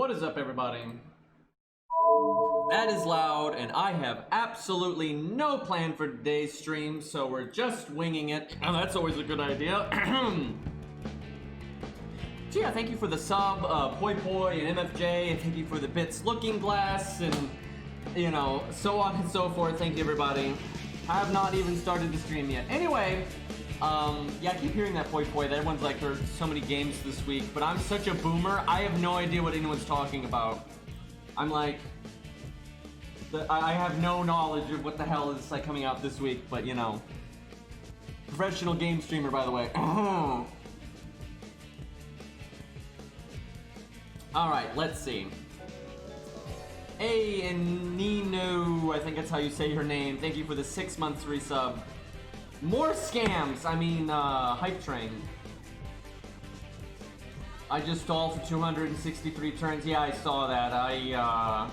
What is up, everybody? That is loud, and I have absolutely no plan for today's stream, so we're just winging it. And that's always a good idea. So yeah, thank you for the sub, Poi Poi and MFJ, and thank you for the bits Looking Glass, and you know, so on and so forth. Thank you, everybody. I have not even started the stream yet. Anyway, yeah, I keep hearing that Poi Poi, that everyone's like, there's so many games this week, but I'm such a boomer, I have no idea what anyone's talking about. I'm like, I have no knowledge of what the hell is like coming out this week, but you know. Professional game streamer, by the way. Alright, let's see. Hey, and Nino, I think that's how you say your name. Thank you for the 6 months resub. More scams! I mean, Hype Train. I just stalled for 263 turns. Yeah, I saw that. I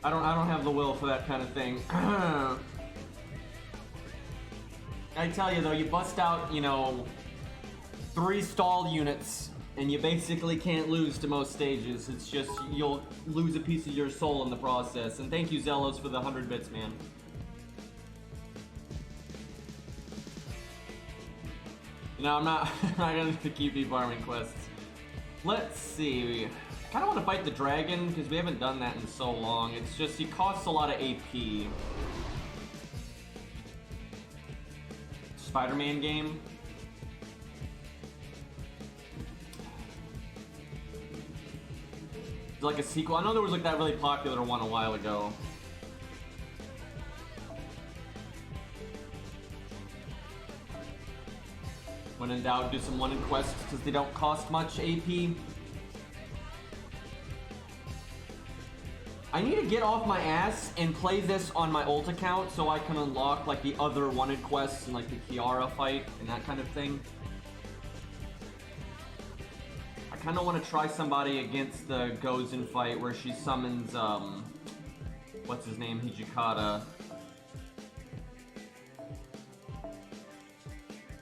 don't have the will for that kind of thing. I tell you though, you bust out, you know, 3 stall units, and you basically can't lose to most stages. It's just, you'll lose a piece of your soul in the process. And thank you, Zelos, for the 100 bits, man. No, I'm not gonna keep farming quests. Let's see. I kind of want to fight the dragon, because we haven't done that in so long. It's just, he costs a lot of AP. Spider-Man game. It's like a sequel. I know there was like that really popular one a while ago. When in doubt, do some one-in quests because they don't cost much AP. I need to get off my ass and play this on my ult account so I can unlock like the other wanted quests and like the Kiara fight and that kind of thing. I kind of want to try somebody against the Gozen fight where she summons, what's his name, Hijikata.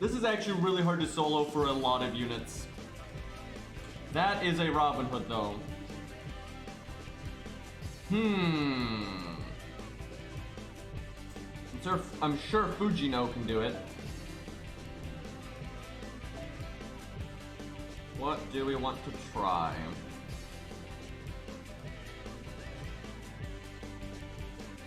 This is actually really hard to solo for a lot of units. That is a Robin Hood though. I'm sure Fujino can do it. What do we want to try?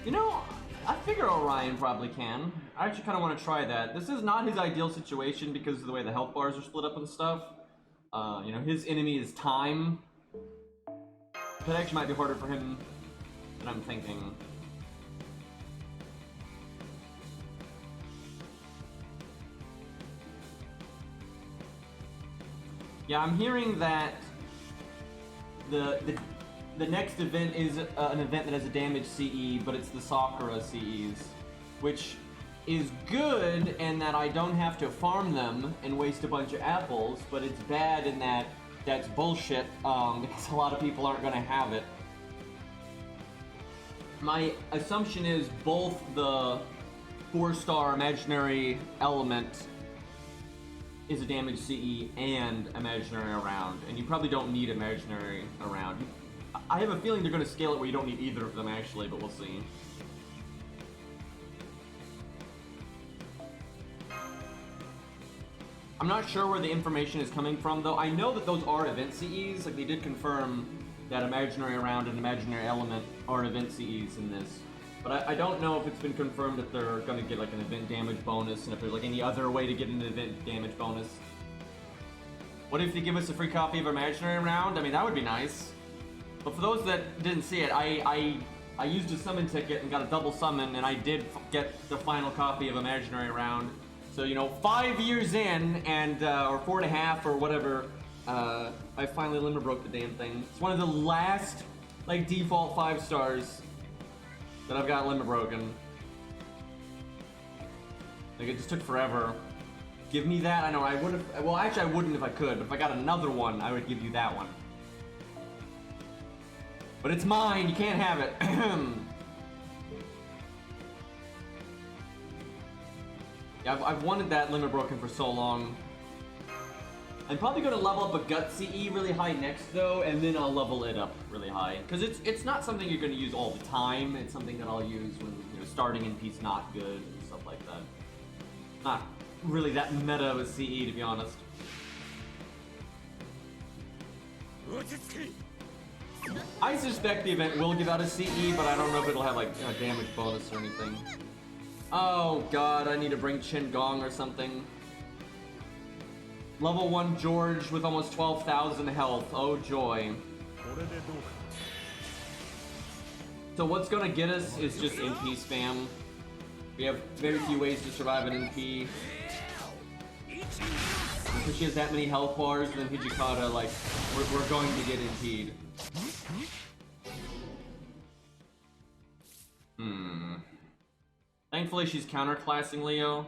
You know, I figure Orion probably can. I actually kind of want to try that. This is not his ideal situation because of the way the health bars are split up and stuff. You know, his enemy is time. That actually might be harder for him than I'm thinking. Yeah, I'm hearing that the next event is an event that has a damage CE, but it's the Sakura CEs, which is good in that I don't have to farm them and waste a bunch of apples, but it's bad in that that's bullshit, because a lot of people aren't going to have it. My assumption is both the 4-star imaginary element is a damage CE and imaginary around, and you probably don't need imaginary around. I have a feeling they're going to scale it where you don't need either of them actually, but we'll see. I'm not sure where the information is coming from though. I know that those are event CEs, like they did confirm that imaginary around and imaginary element are event CEs in this. But I don't know if it's been confirmed that they're going to get like an event damage bonus and if there's like any other way to get an event damage bonus. What if they give us a free copy of imaginary round? I mean, that would be nice. But for those that didn't see it, I used a summon ticket and got a double summon, and I did get the final copy of imaginary round. So, you know, 5 years in, and or 4.5 or whatever, I finally limit broke the damn thing. It's one of the last, like, default 5 stars that I've got limit broken. Like, it just took forever. Give me that? I know, I would have, well, actually I wouldn't if I could, but if I got another one, I would give you that one. But it's mine, you can't have it. Yeah, I've wanted that limit broken for so long. I'm probably going to level up a Gut CE really high next though, and then I'll level it up really high. Because it's not something you're going to use all the time. It's something that I'll use when starting in Peace not good and stuff like that. Not really that meta with CE, to be honest. I suspect the event will give out a CE, but I don't know if it'll have like a damage bonus or anything. Oh god, I need to bring Chin Gong or something. Level 1 George with almost 12,000 health. Oh joy. So what's gonna get us is just NP spam. We have very few ways to survive an NP. Because she has that many health bars, then Hijikata, like, we're going to get NP'd. Thankfully she's counterclassing Leo.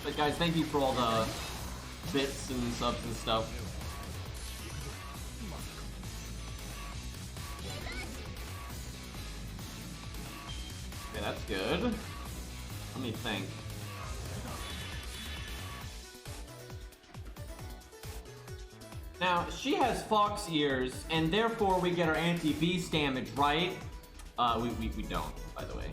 But guys, thank you for all the bits and subs and stuff. Okay, that's good. Let me think. Now, she has fox ears, and therefore we get our anti-beast damage, right? We don't, by the way.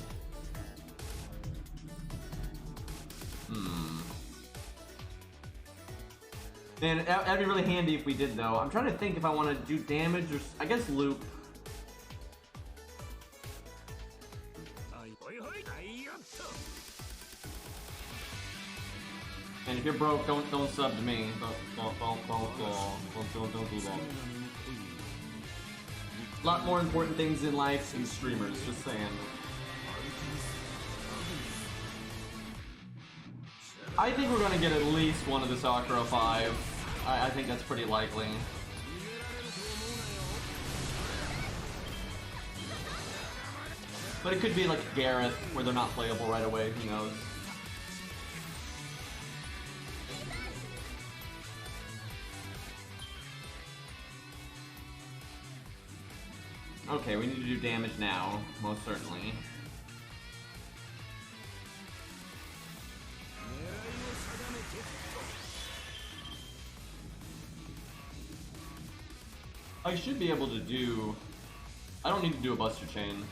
Man, that'd be really handy if we did, though. I'm trying to think if I want to do damage or... I guess loop. And if you're broke, don't sub to me. Don't do that. A lot more important things in life than streamers, just saying. I think we're gonna get at least one of the Sakura 5. I think that's pretty likely. But it could be like Gareth, where they're not playable right away, who knows. Okay, we need to do damage now, most certainly. I should be able to do... I don't need to do a Buster Chain.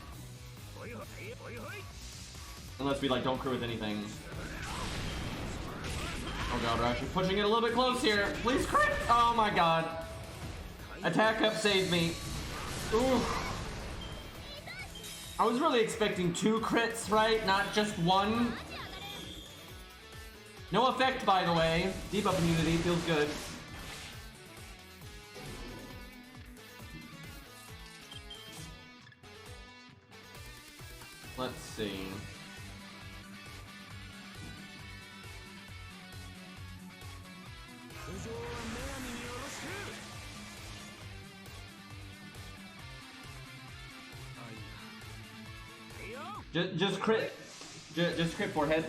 Unless we, like, don't crew with anything. Oh god, we're actually pushing it a little bit close here. Please crit! Oh my god. Attack up saved me. Ooh. I was really expecting 2 crits, right? Not just 1. No effect, by the way. Debuff immunity feels good. Let's see. Just crit. Just crit forehead.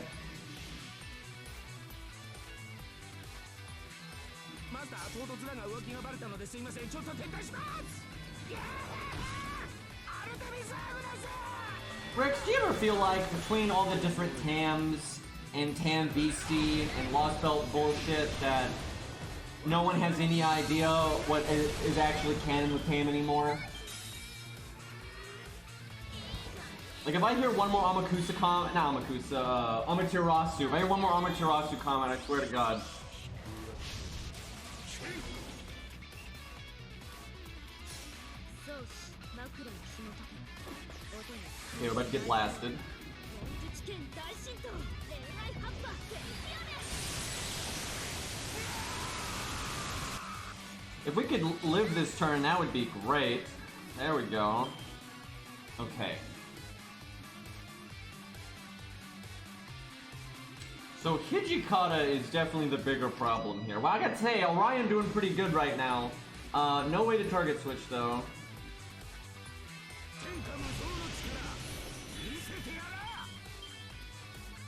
Rex, do you ever feel like between all the different TAMs and Tam Beastie and Lost Belt bullshit that no one has any idea what is actually canon with Tam anymore? Like if I hear one more Amakusa comment, not Amakusa, Amaterasu, if I hear one more Amaterasu comment, I swear to God. Okay, we're about to get blasted. If we could live this turn, that would be great. There we go. Okay. So Hijikata is definitely the bigger problem here. Well, I gotta say, Orion doing pretty good right now. No way to target switch though.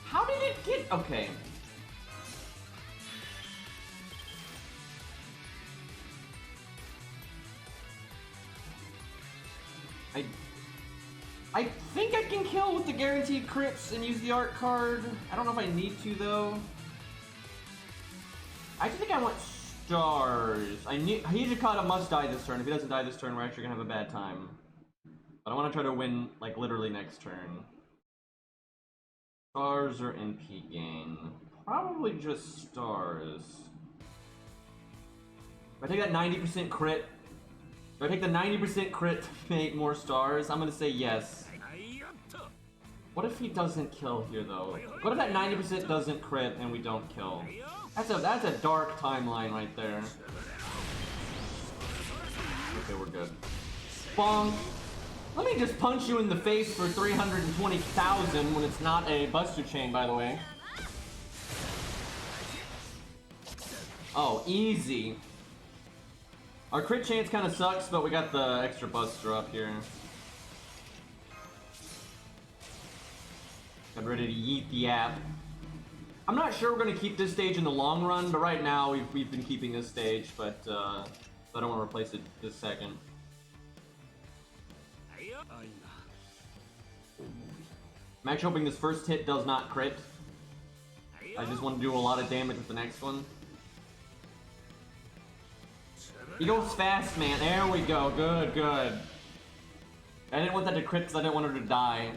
How did it get... Okay. I I think I can kill with the guaranteed crits and use the art card. I don't know if I need to though. I actually think I want stars. Hijikata must die this turn. If he doesn't die this turn, we're actually gonna have a bad time. But I want to try to win, like, literally next turn. Stars or NP gain? Probably just stars. If I take that 90% crit, if I take the 90% crit to make more stars, I'm gonna say yes. What if he doesn't kill here, though? What if that 90% doesn't crit and we don't kill? That's a dark timeline right there. Okay, we're good. Bonk! Let me just punch you in the face for 320,000 when it's not a Buster Chain, by the way. Oh, easy. Our crit chance kind of sucks, but we got the extra Buster up here. Got ready to yeet the app. I'm not sure we're going to keep this stage in the long run, but right now we've been keeping this stage, but I don't want to replace it this second. I'm actually hoping this first hit does not crit. I just want to do a lot of damage with the next one. He goes fast, man. There we go. Good, good. I didn't want that to crit because I didn't want her to die.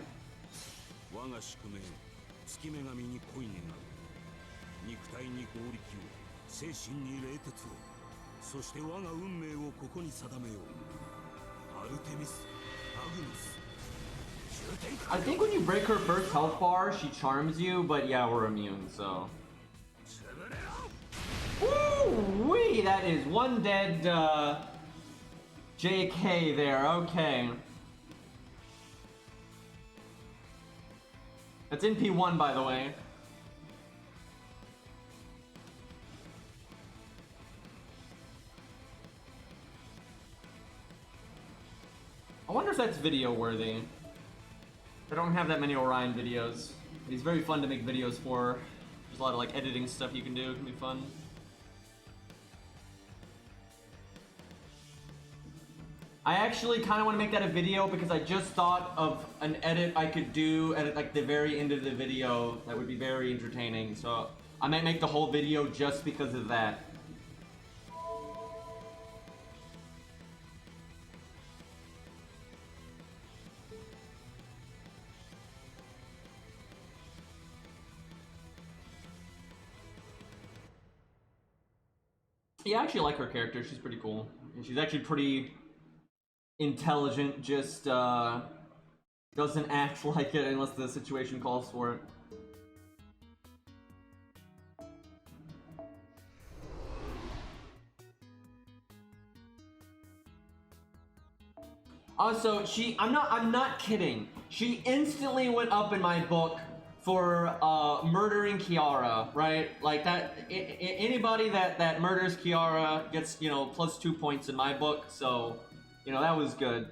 I think when you break her first health bar, she charms you, but yeah, we're immune, so. Woo-wee! That is one dead, JK there, okay. That's in P1, by the way. I wonder if that's video worthy. I don't have that many Orion videos. He's very fun to make videos for. There's a lot of like editing stuff you can do. It can be fun. I actually kind of want to make that a video because I just thought of an edit I could do at like the very end of the video that would be very entertaining. So I might make the whole video just because of that. Yeah, I actually like her character. She's pretty cool. And she's actually pretty intelligent, just doesn't act like it unless the situation calls for it. Also, I'm not kidding. She instantly went up in my book for murdering Kiara, right? Like that, anybody that murders Kiara gets, you know, +2 points in my book, so, you know, that was good.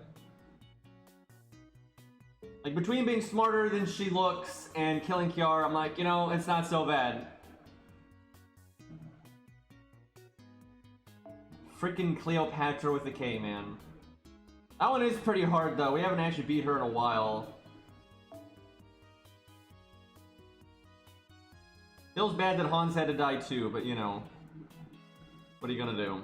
Like, between being smarter than she looks and killing Kiara, I'm like, you know, it's not so bad. Freaking Cleopatra with a K, man. That one is pretty hard, though. We haven't actually beat her in a while. Feels bad that Hans had to die too, but you know, what are you gonna do?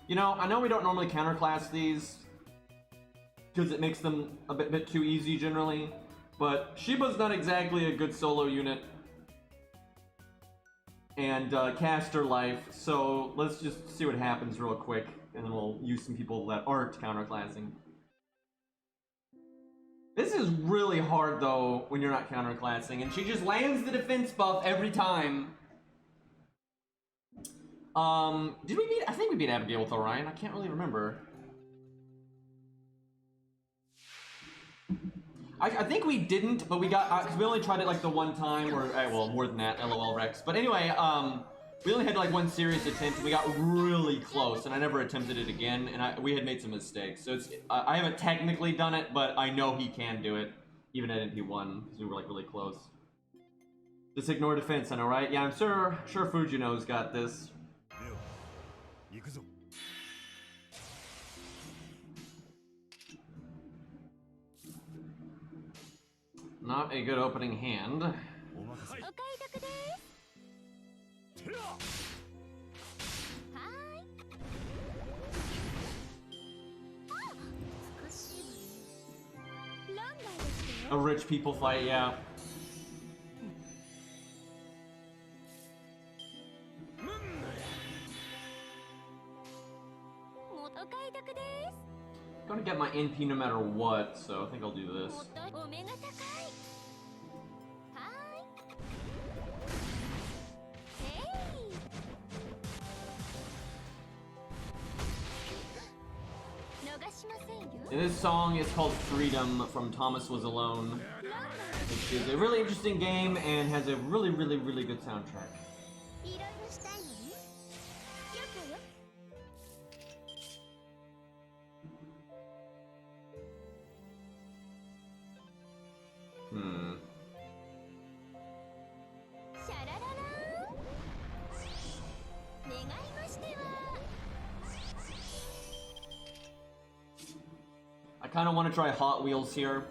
You know, I know we don't normally counterclass these because it makes them a bit too easy generally, but Shiba's not exactly a good solo unit. And caster life, so let's just see what happens real quick. And then we'll use some people that aren't counterclassing. This is really hard, though, when you're not counterclassing. And she just lands the defense buff every time. Did we beat... I think we beat Abigail with Orion. I can't really remember. I think we didn't, but we got... because we only tried it, like, the one time. Or, well, more than that. LOL Rex. But anyway, we only had like one serious attempt, and we got really close, and I never attempted it again, and we had made some mistakes. So I haven't technically done it, but I know he can do it, even at NP1, because we were like really close. Just ignore defense, I know, right? Yeah, I'm sure Fujino's got this. Not a good opening hand. A rich people fight, yeah. I'm gonna get my NP no matter what, so I think I'll do this. And this song is called Freedom from Thomas Was Alone, which is a really interesting game and has a really good soundtrack. I kind of want to try Hot Wheels here.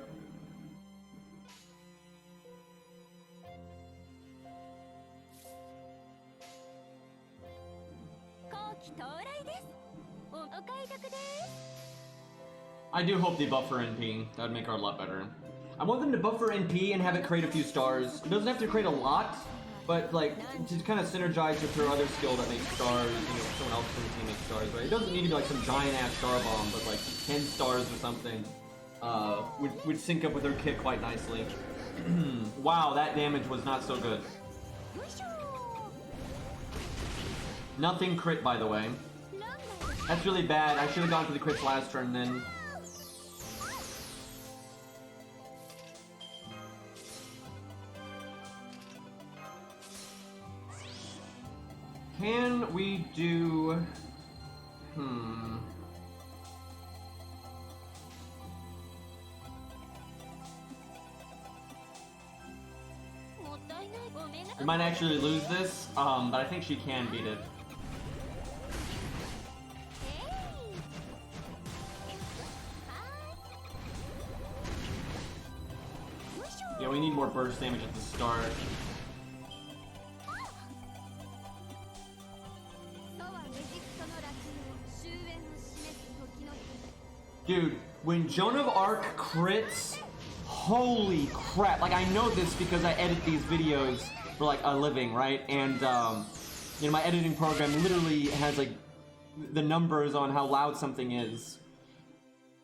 I do hope they buff for NP. That would make her a lot better. I want them to buff for NP and have it create a few stars. It doesn't have to create a lot, but like to kind of synergize with her other skill that makes stars. You know, someone else from the team makes stars, right? It doesn't need to be like some giant ass star bomb, but like 10 stars or something would sync up with her kit quite nicely. Wow, that damage was not so good. Nothing crit, by the way. That's really bad. I should have gone for the crits last turn then. Can we do... We might actually lose this, but I think she can beat it. Yeah, we need more burst damage at the start. Dude, when Joan of Arc crits, holy crap. Like, I know this because I edit these videos for, like, a living, right? And, you know, my editing program literally has, like, the numbers on how loud something is.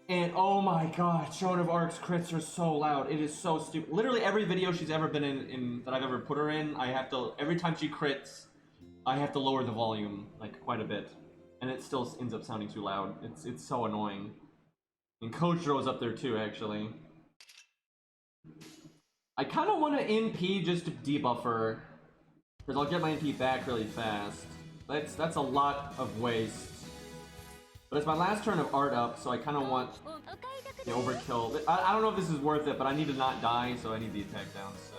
And, oh my god, Joan of Arc's crits are so loud. It is so stupid. Literally every video she's ever been in that I've ever put her in, I have to, every time she crits, I have to lower the volume, like, quite a bit. And it still ends up sounding too loud. It's so annoying. And Kojiro's up there too, actually. I kind of want to NP just to debuff her, because I'll get my NP back really fast. That's a lot of waste. But it's my last turn of art up, so I kind of want the overkill. I don't know if this is worth it, but I need to not die, so I need the attack down, so...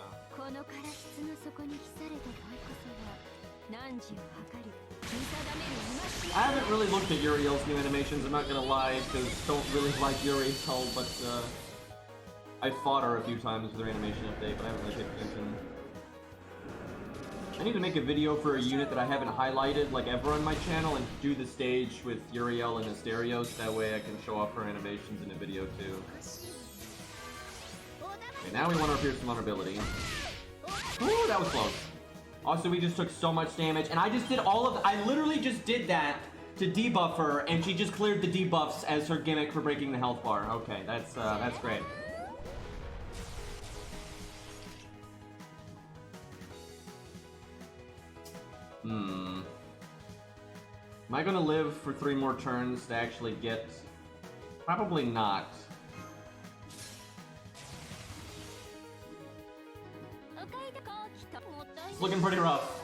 I haven't really looked at Uriel's new animations, I'm not gonna lie, because I don't really like Uriel, but I fought her a few times with her animation update, but I haven't really paid attention. I need to make a video for a unit that I haven't highlighted, like, ever on my channel, and do the stage with Uriel and Asterios, that way I can show off her animations in a video too. Okay, now we want to appear some vulnerability. Ooh, that was close. Also, we just took so much damage, and I just did all of... I literally just did that to debuff her, and she just cleared the debuffs as her gimmick for breaking the health bar. Okay, that's great. Am I gonna live for 3 more turns to actually get... Probably not. It's looking pretty rough.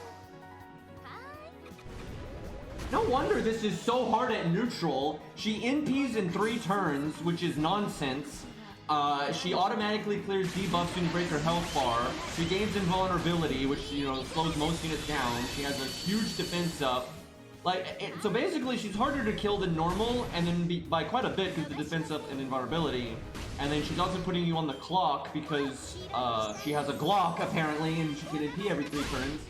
No wonder this is so hard at neutral. She NPs in 3 turns, which is nonsense. she automatically clears debuffs when you break her health bar. She gains invulnerability, which, you know, slows most units down. She has a huge defense up. Like, so basically she's harder to kill than normal, and then by quite a bit because the defense up and invulnerability. And then she's also putting you on the clock because she has a Glock, apparently, and she can MP every 3 turns.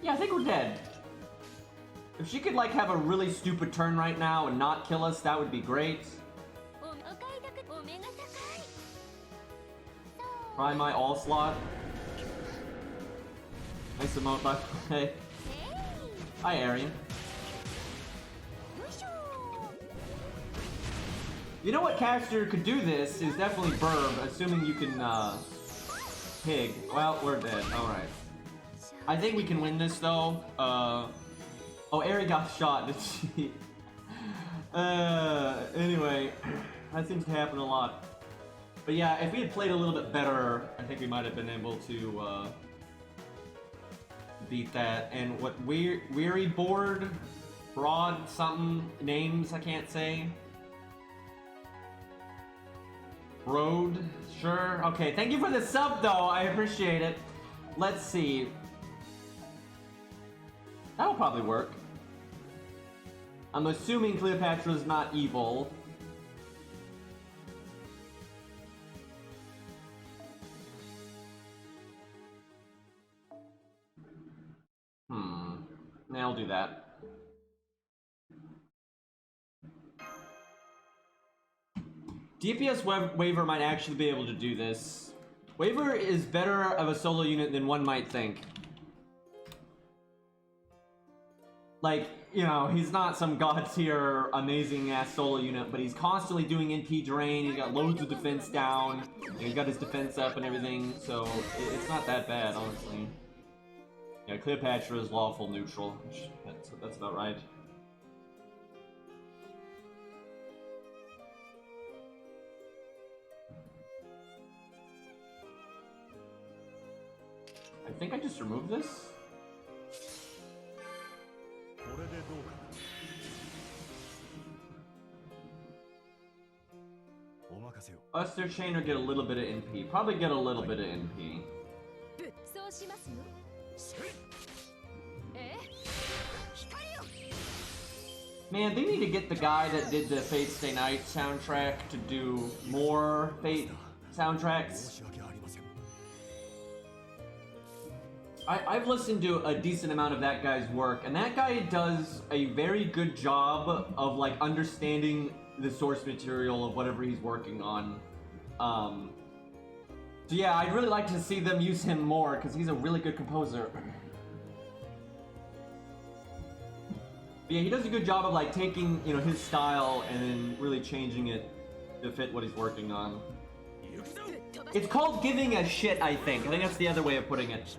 Yeah, I think we're dead. If she could, like, have a really stupid turn right now and not kill us, that would be great. Try my all slot. Nice emote, by the way. Hi, Arian. You know what caster could do this is definitely Burb, assuming you can, pig. Well, we're dead. Alright. I think we can win this, though. Oh, Ari got shot, did she? Anyway, that seems to happen a lot. But yeah, if we had played a little bit better, I think we might have been able to, beat that. And what, Weary Board? Broad something? Names I can't say. Road? Sure. Okay, thank you for the sub, though. I appreciate it. Let's see. That'll probably work. I'm assuming Cleopatra's not evil. Yeah, I'll do that. DPS Waver might actually be able to do this. Waver is better of a solo unit than one might think. Like, you know, he's not some god tier amazing ass solo unit, but he's constantly doing NP drain, he's got loads of defense down, and he's got his defense up and everything, so it's not that bad, honestly. Yeah, Cleopatra is lawful neutral, which that's about right. I think I just removed this. Buster Chain or get a little bit of NP. Probably get a little bit of NP. Man, they need to get the guy that did the Fate Stay Night soundtrack to do more Fate soundtracks. I've listened to a decent amount of that guy's work, and that guy does a very good job of, like, understanding the source material of whatever he's working on. So yeah, I'd really like to see them use him more, because he's a really good composer. But yeah, he does a good job of, like, taking, you know, his style and then really changing it to fit what he's working on. It's called giving a shit, I think. I think that's the other way of putting it.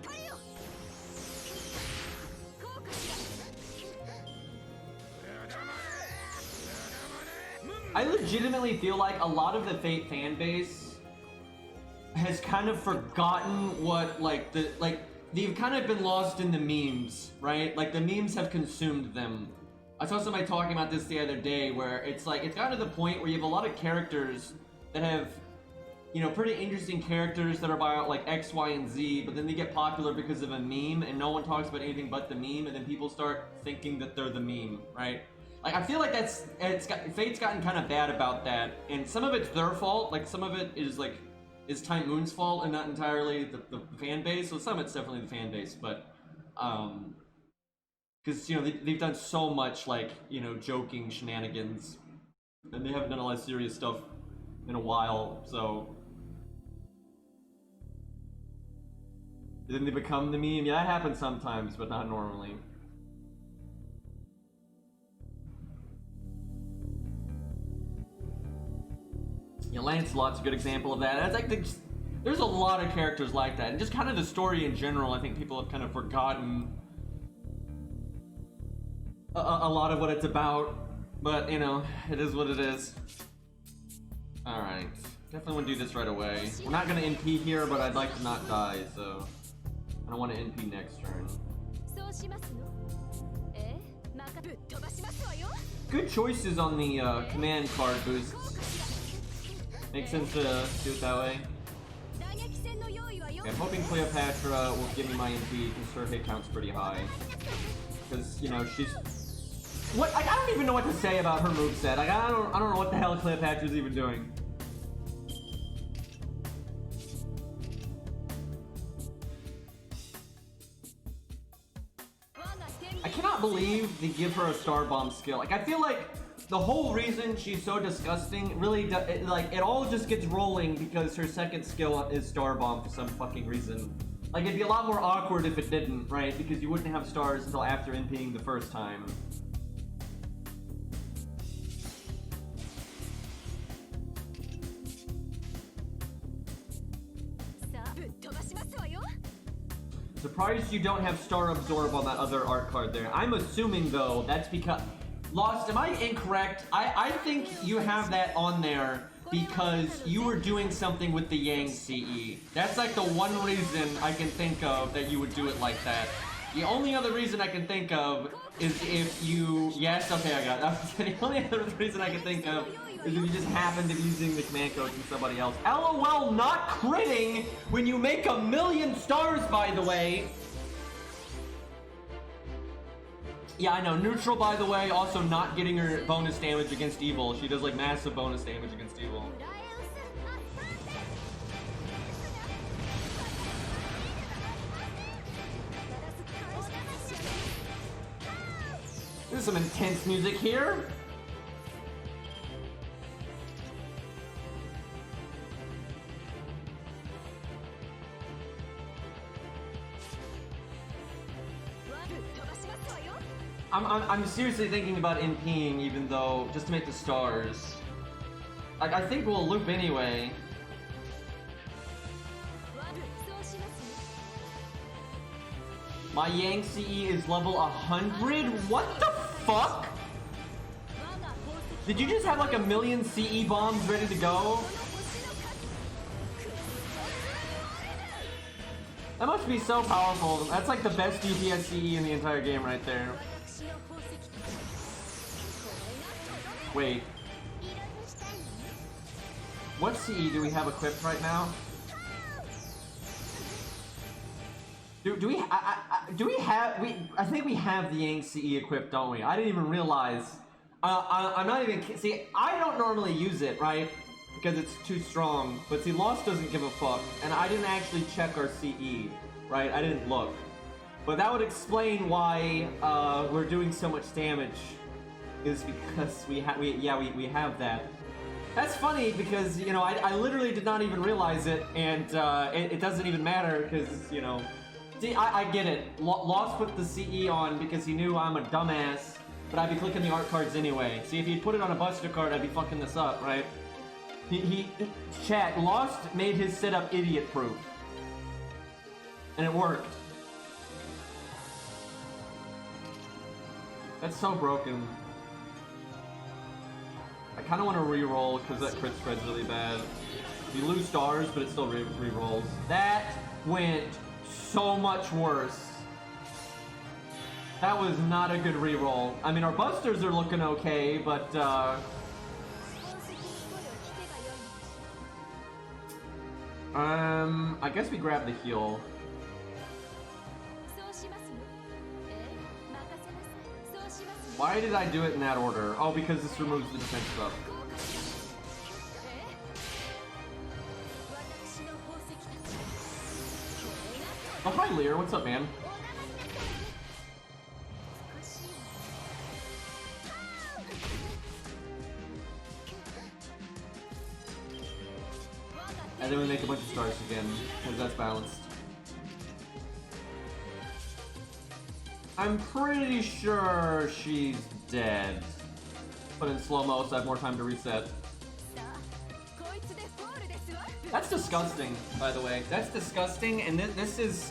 I legitimately feel like a lot of the Fate fan base has kind of forgotten what, like, they've kind of been lost in the memes, right? Like, the memes have consumed them. I saw somebody talking about this the other day, where it's like, it's gotten to the point where you have a lot of characters that have, you know, pretty interesting characters that are about, like, X, Y, and Z, but then they get popular because of a meme, and no one talks about anything but the meme, and then people start thinking that they're the meme, right? Like, I feel like Fate's gotten kind of bad about that, and some of it's their fault, like, some of it is, like, is Time Moon's fault and not entirely the fan base, so some of it's definitely the fan base, but, because, you know, they've done so much, like, you know, joking shenanigans, and they haven't done a lot of serious stuff in a while, so... Then they become the meme? Yeah, that happens sometimes, but not normally. Yeah, Lancelot's a good example of that. It's like there's a lot of characters like that, and just kind of the story in general. I think people have kind of forgotten a lot of what it's about, but you know, it is what it is. All right, definitely want to do this right away. We're not gonna NP here, but I'd like to not die, so I don't want to NP next turn. Good choices on the command card boosts. Makes sense to do it that way. Okay, I'm hoping Cleopatra will give me my MP because her hit count's pretty high. Because, you know, she's... What? I don't even know what to say about her moveset. Like, I don't know what the hell Cleopatra's even doing. I cannot believe they give her a Star Bomb skill. Like, I feel like the whole reason she's so disgusting really, it all just gets rolling because her second skill is Star Bomb for some fucking reason. Like, it'd be a lot more awkward if it didn't, right? Because you wouldn't have stars until after NPing the first time. Surprised you don't have Star Absorb on that other art card there. I'm assuming, though, that's because... Lost, am I incorrect? I think you have that on there because you were doing something with the Yang CE. That's like the one reason I can think of that you would do it like that. The only other reason I can think of is if you... Yes, okay, I got it. The only other reason I can think of is if you just happen to be using the command code from somebody else. LOL, not critting when you make 1,000,000 stars, by the way. Yeah, I know. Neutral, by the way, also not getting her bonus damage against evil. She does, like, massive bonus damage against evil. There's some intense music here. I'm seriously thinking about NPing, even though, just to make the stars. Like, I think we'll loop anyway. My Yang CE is level 100? What the fuck? Did you just have like 1,000,000 CE bombs ready to go? That must be so powerful. That's like the best DPS CE in the entire game right there. Wait. What CE do we have equipped right now? Do we have I think we have the Yang CE equipped, don't we? I didn't even realize. I'm not even... See, I don't normally use it, right? Because it's too strong. But see, Lost doesn't give a fuck. And I didn't actually check our CE, right? I didn't look. But that would explain why we're doing so much damage. Is because we have that. That's funny because, you know, I literally did not even realize it. And it doesn't even matter because, you know... See, I get it. Lost put the CE on because he knew I'm a dumbass, but I'd be clicking the art cards anyway. See, if he'd put it on a Buster card, I'd be fucking this up, right? Chat, Lost made his setup idiot-proof. And it worked. That's so broken. I kind of want to re-roll because that crit spread's really bad. You lose stars, but it still re-rolls. That went so much worse. That was not a good reroll. I mean, our busters are looking okay, but I guess we grab the heal. Why did I do it in that order? Oh, because this removes the defense stuff. Oh, hi, Lear. What's up, man? And then we make a bunch of stars again, because that's balanced. I'm pretty sure she's dead. Put in slow-mo so I have more time to reset. That's disgusting, by the way. That's disgusting, and this is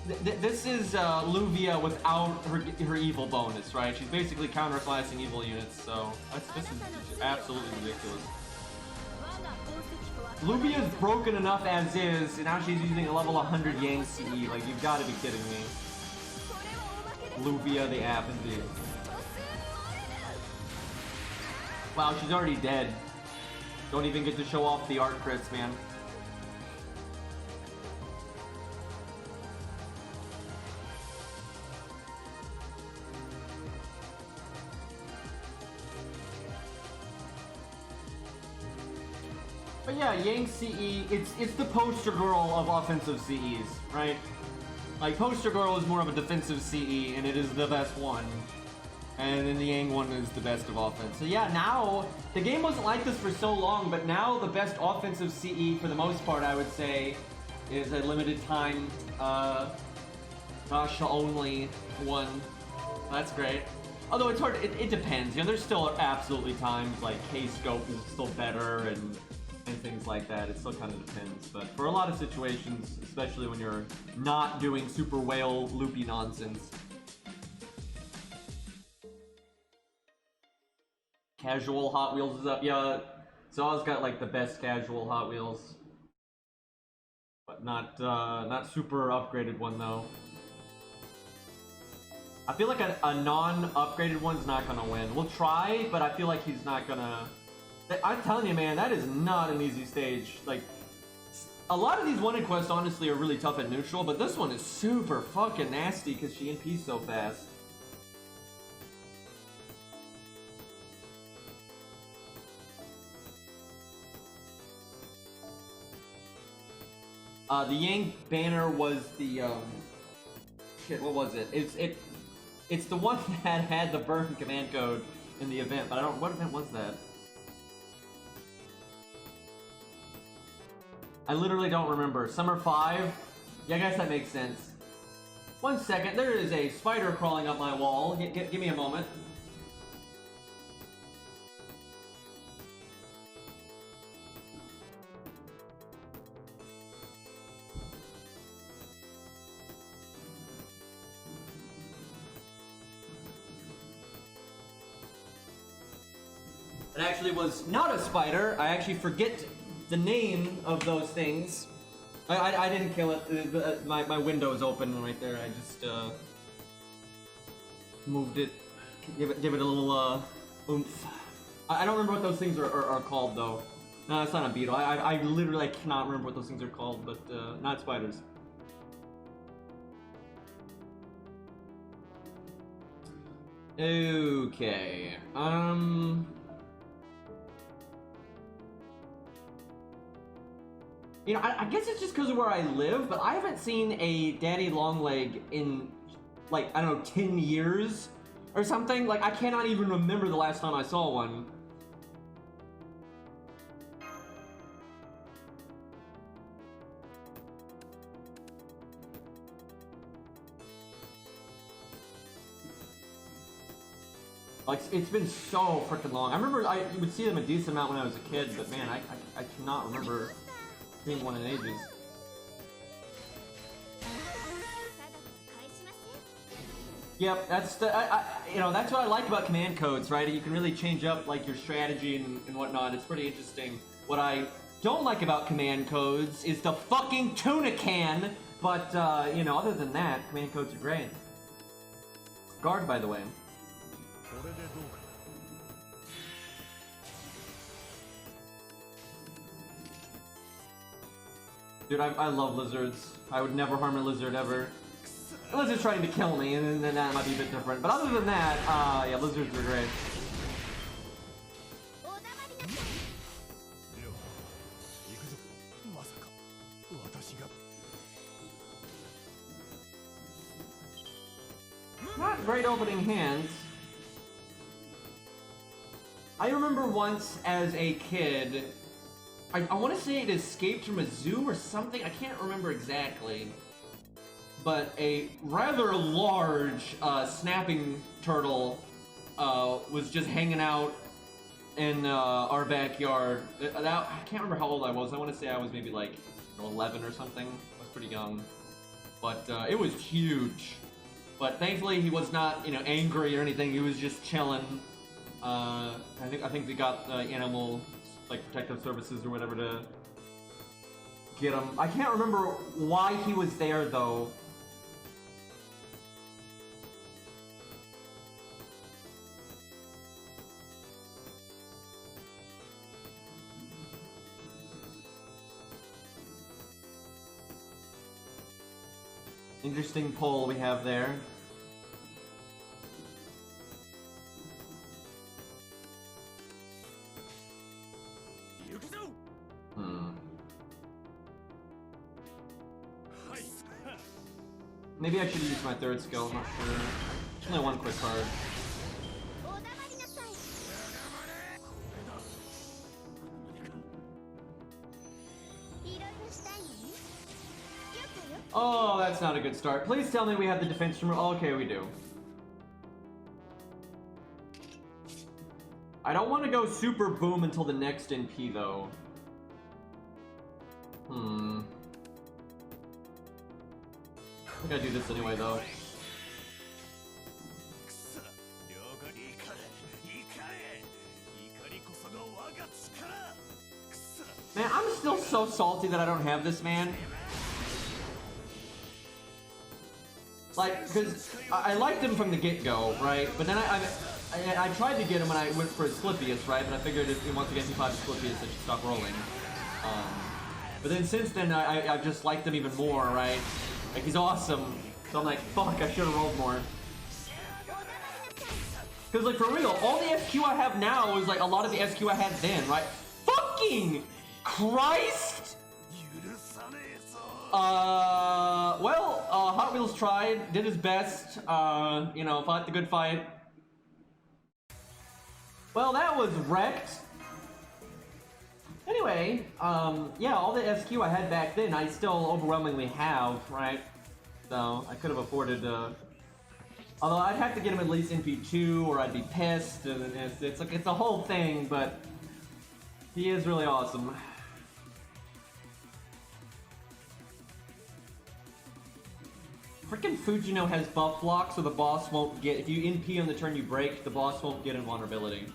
Luvia without her evil bonus, right? She's basically counterclassing evil units, so this is absolutely ridiculous. Luvia's broken enough as is, and now she's using a level 100 Yang CE. Like, you've got to be kidding me. Luvia the app, indeed. Wow, she's already dead. Don't even get to show off the art crits, man. But yeah, Yang CE, it's the poster girl of offensive CEs, right? Like, poster girl is more of a defensive CE, and it is the best one. And then the Yang one is the best of offense. So yeah, now, the game wasn't like this for so long, but now the best offensive CE, for the most part, I would say, is a limited time, Rasha only one. That's great. Although it's hard, it depends. You know, there's still absolutely times, like, K-Scope is still better, and things like that. It still kind of depends. But for a lot of situations, especially when you're not doing super whale loopy nonsense. Casual Hot Wheels is up. Yeah, Zaw's got like the best casual Hot Wheels. But not super upgraded one though. I feel like a non-upgraded one's not gonna win. We'll try, but I feel like he's not gonna... I'm telling you, man, that is not an easy stage. Like, a lot of these wanted quests, honestly, are really tough at neutral, but this one is super fucking nasty because she NP's so fast. The Yang banner was the, shit, what was it? It's the one that had the burn command code in the event, but I don't... What event was that? I literally don't remember. Summer 5? Yeah, I guess that makes sense. 1 second, there is a spider crawling up my wall. Give me a moment. It actually was not a spider. I actually forget the name of those things. I didn't kill it. My window's open right there. I just moved it. Give it a little oomph. I don't remember what those things are called though. No, it's not a beetle. I literally cannot remember what those things are called, but not spiders. Okay. You know, I guess it's just because of where I live, but I haven't seen a daddy long leg in, like, I don't know, 10 years or something. Like, I cannot even remember the last time I saw one. Like, it's been so freaking long. I remember you would see them a decent amount when I was a kid, but man, I cannot remember seeing one in ages. Yep, that's the, you know, that's what I like about command codes, right? You can really change up, like, your strategy and whatnot. It's pretty interesting. What I don't like about command codes is the fucking tuna can, but, you know, other than that, command codes are great. Guard, by the way. Dude, I love lizards. I would never harm a lizard ever. A lizard's trying to kill me, and then that might be a bit different. But other than that, yeah, lizards are great. Not great opening hands. I remember once as a kid, I want to say it escaped from a zoo or something, I can't remember exactly. But a rather large snapping turtle was just hanging out in our backyard. I can't remember how old I was. I want to say I was maybe like 11 or something. I was pretty young. But it was huge. But thankfully he was not, you know, angry or anything. He was just chilling. I think they got animal, like, protective services or whatever to get him. I can't remember why he was there though. Interesting poll we have there. Maybe I should use my third skill, I'm not sure. There's only one quick card. Oh, that's not a good start. Please tell me we have the defense room. Oh, okay, we do. I don't want to go super boom until the next NP, though. I think I do this anyway, though. Man, I'm still so salty that I don't have this, man. Like, because I liked him from the get-go, right? But then I tried to get him when I went for Asclepius, right? But I figured if once again he fought Asclepius, I should stop rolling. But then since then, I just liked him even more, right? Like, he's awesome. So I'm like, fuck, I should have rolled more. Because, like, for real, all the SQ I have now is, like, a lot of the SQ I had then, right? Fucking Christ! Well, Hot Wheels tried, did his best, you know, fought the good fight. Well, that was wrecked. Anyway, yeah, all the SQ I had back then, I still overwhelmingly have, right? So, I could have afforded, although I'd have to get him at least NP2, or I'd be pissed, and it's like, it's a whole thing, but he is really awesome. Frickin' Fujino has buff block, so the boss won't get, if you NP on the turn you break, the boss won't get invulnerability.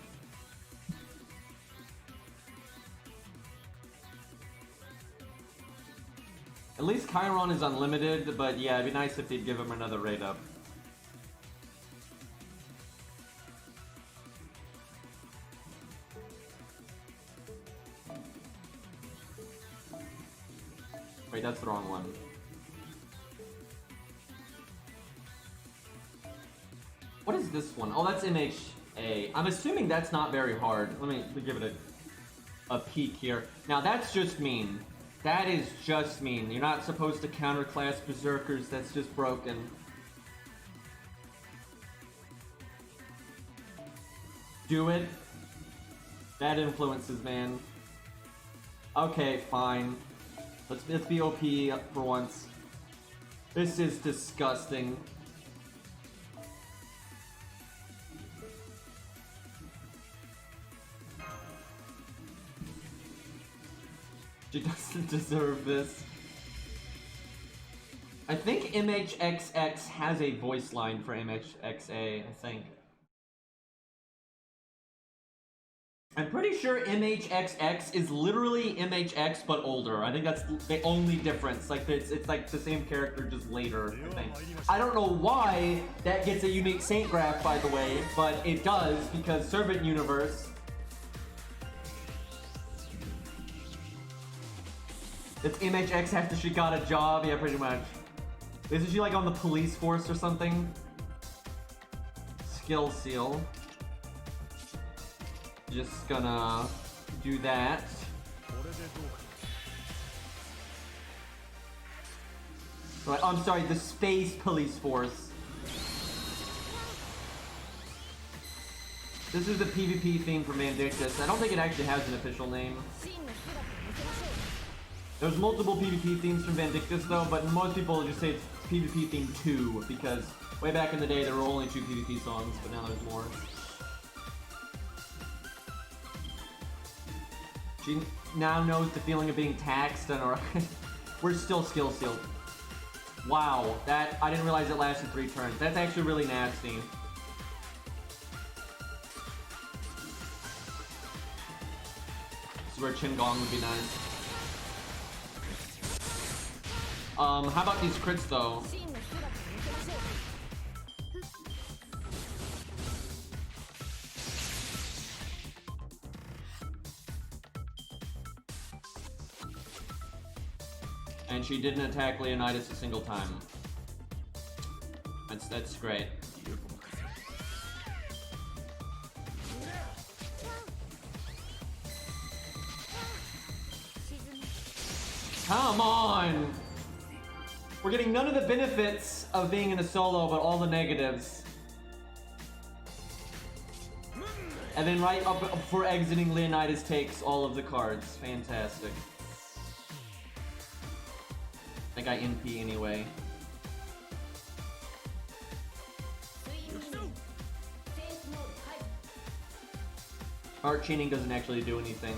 At least Chiron is unlimited, but yeah, it'd be nice if they'd give him another raid up. Wait, that's the wrong one. What is this one? Oh, that's MHA. I'm assuming that's not very hard. Let me give it a peek here. Now, that's just mean. That is just mean. You're not supposed to counterclass berserkers. That's just broken. Do it. That influences, man. Okay, fine. Let's be OP for once. This is disgusting. She doesn't deserve this. I think MHXX has a voice line for MHXA, I think. I'm pretty sure MHXX is literally MHX but older. I think that's the only difference. Like it's like the same character just later, I think. I don't know why that gets a unique Saint graph, by the way, but it does because Servant Universe. It's MHX after she got a job, yeah, pretty much. Isn't she like on the police force or something? Skill seal. Just gonna do that. Right, I'm sorry, the Space Police Force. This is the PvP theme for Mandictus. I don't think it actually has an official name. There's multiple PvP themes from Vandictus though, but most people just say it's PvP theme 2 because way back in the day there were only 2 PvP songs, but now there's more. She now knows the feeling of being taxed and we're still skill sealed. Wow, that I didn't realize it lasted 3 turns. That's actually really nasty. This is where Qingong would be nice. How about these crits though? And she didn't attack Leonidas a single time. That's great. Come on! We're getting none of the benefits of being in a solo, but all the negatives. And then right up before exiting, Leonidas takes all of the cards. Fantastic. I think I NP anyway. Art chaining doesn't actually do anything.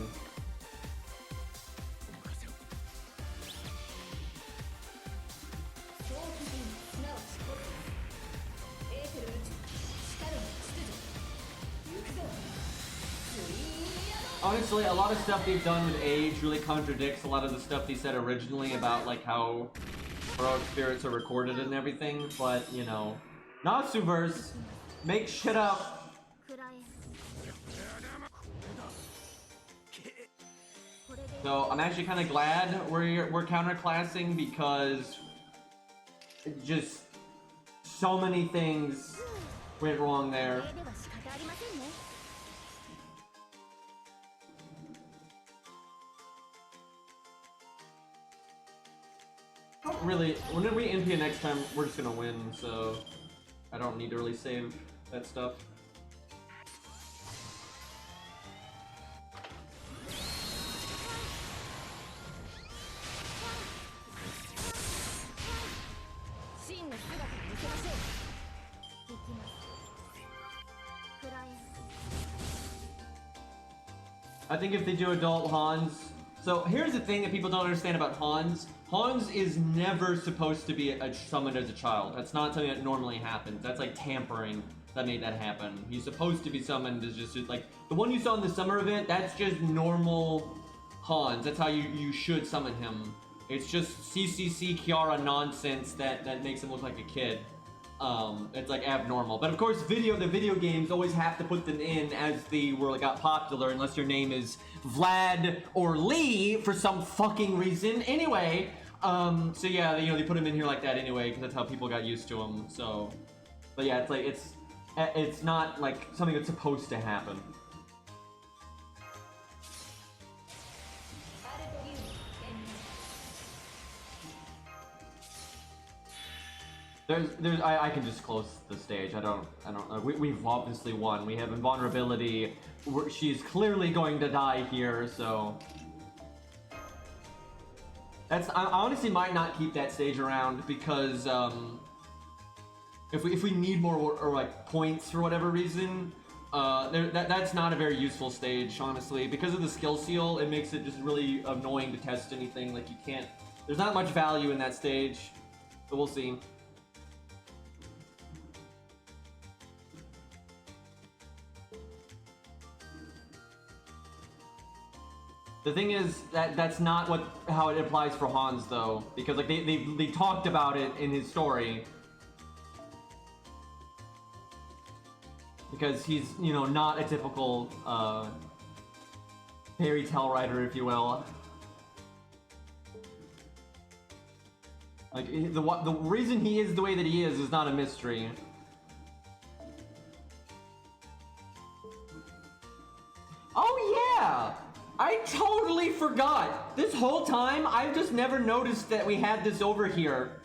Honestly, a lot of stuff they've done with age really contradicts a lot of the stuff they said originally about like how heroic spirits are recorded and everything, but you know, Natsuverse, make shit up. So I'm actually kind of glad we're counterclassing because just so many things went wrong there. Really, when we NP next time, we're just gonna win, so I don't need to really save that stuff. I think if they do adult Hans... So here's the thing that people don't understand about Hans. Hans is never supposed to be summoned as a child. That's not something that normally happens. That's like tampering that made that happen. He's supposed to be summoned as just like... The one you saw in the summer event, that's just normal Hans. That's how you should summon him. It's just CCC Kiara nonsense that makes him look like a kid. It's like abnormal. But of course, the video games always have to put them in as they got popular, unless your name is Vlad or Lee for some fucking reason. Anyway, so yeah, they put them in here like that anyway, because that's how people got used to them. So, but yeah, it's like it's not like something that's supposed to happen. I can just close the stage. I don't know. We've obviously won. We have invulnerability. She's clearly going to die here, so I honestly might not keep that stage around because if we need more or like points for whatever reason, that's not a very useful stage, honestly. Because of the skill seal, it makes it just really annoying to test anything. Like you can't. There's not much value in that stage, but we'll see. The thing is that's not how it applies for Hans though, because like they talked about it in his story. Because he's not a typical fairy tale writer, if you will. Like the reason he is the way that he is not a mystery. Oh yeah! I totally forgot! This whole time, I've just never noticed that we had this over here.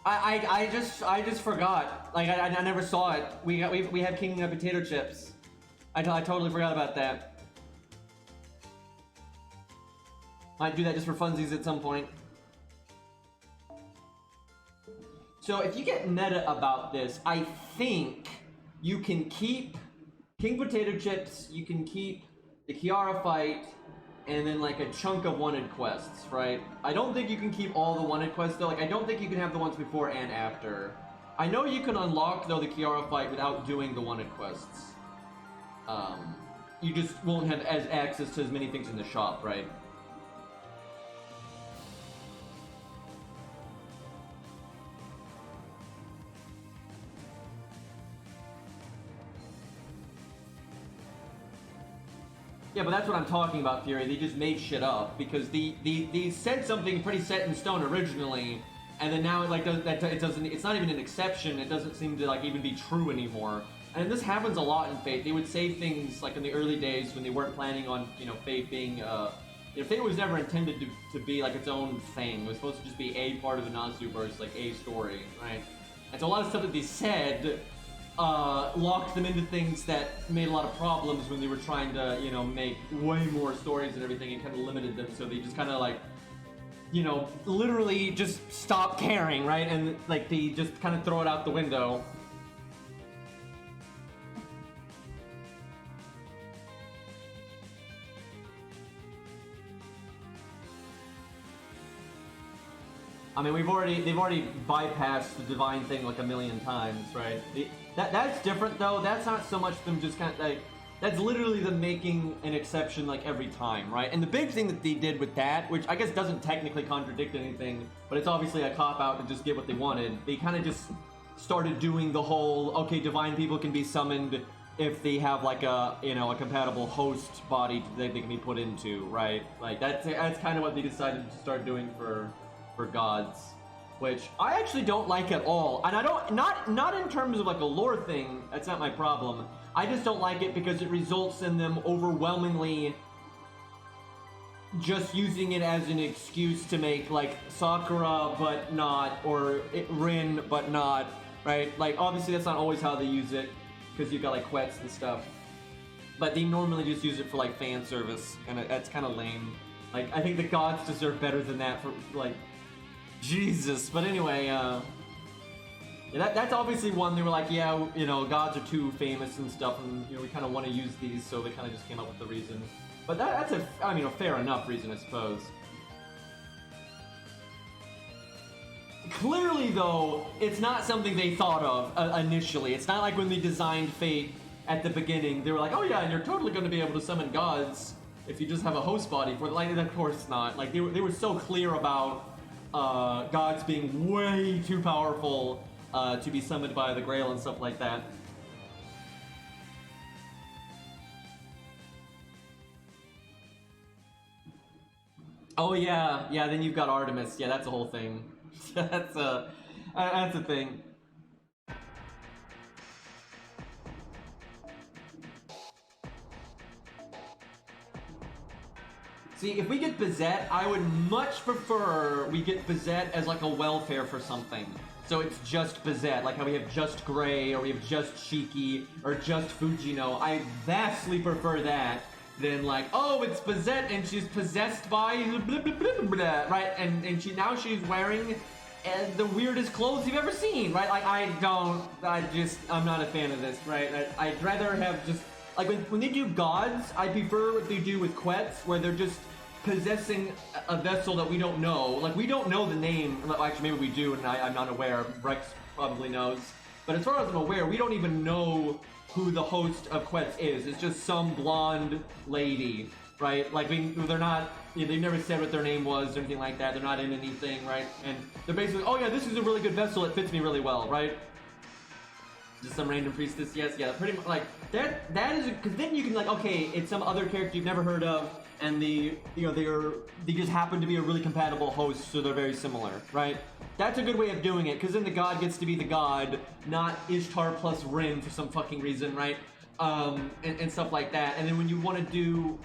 I just forgot. Like, I never saw it. We have King of Potato Chips. I totally forgot about that. Might do that just for funsies at some point. So, if you get meta about this, I think you can keep King Potato Chips, you can keep the Kiara fight, and then like a chunk of wanted quests, right? I don't think you can keep all the wanted quests though. Like I don't think you can have the ones before and after. I know you can unlock though the Kiara fight without doing the wanted quests. You just won't have access to as many things in the shop, right? Yeah, but that's what I'm talking about, Fury. They just made shit up because they said something pretty set in stone originally, and then now it doesn't. It's not even an exception. It doesn't seem to like even be true anymore. And this happens a lot in Fate. They would say things like in the early days when they weren't planning on Fate being Fate was never intended to be like its own thing. It was supposed to just be a part of the Nazuverse, like a story, right? And so a lot of stuff that they said locked them into things that made a lot of problems when they were trying to, make way more stories and everything, and kind of limited them. So they just kind of like, literally just stop caring, right? And like they just kind of throw it out the window. I mean, they've already bypassed the divine thing like a million times, right? That's different though. That's not so much them just kind of like, that's literally them making an exception like every time, right? And the big thing that they did with that, which I guess doesn't technically contradict anything, but it's obviously a cop-out to just get what they wanted. They kind of just started doing the whole, okay, divine people can be summoned if they have like a, a compatible host body that they can be put into, right? Like that's kind of what they decided to start doing for gods, which I actually don't like at all. And I don't, not in terms of like a lore thing, that's not my problem. I just don't like it because it results in them overwhelmingly just using it as an excuse to make like Sakura but not, or Rin but not, right? Like obviously that's not always how they use it, because you've got like Quets and stuff, but they normally just use it for like fan service, and that's kind of lame. Like I think the gods deserve better than that, for like Jesus. But anyway, that's obviously one they were like, yeah, gods are too famous and stuff, and we kind of want to use these, so they kind of just came up with the reason. But that's a fair enough reason, I suppose. Clearly, though, it's not something they thought of initially. It's not like when they designed Fate at the beginning, they were like, oh yeah, and you're totally going to be able to summon gods if you just have a host body for it. Like, of course not. Like, they were so clear about gods being way too powerful to be summoned by the Grail and stuff like that. Oh yeah, then you've got Artemis. Yeah, that's a whole thing. that's a thing. See, if we get Bizet, I would much prefer we get Bizet as like a welfare for something. So it's just Bizet, like how we have just Gray, or we have just Shiki, or just Fujino. I vastly prefer that than like, oh, it's Bizet and she's possessed by blah, blah, blah, blah, right? And now she's wearing the weirdest clothes you've ever seen, right? Like I'm not a fan of this, right? I'd rather have just, like when they do gods, I prefer what they do with Quets, where they're just possessing a vessel that we don't know. Like, we don't know the name. Actually, maybe we do, and I'm not aware. Rex probably knows. But as far as I'm aware, we don't even know who the host of Quets is. It's just some blonde lady, right? Like, they're not, they never said what their name was or anything like that. They're not in anything, right? And they're basically, oh yeah, this is a really good vessel. It fits me really well, right? Just some random priestess, yes, yeah, pretty much, like, that is, because then you can, like, okay, it's some other character you've never heard of, and they just happen to be a really compatible host, so they're very similar, right? That's a good way of doing it, because then the god gets to be the god, not Ishtar plus Rin for some fucking reason, right? And stuff like that. And then when you want to do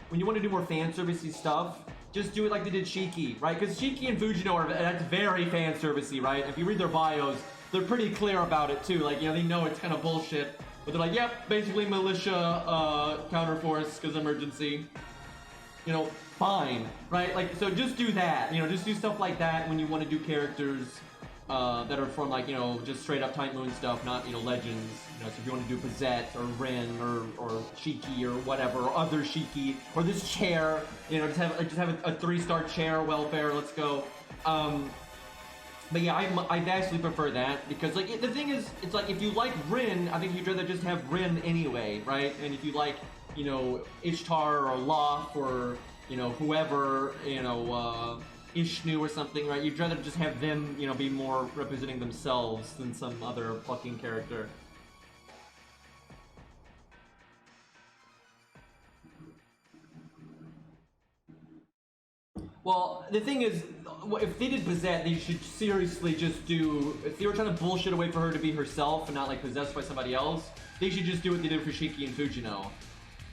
more fan servicey stuff, just do it like they did Shiki, right? Because Shiki and Fujino that's very fan servicey, right? If you read their bios, they're pretty clear about it too. Like, they know it's kind of bullshit, but they're like, yep, basically militia, counterforce, because emergency. Fine, right? Like, so just do that. Just do stuff like that when you want to do characters that are from, like, just straight up Tight Moon stuff, not, legends. So if you want to do Bizet or Rin or Shiki or whatever, or other Shiki, or this chair, just have a 3-star chair welfare. Let's go. But yeah, I vastly prefer that, because, like, the thing is, it's like, if you like Rin, I think you'd rather just have Rin anyway, right? And if you like, Ishtar or Loth or, whoever, Ishnu or something, right? You'd rather just have them, be more representing themselves than some other fucking character. Well, the thing is, if they did Bazette, they should seriously just do. If they were trying to bullshit away for her to be herself and not like possessed by somebody else, they should just do what they did for Shiki and Fujino.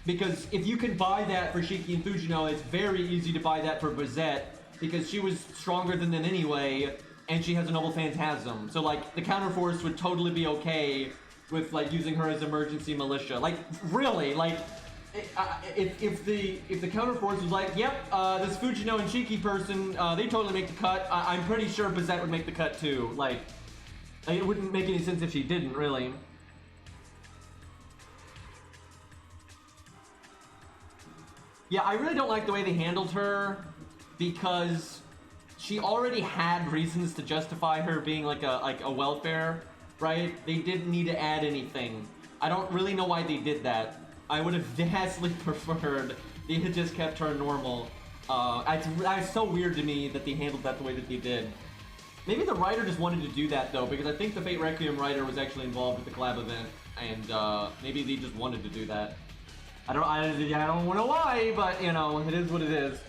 Because if you can buy that for Shiki and Fujino, it's very easy to buy that for Bazette because she was stronger than them anyway, and she has a noble phantasm. So like the counterforce would totally be okay with like using her as emergency militia. Like really, like. If the counterforce was like, yep, this Fujino and Shiki person, they totally make the cut. I'm pretty sure Bazette would make the cut too. Like, it wouldn't make any sense if she didn't, really. Yeah, I really don't like the way they handled her because she already had reasons to justify her being like a welfare, right? They didn't need to add anything. I don't really know why they did that. I would have vastly preferred they had just kept her normal. It's so weird to me that they handled that the way that they did. Maybe the writer just wanted to do that though, because I think the Fate Requiem writer was actually involved with the collab event, and maybe they just wanted to do that. I don't know why, but you know, it is what it is.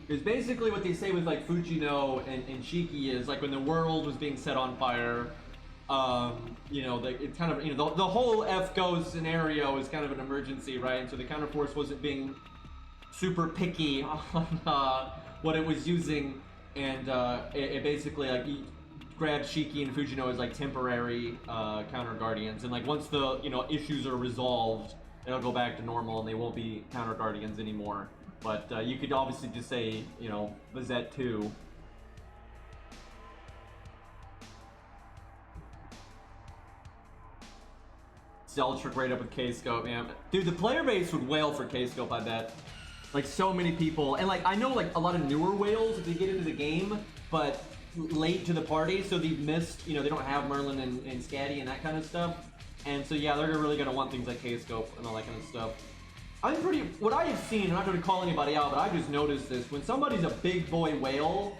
Because basically what they say with like Fujino and Shiki is like when the world was being set on fire. You know, it's kind of, you know, the whole FGO scenario is kind of an emergency, right? And so the counterforce wasn't being super picky on what it was using, and it basically like grabbed Shiki and Fujino as like temporary counter guardians, and like once the, you know, issues are resolved, it'll go back to normal and they won't be counter guardians anymore. But you could obviously just say, you know, Bazette too. Zeltrick right up with K-Scope, man. Dude, the player base would wail for K-Scope, I bet. Like, so many people. And, like, I know, like, a lot of newer whales, if they get into the game, but late to the party, so they've missed, you know, they don't have Merlin and Scatty and that kind of stuff. And so, yeah, they're really going to want things like K-Scope and all that kind of stuff. What I have seen, I'm not going to call anybody out, but I've just noticed this. When somebody's a big boy whale,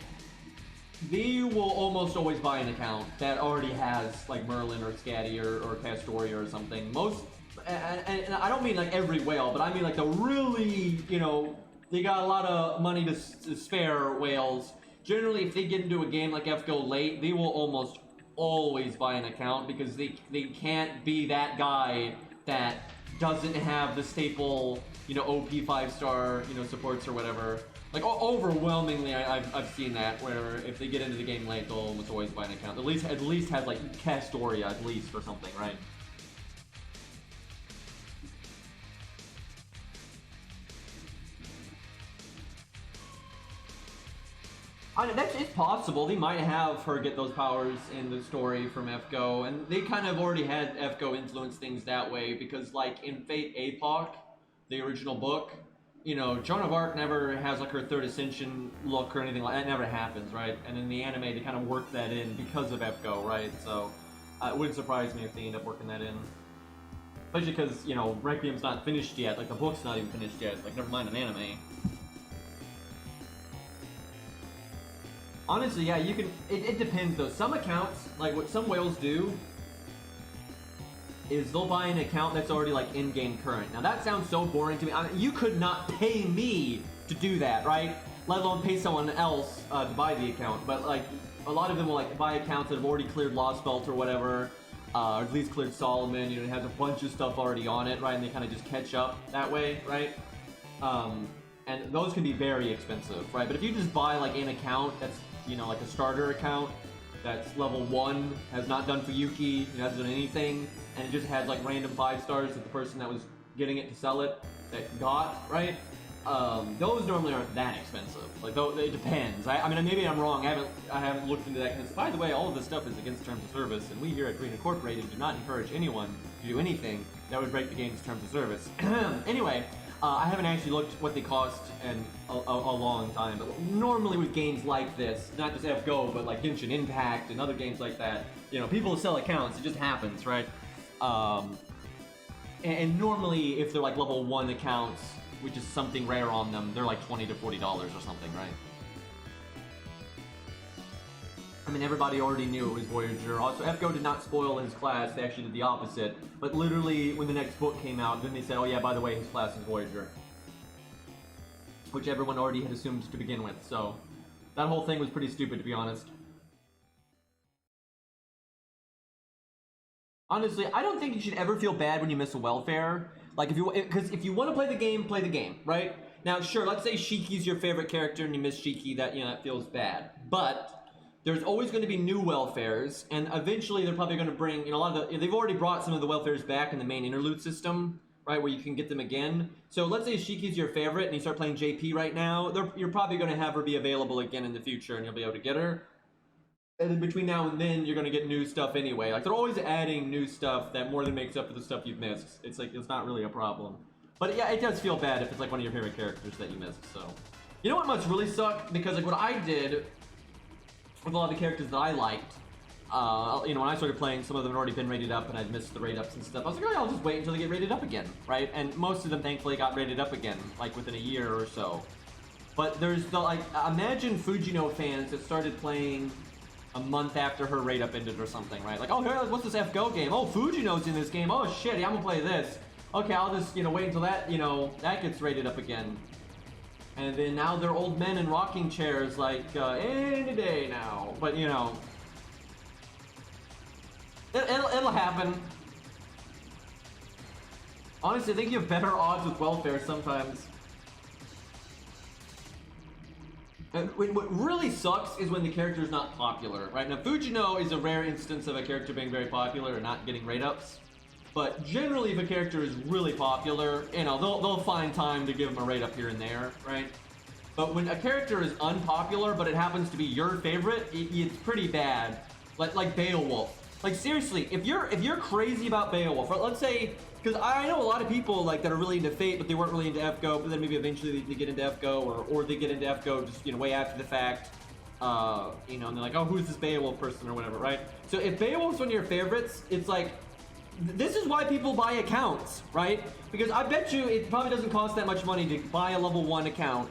they will almost always buy an account that already has like Merlin or Scatty or Castoria or something. Most, and I don't mean like every whale, but I mean like the really, you know, they got a lot of money to spare whales. Generally, if they get into a game like FGO late, they will almost always buy an account because they can't be that guy that doesn't have the staple, you know, OP 5-star, you know, supports or whatever. Like, overwhelmingly, I've seen that, where if they get into the game late, they'll almost always buy an account. At least have, like, Castoria, at least, or something, right? I mean, it's possible. They might have her get those powers in the story from FGO, and they kind of already had FGO influence things that way, because, like, in Fate APOC, the original book, you know, Joan of Arc never has like her third ascension look or anything like that. It never happens, right? And in the anime, they kind of work that in because of FGO, right? So it wouldn't surprise me if they end up working that in. Especially because, you know, Requiem's not finished yet. Like, the book's not even finished yet. Like, never mind an anime. Honestly, yeah, you can... It depends, though. Some accounts, like what some whales do, is they'll buy an account that's already like in-game current. Now that sounds so boring to me. I mean, you could not pay me to do that, right? Let alone pay someone else to buy the account. But like, a lot of them will like buy accounts that have already cleared Lost Belt or whatever, or at least cleared Solomon. You know, it has a bunch of stuff already on it, right? And they kind of just catch up that way, right? And those can be very expensive, right? But if you just buy like an account that's, you know, like a starter account that's level 1, has not done Fuyuki, hasn't done anything, and it just has like random 5 stars that the person that was getting it to sell it that got, right? Those normally aren't that expensive. Like, though, it depends. I mean, maybe I'm wrong. I haven't looked into that. Because, by the way, all of this stuff is against terms of service, and we here at Green Incorporated do not encourage anyone to do anything that would break the game's terms of service. Anyway, I haven't actually looked what they cost in a long time. But normally with games like this, not just FGO, but like Genshin Impact and other games like that, you know, people sell accounts. It just happens, right? And normally, if they're like level 1 accounts, which is something rare on them, they're like $20 to $40 or something, right? I mean, everybody already knew it was Voyager. Also, FGO did not spoil his class, they actually did the opposite. But literally, when the next book came out, then they said, oh yeah, by the way, his class is Voyager. which everyone already had assumed to begin with. So that whole thing was pretty stupid, to be honest. Honestly, I don't think you should ever feel bad when you miss a welfare. Like, because if you want to play the game, right? Now, sure, let's say Shiki's your favorite character and you miss Shiki, that, you know, that feels bad. But there's always going to be new welfares, and eventually they're probably going to bring, you know, they've already brought some of the welfares back in the main interlude system, right, where you can get them again. So let's say Shiki's your favorite and you start playing JP right now, you're probably going to have her be available again in the future and you'll be able to get her. And then between now and then, you're going to get new stuff anyway. Like, they're always adding new stuff that more than makes up for the stuff you've missed. It's like, it's not really a problem. But yeah, it does feel bad if it's like one of your favorite characters that you missed, so. You know what must really suck? Because like what I did with a lot of the characters that I liked, you know, when I started playing, some of them had already been rated up and I'd missed the rate ups and stuff. I was like, oh, I'll just wait until they get rated up again, right? And most of them thankfully got rated up again, like within a year or so. But there's the, like, imagine Fujino fans that started playing a month after her rate up ended or something, right? Like, oh, what's this FGO game? Oh, Fujino's in this game. Oh, shit, yeah, I'm gonna play this. Okay, I'll just, you know, wait until that, you know, that gets rated up again. And then now they're old men in rocking chairs, like, any day now. But, you know, it'll happen. Honestly, I think you have better odds with welfare sometimes. What really sucks is when the character is not popular, right? Now, Fujino is a rare instance of a character being very popular and not getting rate-ups. But generally, if a character is really popular, you know, they'll find time to give them a rate-up here and there, right? But when a character is unpopular, but it happens to be your favorite, it's pretty bad. Like Beowulf. Like, seriously, if you're crazy about Beowulf, right? Let's say, because I know a lot of people like that are really into Fate, but they weren't really into FGO, but then maybe eventually they get into FGO, or they get into FGO just, you know, way after the fact. You know, and they're like, oh, who's this Beowulf person or whatever, right? So if Beowulf's one of your favorites, it's like, this is why people buy accounts, right? Because I bet you it probably doesn't cost that much money to buy a level 1 account,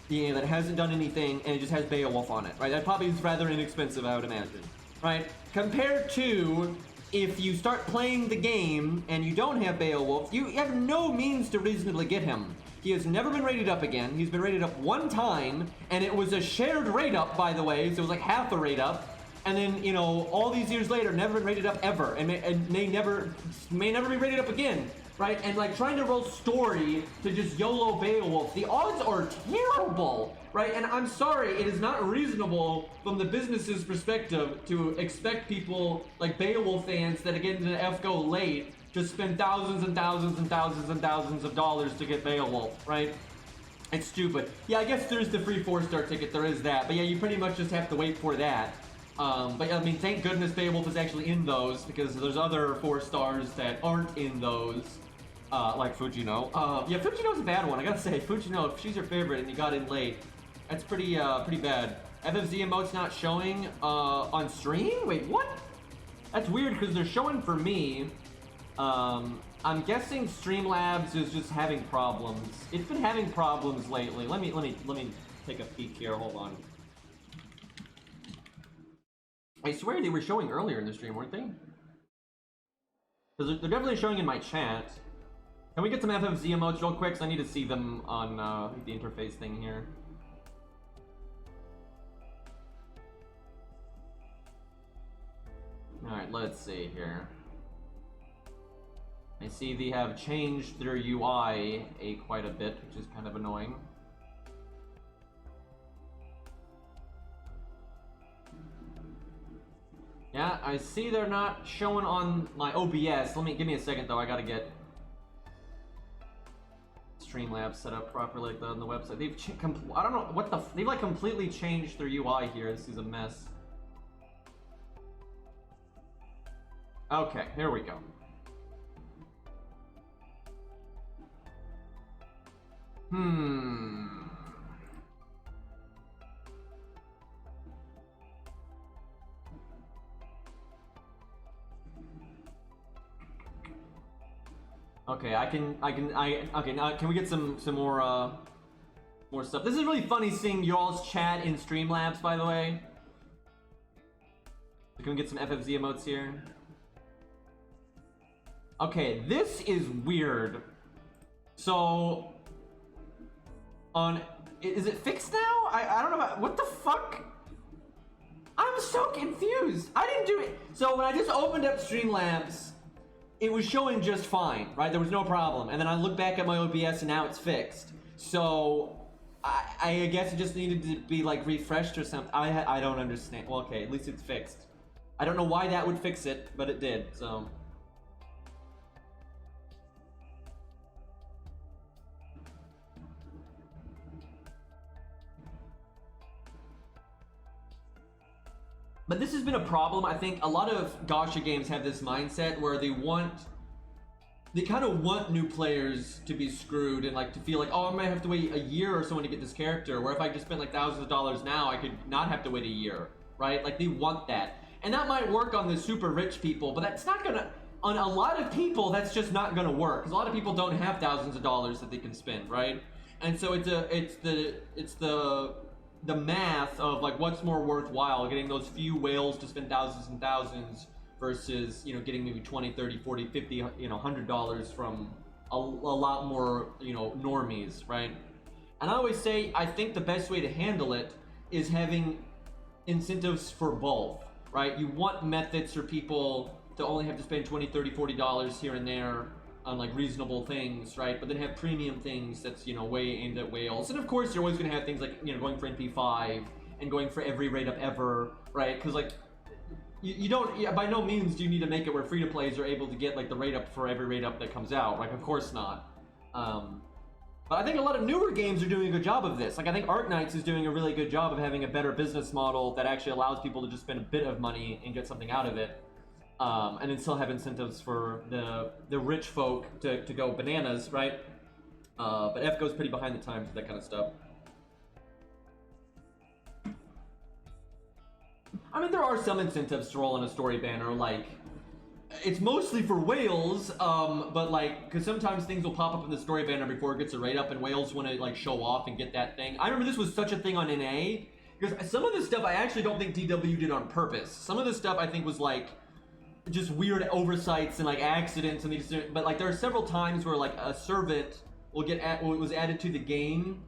you know, that hasn't done anything and it just has Beowulf on it, right? That probably is rather inexpensive, I would imagine, right? Compared to if you start playing the game and you don't have Beowulf, you have no means to reasonably get him. He has never been rated up again. He's been rated up one time, and it was a shared rate up, by the way, so it was like half a rate up. And then, you know, all these years later, never been rated up ever, and may never be rated up again, right? And like trying to roll story to just YOLO Beowulf, the odds are terrible, right? And I'm sorry, it is not reasonable from the business's perspective to expect people like Beowulf fans that get into FGO late to spend thousands and thousands and thousands and thousands of dollars to get Beowulf, right? It's stupid. Yeah, I guess there's the free 4-star ticket, there is that, but yeah, you pretty much just have to wait for that. But I mean, thank goodness Beowulf is actually in those, because there's other 4 stars that aren't in those, like Fujino. Yeah, Fujino's a bad one, I gotta say. Fujino, if she's your favorite and you got in late, that's pretty bad. FFZ emote's not showing, on stream? Wait, what? That's weird, because they're showing for me. I'm guessing Streamlabs is just having problems. It's been having problems lately. Let me take a peek here, hold on. I swear they were showing earlier in the stream, weren't they? Because they're definitely showing in my chat. Can we get some FFZ emotes real quick? Because I need to see them on the interface thing here. Alright, let's see here. I see they have changed their UI quite a bit, which is kind of annoying. Yeah, I see they're not showing on my OBS. Give me a second though. I gotta get Streamlabs set up properly like that on the website. They've I don't know what they've like completely changed their UI here. This is a mess. Okay, here we go. Okay, okay, now can we get some more stuff? This is really funny seeing y'all's chat in Streamlabs, by the way. Can we get some FFZ emotes here? Okay, this is weird. So on... Is it fixed now? I don't know about... What the fuck? I'm so confused. I didn't do it. So when I just opened up Streamlabs, it was showing just fine, right? There was no problem. And then I looked back at my OBS and now it's fixed. So I guess it just needed to be like refreshed or something. I don't understand. Well, okay, at least it's fixed. I don't know why that would fix it, but it did, so... But this has been a problem. I think a lot of gacha games have this mindset where they kind of want new players to be screwed and like to feel like, oh, I might have to wait a year or so to get this character, where if I just spent like thousands of dollars now, I could not have to wait a year, right? Like they want that. And that might work on the super rich people, but that's not gonna, on a lot of people, that's just not gonna work. Because a lot of people don't have thousands of dollars that they can spend, right? And so it's the math of like what's more worthwhile, getting those few whales to spend thousands and thousands versus, you know, getting maybe 20, 30, 40, 50, you know, $100 from a lot more, you know, normies, right? And I always say, I think the best way to handle it is having incentives for both, right? You want methods for people to only have to spend 20, 30, $40 here and there on like reasonable things, right? But then have premium things that's, you know, way aimed at whales. And of course, you're always going to have things like, you know, going for NP5 and going for every rate up ever, right? Because like, you don't, by no means do you need to make it where free-to-plays are able to get like the rate up for every rate up that comes out, right? Of course not. But I think a lot of newer games are doing a good job of this. Like I think Arknights is doing a really good job of having a better business model that actually allows people to just spend a bit of money and get something out of it. And then still have incentives for the rich folk to go bananas, right? But FGO's pretty behind the times with that kind of stuff. I mean, there are some incentives to roll in a story banner, like, it's mostly for whales, but like, because sometimes things will pop up in the story banner before it gets a rate up, and whales want to like show off and get that thing. I remember this was such a thing on NA, because some of this stuff I actually don't think DW did on purpose. Some of this stuff I think was like, just weird oversights and like accidents, and they just, but like there are several times where like a servant will was added to the game.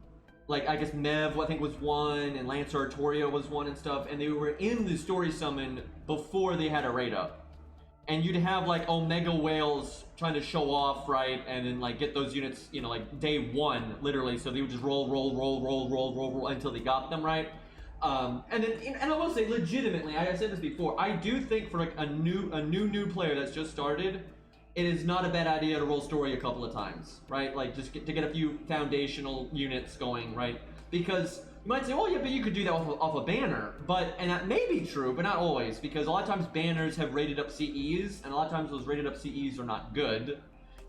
Like, I guess Mev, I think, was one, and Lancer Artoria was one and stuff, and they were in the story summon before they had a raid up. And you'd have, like, Omega Whales trying to show off, right, and then, like, get those units, you know, like, day one, literally, so they would just roll until they got them, right? And I will say, legitimately, I said this before, I do think for, like, a new player that's just started, it is not a bad idea to roll story a couple of times, right? Like, just to get a few foundational units going, right? Because you might say, oh yeah, but you could do that off a banner. And that may be true, but not always, because a lot of times banners have rated up CEs, and a lot of times those rated up CEs are not good,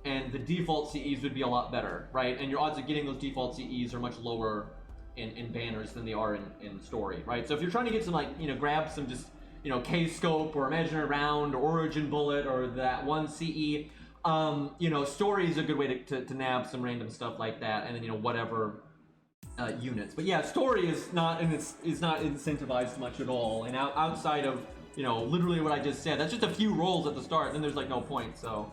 and the default CEs would be a lot better, right? And your odds of getting those default CEs are much lower in banners than they are in story, right? So if you're trying to get some, like, you know, grab some just, you know, K-Scope or Imaginary Round or Origin Bullet or that one CE, you know, story is a good way to nab some random stuff like that, and then, you know, whatever units. But yeah, story is not incentivized much at all, and outside of, you know, literally what I just said, that's just a few rolls at the start, then there's like no point, so.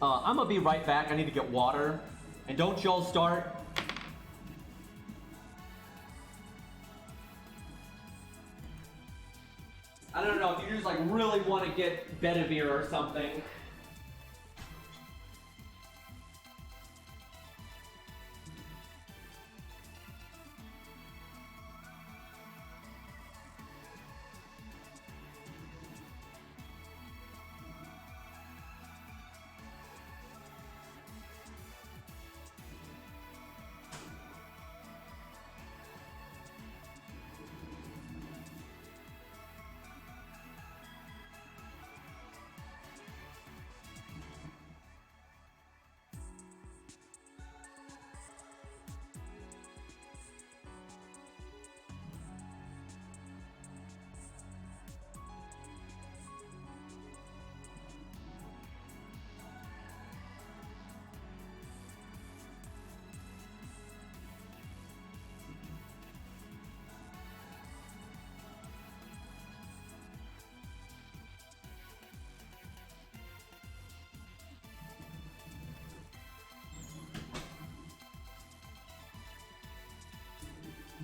I'm gonna be right back. I need to get water, and don't y'all start. I don't know if you just like really want to get Bedivere or something.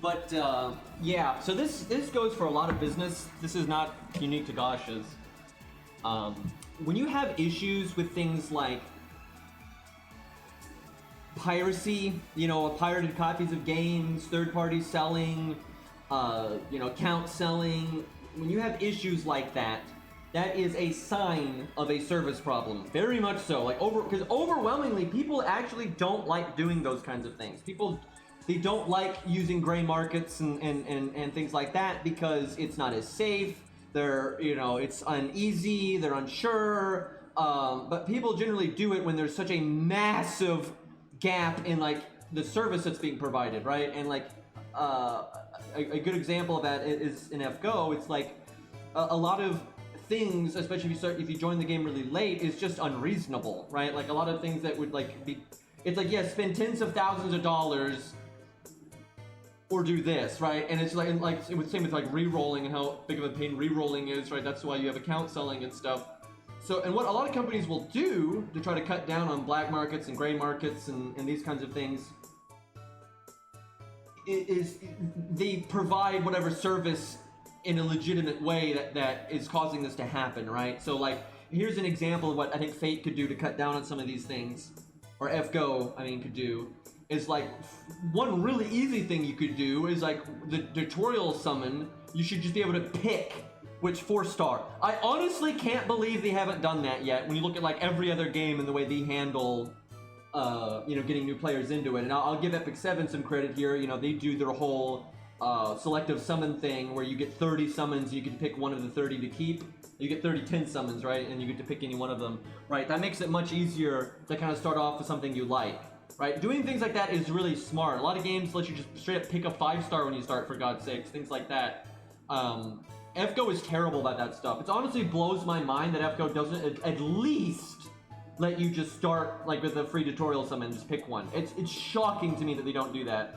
But yeah, so this goes for a lot of business. This is not unique to Gashas. When you have issues with things like piracy, you know, pirated copies of games, third-party selling, you know, account selling, when you have issues like that, that is a sign of a service problem. Very much so. Like, because overwhelmingly, people actually don't like doing those kinds of things. People, they don't like using gray markets and things like that because it's not as safe. They're, you know, it's uneasy, they're unsure. But people generally do it when there's such a massive gap in, like, the service that's being provided, right? And, like, a good example of that is in FGO. It's like a lot of things, especially if you join the game really late, is just unreasonable, right? Like a lot of things that would like be, it's like, yeah, spend tens of thousands of dollars or do this, right? And it's like it was same with like re-rolling and how big of a pain re-rolling is, right? That's why you have account selling and stuff. So, and what a lot of companies will do to try to cut down on black markets and gray markets and these kinds of things is they provide whatever service in a legitimate way that is causing this to happen, right? So like, here's an example of what I think Fate could do to cut down on some of these things, or FGO, I mean, could do, is like, one really easy thing you could do is like, the tutorial summon, you should just be able to pick which 4-star. I honestly can't believe they haven't done that yet, when you look at like every other game and the way they handle you know, getting new players into it. And I'll give Epic 7 some credit here. You know, they do their whole selective summon thing where you get 30 summons and you get to pick one of the 30 to keep. You get 10 summons, right? And you get to pick any one of them, right? That makes it much easier to kind of start off with something you like, right? Doing things like that is really smart. A lot of games let you just straight up pick a 5-star when you start, for God's sakes, things like that. FGO is terrible about that stuff. It honestly blows my mind that FGO doesn't at least let you just start like with a free tutorial summon, just pick one. It's shocking to me that they don't do that.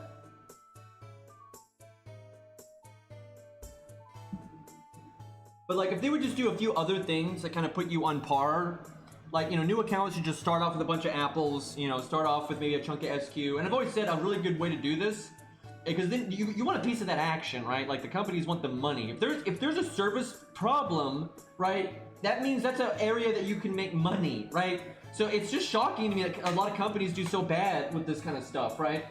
But like, if they would just do a few other things that kind of put you on par, like, you know, new accounts should just start off with a bunch of apples, you know, start off with maybe a chunk of SQ. And I've always said a really good way to do this, because then you want a piece of that action, right? Like, the companies want the money. If there's a service problem, right, that means that's an area that you can make money, right? So it's just shocking to me that a lot of companies do so bad with this kind of stuff, right?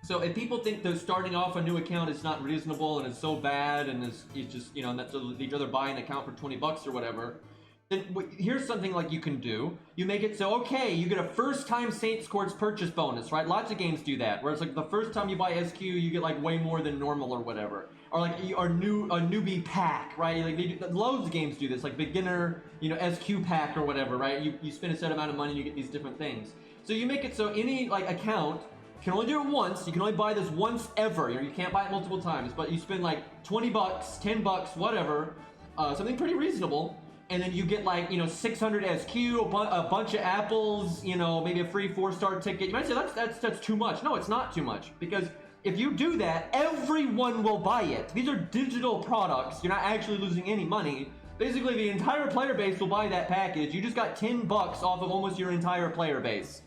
So if people think that starting off a new account is not reasonable and it's so bad and it's just, you know, and that's they'd rather buy an account for 20 bucks or whatever, then here's something like you can do. You make it so, okay, you get a first-time Saints Quartz purchase bonus, right? Lots of games do that, where it's like the first time you buy SQ, you get like way more than normal or whatever. Or like a newbie pack, right? Like loads of games do this, like beginner, you know, SQ pack or whatever, right? You spend a set amount of money, you get these different things. So you make it so any like account can only do it once. You can only buy this once ever. You know, you can't buy it multiple times, but you spend like 20 bucks, 10 bucks, whatever, something pretty reasonable. And then you get like, you know, 600 SQ, a bunch of apples, you know, maybe a free 4-star ticket. You might say that's too much. No, it's not too much, because if you do that, everyone will buy it. These are digital products. You're not actually losing any money. Basically, the entire player base will buy that package. You just got 10 bucks off of almost your entire player base.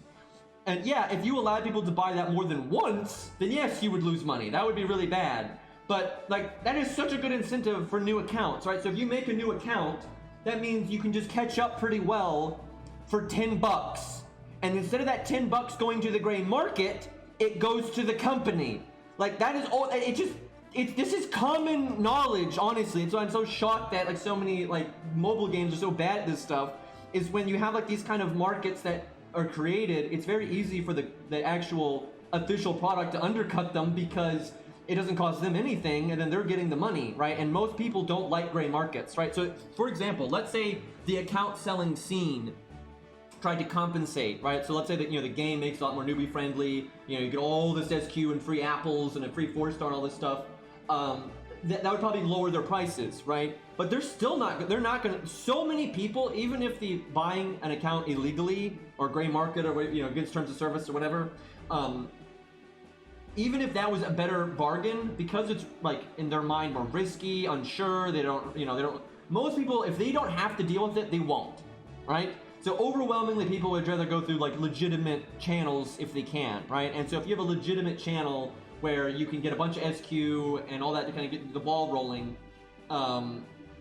And yeah, if you allowed people to buy that more than once, then yes, you would lose money. That would be really bad. But like, that is such a good incentive for new accounts, right? So if you make a new account, that means you can just catch up pretty well for 10 bucks. And instead of that 10 bucks going to the gray market, it goes to the company. Like, that is all, this is common knowledge, honestly. It's why I'm so shocked that like so many like mobile games are so bad at this stuff, is when you have like these kind of markets that are created, it's very easy for the actual official product to undercut them because it doesn't cost them anything, and then they're getting the money, right? And most people don't like gray markets, right? So, for example, let's say the account selling scene tried to compensate, right? So let's say that, you know, the game makes it a lot more newbie friendly, you know, you get all this SQ and free apples and a free 4-star and all this stuff. That would probably lower their prices, right? But they're still not, they're not gonna, so many people, even if they buying an account illegally or gray market or, you know, against terms of service or whatever, even if that was a better bargain, because it's like in their mind more risky, unsure, they don't, you know, they don't, most people, if they don't have to deal with it, they won't, right? So overwhelmingly people would rather go through like legitimate channels if they can, right? And so if you have a legitimate channel where you can get a bunch of SQ and all that to kind of get the ball rolling,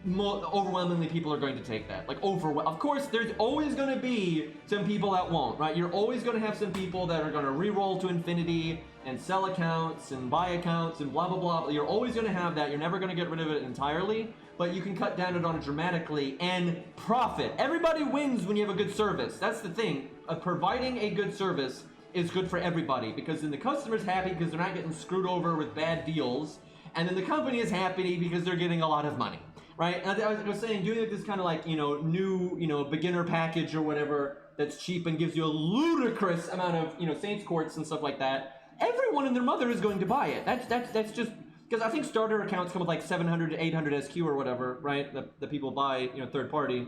overwhelmingly people are going to take that. Like, of course, there's always going to be some people that won't, right? You're always going to have some people that are going to re-roll to infinity and sell accounts and buy accounts and blah, blah, blah. You're always going to have that. You're never going to get rid of it entirely, but you can cut down on it dramatically and profit. Everybody wins when you have a good service. That's the thing. Providing a good service is good for everybody, because then the customer's happy because they're not getting screwed over with bad deals, and then the company is happy because they're getting a lot of money. Right, and I was saying, doing this kind of like, new, beginner package or whatever that's cheap and gives you a ludicrous amount of, Saints Courts and stuff like that. Everyone and their mother is going to buy it. That's just because I think starter accounts come with like 700 to 800 SQ or whatever, right? That people buy, third party.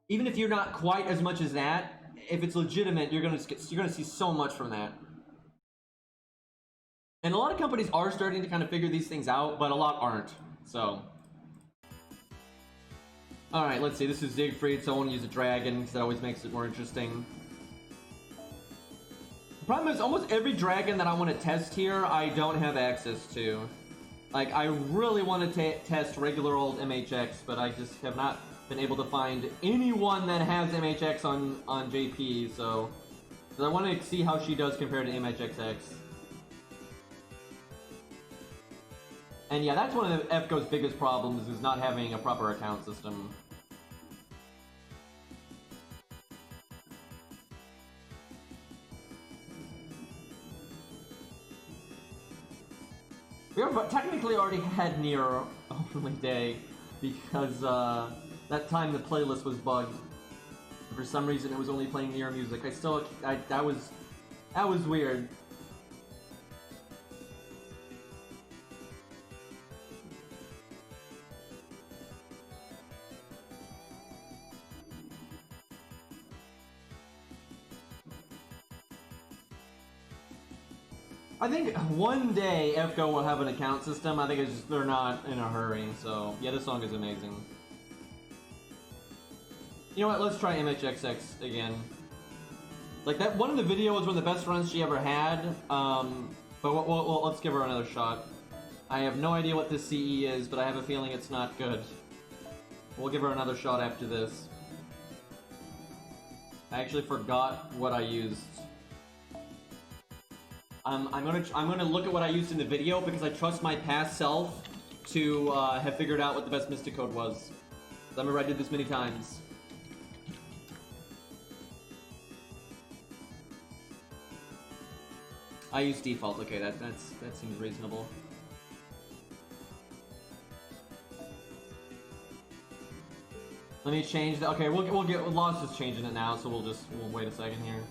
Even if you're not quite as much as that, if it's legitimate, you're gonna see so much from that. And a lot of companies are starting to kind of figure these things out, but a lot aren't. So. Alright, let's see, this is Siegfried, so I want to use a dragon, because that always makes it more interesting. The problem is, almost every dragon that I want to test here, I don't have access to. Like, I really want to test regular old MHX, but I just have not been able to find anyone that has MHX on JP, so I want to see how she does compared to MHXX. And yeah, that's one of the FGO's biggest problems, is not having a proper account system. We have technically already had Nier Only Day, because that time the playlist was bugged. For some reason it was only playing Nier music. That was weird. I think one day FGO will have an account system. I think it's just they're not in a hurry. So yeah, this song is amazing. You know what? Let's try MHXX again. Like that, one of the videos was one of the best runs she ever had. But let's give her another shot. I have no idea what this CE is, but I have a feeling it's not good. We'll give her another shot after this. I actually forgot what I used. I'm gonna look at what I used in the video because I trust my past self to have figured out what the best Mystic Code was. I remember I did this many times. I use default. Okay, that seems reasonable. Let me change that. Okay, we'll get Lost is changing it now, so we'll wait a second here.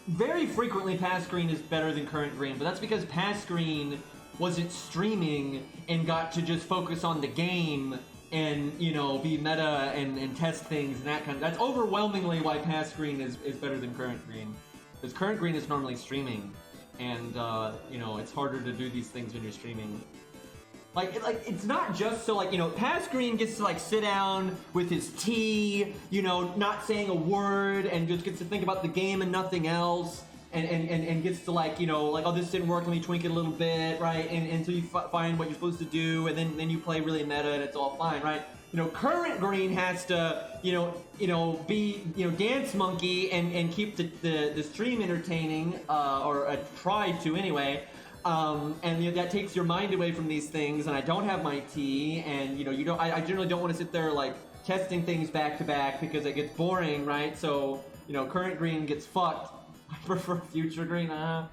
Very frequently, past green is better than current green, but that's because past green wasn't streaming and got to just focus on the game and, you know, be meta and test things and that kind of... That's overwhelmingly why past green is better than current green. Because current green is normally streaming, and, you know, it's harder to do these things when you're streaming. Like, it's not just so, like, you know, past green gets to, like, sit down with his tea, you know, not saying a word, and just gets to think about the game and nothing else, and gets to, like, you know, like, oh, this didn't work, let me tweak it a little bit, right, and until you find what you're supposed to do, and then you play really meta, and it's all fine, right? You know, current green has to, you know, be, you know, dance monkey and keep the stream entertaining, or try to anyway. And you know, that takes your mind away from these things, and I don't have my tea, and you know, I generally don't want to sit there like testing things back to back because it gets boring, right? So, you know, current green gets fucked. I prefer future green. Alright,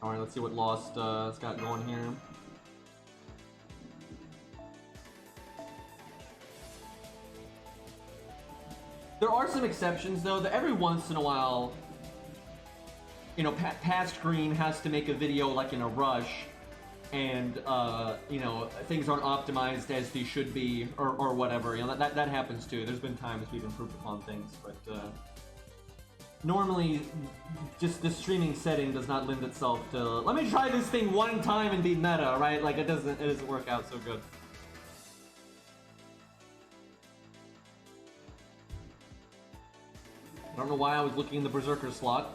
let's see what Lost has got going here. There are some exceptions though, that every once in a while, you know, past green has to make a video like in a rush, and you know, things aren't optimized as they should be, or whatever. You know, that happens too. There's been times we've improved upon things, but normally, just the streaming setting does not lend itself to, let me try this thing one time and be meta, right? Like it doesn't work out so good. I don't know why I was looking in the Berserker slot.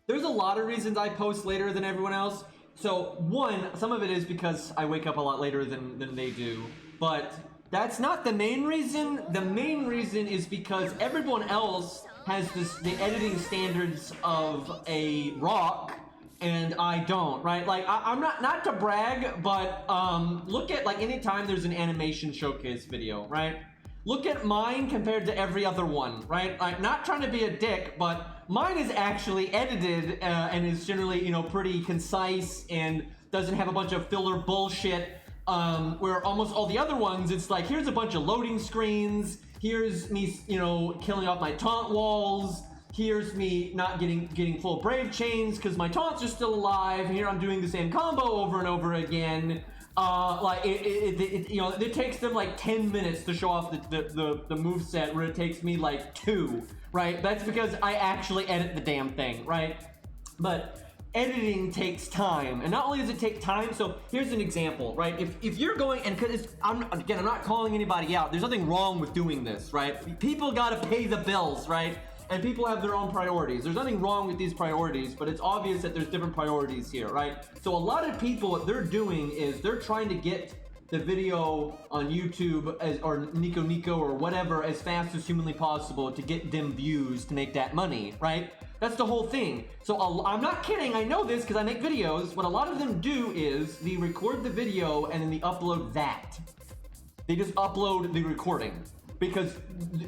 There's a lot of reasons I post later than everyone else. So, one, some of it is because I wake up a lot later than they do. But that's not the main reason. The main reason is because everyone else has the editing standards of a rock, and I don't, right? Like, I'm not to brag, but look at, like, anytime there's an animation showcase video, right? Look at mine compared to every other one, right? Like, not trying to be a dick, but mine is actually edited and is generally, you know, pretty concise and doesn't have a bunch of filler bullshit. Where almost all the other ones, it's like, here's a bunch of loading screens, here's me, you know, killing off my taunt walls, here's me not getting full brave chains because my taunts are still alive, here I'm doing the same combo over and over again. Like, you know, it takes them like 10 minutes to show off the moveset, where it takes me like 2, right? That's because I actually edit the damn thing, right? But editing takes time, and not only does it take time, so here's an example, right? If you're going, and because I'm not calling anybody out, there's nothing wrong with doing this, right? People gotta pay the bills, right? And people have their own priorities. There's nothing wrong with these priorities, but it's obvious that there's different priorities here, right? So a lot of people, what they're doing is they're trying to get the video on YouTube or Nico or whatever as fast as humanly possible to get them views to make that money, right? That's the whole thing. So I'm not kidding, I know this because I make videos. What a lot of them do is they record the video and then they upload that. They just upload the recording because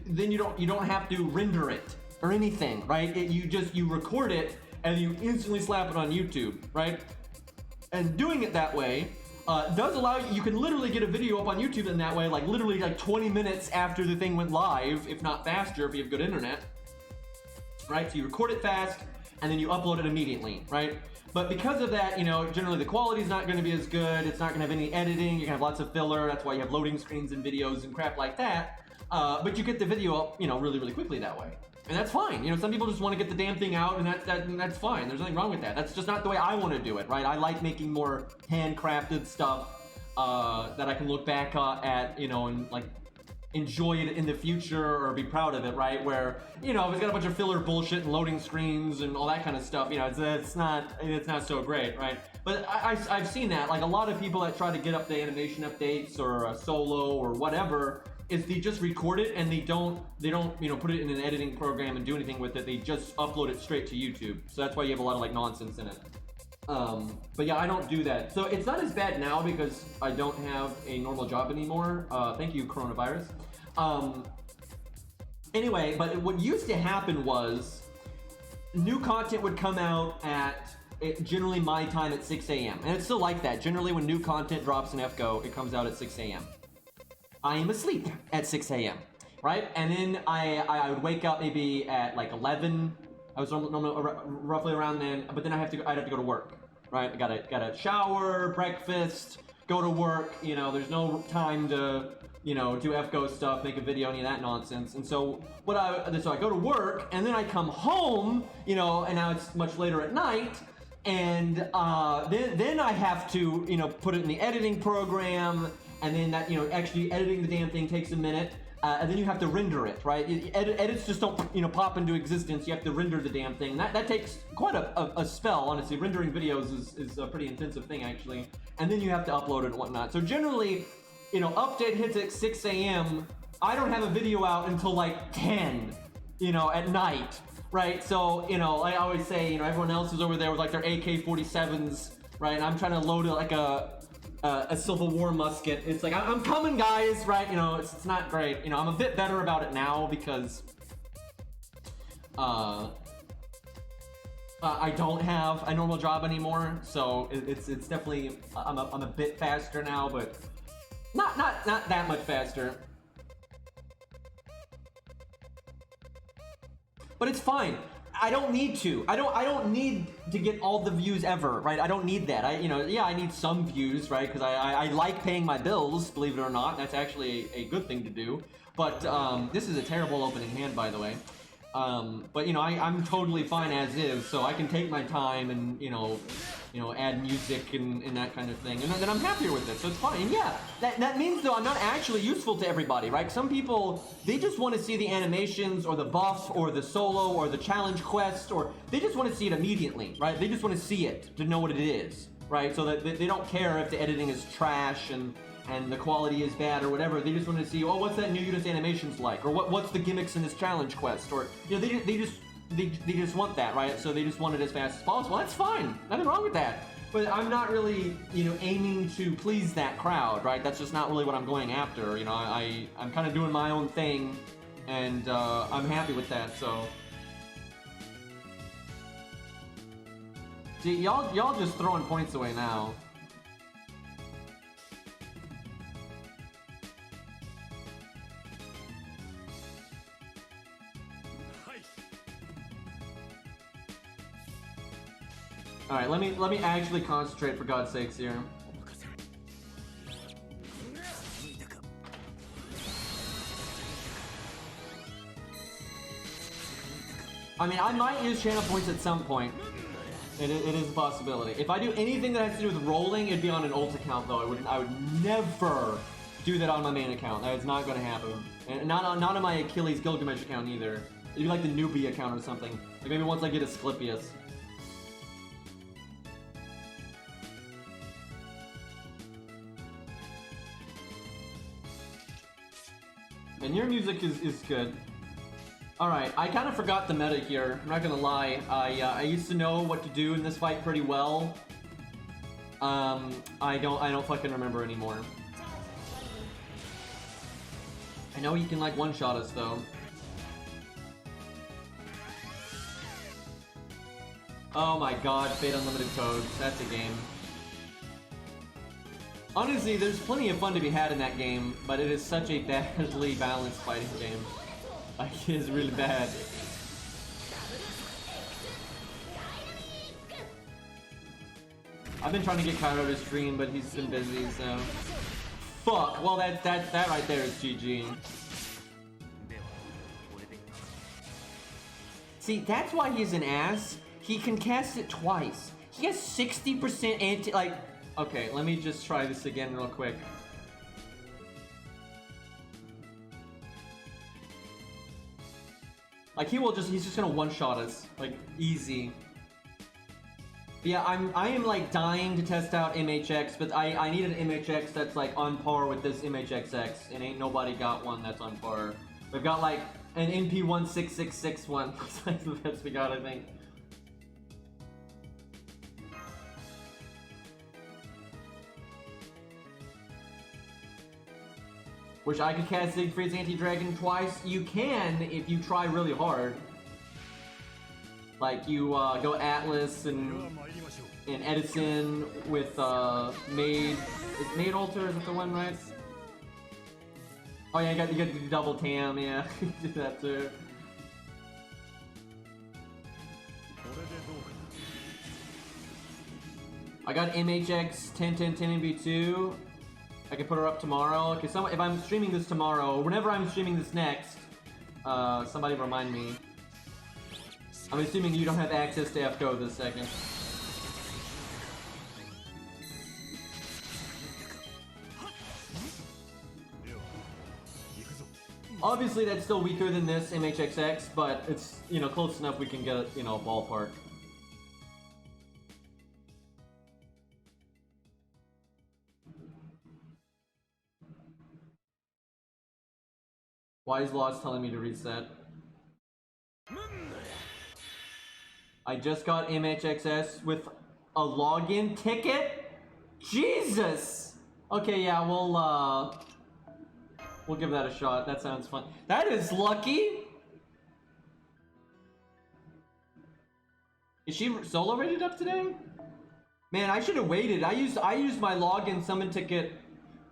then you don't have to render it or anything, right? You record it and you instantly slap it on YouTube, right? And doing it that way does allow you can literally get a video up on YouTube in that way, like literally like 20 minutes after the thing went live, if not faster if you have good internet, right? So you record it fast and then you upload it immediately, right? But because of that, you know, generally the quality is not going to be as good. It's not going to have any editing. You're going to have lots of filler. That's why you have loading screens and videos and crap like that. But you get the video up, you know, really, really quickly that way. And that's fine. You know, some people just want to get the damn thing out, and that's fine. There's nothing wrong with that. That's just not the way I want to do it, right? I like making more handcrafted stuff that I can look back at, you know, and like enjoy it in the future or be proud of it, right? Where, you know, if it's got a bunch of filler bullshit and loading screens and all that kind of stuff, you know, it's not so great, right? But I've seen that, like a lot of people that try to get up the animation updates or a solo or whatever, is they just record it and they don't you know, put it in an editing program and do anything with it. They just upload it straight to YouTube. So that's why you have a lot of like nonsense in it. But yeah, I don't do that. So it's not as bad now because I don't have a normal job anymore. Thank you, coronavirus. Anyway, but what used to happen was new content would come out at generally my time at 6 a.m. And it's still like that. Generally when new content drops in FGO, it comes out at 6 a.m. I am asleep at 6 a.m. right? And then I would wake up maybe at like 11. I was normally roughly around then, but then I'd have to go to work, right? I gotta shower, breakfast, go to work. You know, there's no time to, you know, do FGO stuff, make a video, any of that nonsense. And so so I go to work, and then I come home, you know, and now it's much later at night, and then I have to, you know, put it in the editing program. And then that, you know, actually editing the damn thing takes a minute, and then you have to render it, right? Edits just don't, you know, pop into existence. You have to render the damn thing. That takes quite a spell, honestly. Rendering videos is a pretty intensive thing, actually. And then you have to upload it and whatnot. So generally, you know, update hits at 6 a.m. I don't have a video out until like 10, you know, at night, right? So, you know, I always say, you know, everyone else is over there with like their AK-47s, right? And I'm trying to load like a Civil War musket. It's like, I'm coming, guys, right? You know, it's not great. You know, I'm a bit better about it now because I don't have a normal job anymore, so it's definitely, I'm a bit faster now, but not that much faster. But it's fine. I don't need to. I don't need to get all the views ever, right? I don't need that. I need some views, right? Because I like paying my bills, believe it or not. That's actually a good thing to do. But this is a terrible opening hand, by the way. But you know, I'm totally fine as is, so I can take my time and you know, add music and that kind of thing, and then I'm happier with it, so it's fine. And yeah, that means though I'm not actually useful to everybody, right? Some people, they just want to see the animations or the buff or the solo or the challenge quest, or they just want to see it immediately, right? They just want to see it to know what it is, right? So that they don't care if the editing is trash and the quality is bad or whatever. They just want to see, oh, what's that new unit's animations like, or what's the gimmicks in this challenge quest, or you know, they just want that, right? So they just want it as fast as possible. That's fine, nothing wrong with that. But I'm not really, you know, aiming to please that crowd, right? That's just not really what I'm going after. You know, I'm kind of doing my own thing, and I'm happy with that. So, see, y'all just throwing points away now. All right, let me actually concentrate for God's sakes here. I mean, I might use channel points at some point. It is a possibility. If I do anything that has to do with rolling, it'd be on an ult account though. I would never do that on my main account. That is not going to happen. And not on my Achilles Gilgamesh account either. It'd be like the newbie account or something. Like maybe once I get Asclepius. And your music is good. Alright, I kind of forgot the meta here. I'm not gonna lie. I used to know what to do in this fight pretty well. I don't fucking remember anymore. I know you can like one-shot us though. Oh my god, Fate Unlimited Toads. That's a game. Honestly, there's plenty of fun to be had in that game, but it is such a badly balanced fighting game. Like, it is really bad. I've been trying to get Cairo to stream, but he's been busy, so... Fuck! Well, that right there is GG. See, that's why he's an ass. He can cast it twice. He has 60% anti... Like... Okay, let me just try this again real quick. Like he's just gonna one-shot us, like easy. But yeah, I am like dying to test out MHX, but I need an MHX that's like on par with this MHXX, and ain't nobody got one that's on par. We've got like an NP1666 one. That's like the best we got, I think. Wish I could cast Siegfried's Anti-Dragon twice. You can if you try really hard. Like you go Atlas and Edison with Maid. Is Maid Alter? Is that the one, right? Oh yeah, you got to do double tam. Yeah, do that too. I got MHX 10-10-10-MB2. I can put her up tomorrow. Okay, so if I'm streaming this tomorrow, or whenever I'm streaming this next, somebody remind me. I'm assuming you don't have access to FGO this second. Obviously, that's still weaker than this MHXX, but it's, you know, close enough we can get a, you know, ballpark. Why is Lost telling me to reset? I just got MHXS with a login ticket? Jesus! Okay, yeah, we'll give that a shot. That sounds fun. That is lucky! Is she solo rated up today? Man, I should have waited. I used my login summon ticket.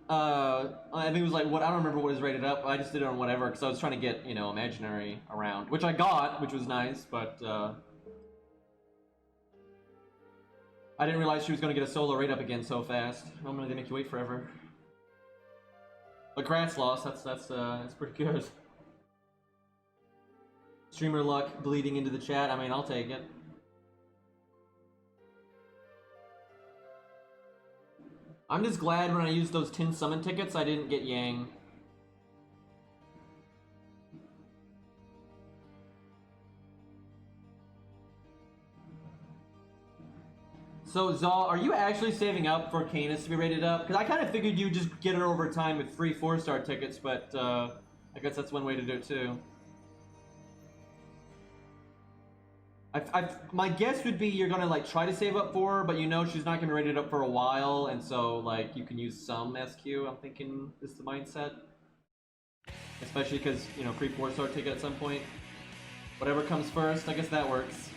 I think it was like, what, I don't remember what was rated up. I just did it on whatever because I was trying to get, you know, imaginary around, which I got, which was nice, but I didn't realize she was going to get a solo rate up again so fast. Normally they make you wait forever. But Grant's lost. That's pretty good. Streamer luck bleeding into the chat. I mean, I'll take it. I'm just glad when I used those 10 summon tickets, I didn't get Yang. So, Zal, are you actually saving up for Canis to be rated up? Because I kind of figured you'd just get her over time with free 4-star tickets, but I guess that's one way to do it too. My guess would be you're gonna like try to save up for her, but you know she's not gonna be rated up for a while, and so like you can use some SQ. I'm thinking is the mindset, especially because you know free 4-star ticket at some point. Whatever comes first, I guess that works.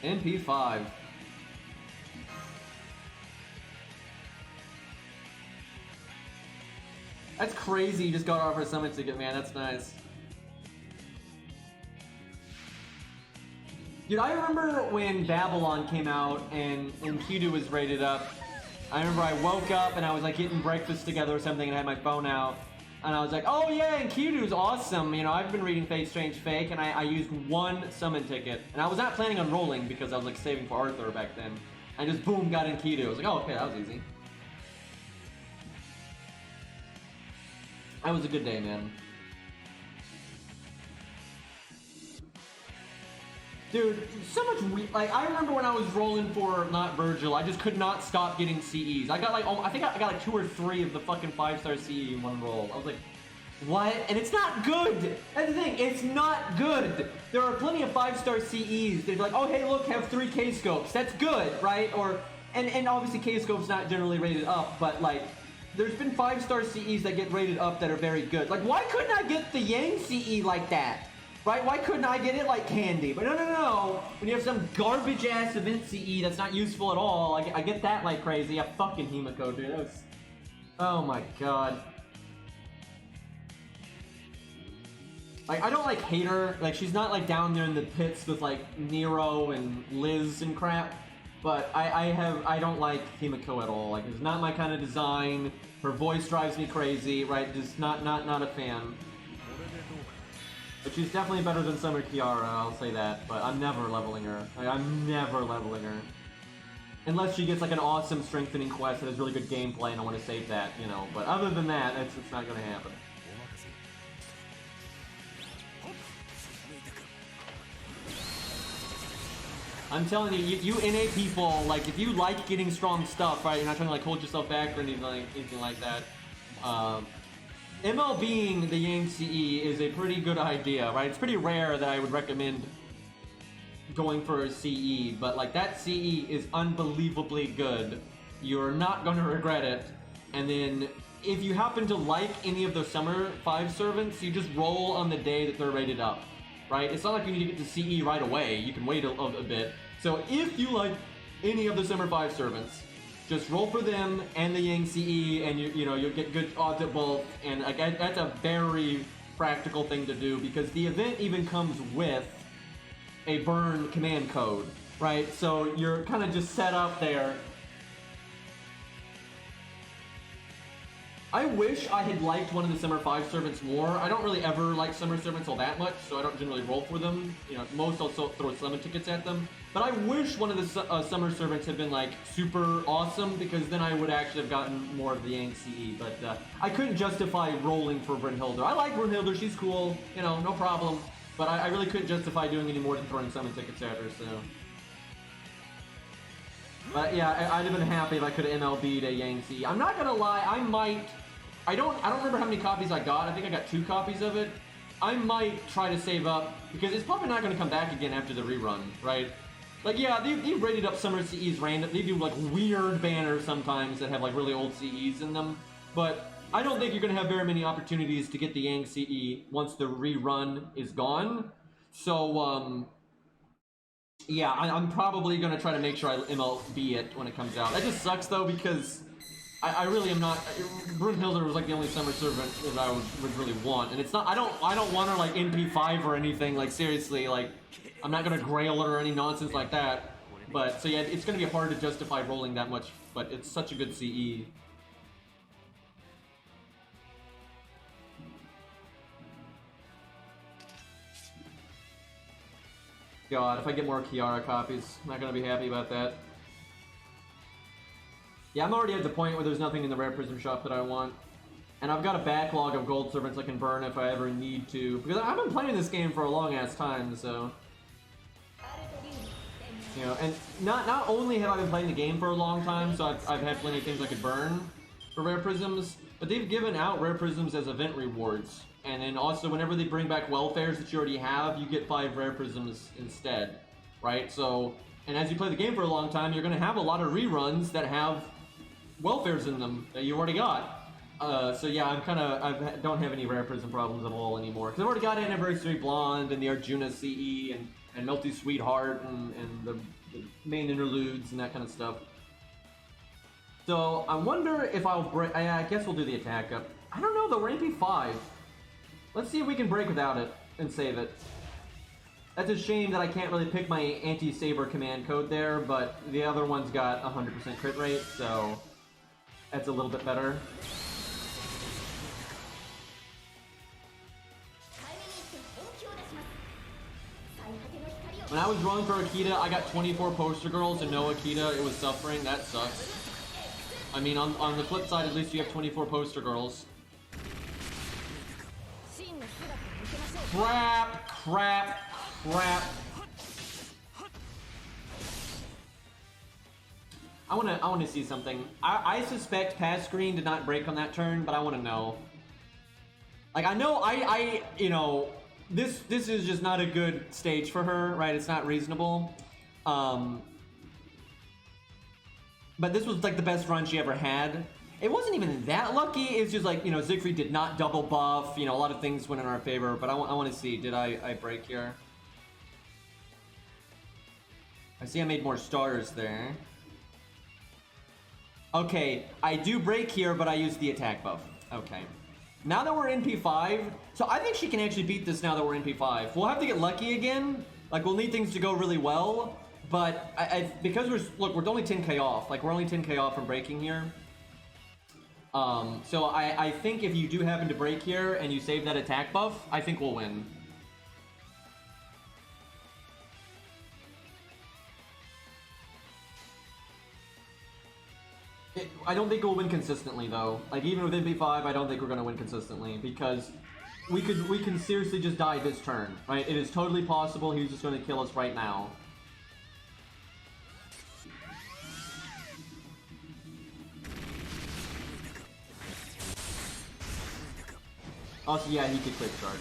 MP5. That's crazy, you just got off our summon ticket, man. That's nice. Dude, I remember when Babylon came out and Q2 was rated up. I remember I woke up and I was like getting breakfast together or something and I had my phone out. And I was like, oh yeah, and Q2's awesome. You know, I've been reading Fate Strange Fake and I used one summon ticket. And I was not planning on rolling because I was like saving for Arthur back then. I just boom, got in Q2. I was like, oh, okay, that was easy. That was a good day, man. Dude, so much like I remember when I was rolling for not Virgil, I just could not stop getting CEs. I got like I think I got like 2 or 3 of the fucking 5-star CE in one roll. I was like, what? And it's not good. That's the thing, it's not good. There are plenty of 5-star CEs. They're like, oh hey, look, have 3 K scopes. That's good, right? Or and obviously K scope's not generally rated up, but like there's been 5-star CEs that get rated up that are very good. Like why couldn't I get the Yang CE like that? Right? Why couldn't I get it like candy? But no. When you have some garbage-ass event CE that's not useful at all, I get that like crazy. Yeah, fucking Himiko, dude. That was... Oh my god. Like, I don't like hate her. Like, she's not like down there in the pits with like Nero and Liz and crap. But I don't like Himiko at all. Like, it's not my kind of design. Her voice drives me crazy, right? Just not a fan. But she's definitely better than Summer Kiara, I'll say that. But I'm never leveling her. Like, I'm never leveling her. Unless she gets like an awesome strengthening quest that has really good gameplay and I want to save that, you know. But other than that, it's not going to happen. I'm telling you, you NA people, like, if you like getting strong stuff, right, you're not trying to like hold yourself back or anything like that. MLBing the Yang CE is a pretty good idea, right? It's pretty rare that I would recommend going for a CE, but like that CE is unbelievably good. You're not going to regret it. And then if you happen to like any of the Summer 5 servants, you just roll on the day that they're rated up, right? It's not like you need to get to CE right away. You can wait a bit. So if you like any of the Summer 5 servants, just roll for them and the Yang CE, and you'll get good odds at both. And like that's a very practical thing to do because the event even comes with a burn command code, right? So you're kind of just set up there. I wish I had liked one of the Summer 5 servants more. I don't really ever like Summer servants all that much, so I don't generally roll for them. You know, most also throw summon tickets at them. But I wish one of the Summer servants had been like super awesome because then I would actually have gotten more of the Yang CE. But I couldn't justify rolling for Brunhilde. I like Brunhilde, she's cool, you know, no problem. But I really couldn't justify doing any more than throwing summon tickets at her, so. But yeah, I'd have been happy if I could have MLB'd a Yang CE. I'm not gonna lie, I don't remember how many copies I got. I think I got 2 copies of it. I might try to save up because it's probably not going to come back again after the rerun, right? Like, yeah, they've rated up Summer CEs random. They do like weird banners sometimes that have like really old CEs in them. But I don't think you're going to have very many opportunities to get the Yang CE once the rerun is gone. So, yeah, I'm probably going to try to make sure I MLB it when it comes out. That just sucks though because I really am not. Brunhilde was like the only Summer servant that I would really want, and it's not. I don't want her like NP5 or anything. Like seriously, like I'm not gonna grail her or any nonsense like that. But, so yeah, it's going to be hard to justify rolling that much, but it's such a good CE. God, if I get more Kiara copies, I'm not going to be happy about that. Yeah, I'm already at the point where there's nothing in the Rare Prism shop that I want. And I've got a backlog of gold servants I can burn if I ever need to. Because I've been playing this game for a long-ass time, so... You know, and not only have I been playing the game for a long time, so I've had plenty of things I could burn for Rare Prisms, but they've given out Rare Prisms as event rewards. And then also, whenever they bring back welfares that you already have, you get 5 Rare Prisms instead, right? So, and as you play the game for a long time, you're going to have a lot of reruns that have welfares in them that you already got. So yeah, I don't have any Rare Prism problems at all anymore. Because I've already got Anniversary Blonde and the Arjuna CE and Melty Sweetheart and the main interludes and that kind of stuff. So I wonder if I'll break. I guess we'll do the attack up. I don't know though, we're MP5. Let's see if we can break without it and save it. That's a shame that I can't really pick my anti-saber command code there, but the other one's got 100% crit rate, so that's a little bit better. When I was rolling for Akita, I got 24 poster girls and no Akita. It was suffering. That sucks. I mean, on the flip side, at least you have 24 poster girls. Crap, crap, crap. I wanna see something. I suspect pass screen did not break on that turn, but I wanna know. Like, I know you know, this is just not a good stage for her, right? It's not reasonable. But this was like the best run she ever had. It wasn't even that lucky. It's just like, you know, Siegfried did not double buff. You know, a lot of things went in our favor. But I want to see, did I break here? I see I made more stars there. Okay, I do break here, but I use the attack buff. Okay. Now that we're in P5, so I think she can actually beat this now that we're in P5. We'll have to get lucky again. Like, we'll need things to go really well. But because we're only 10k off. Like, we're only 10k off from breaking here. So I think if you do happen to break here and you save that attack buff, I think we'll win. I don't think we'll win consistently though. Like, even with MP5, I don't think we're gonna win consistently because we can seriously just die this turn, right? It is totally possible he's just gonna kill us right now. Also, yeah, he could quick charge.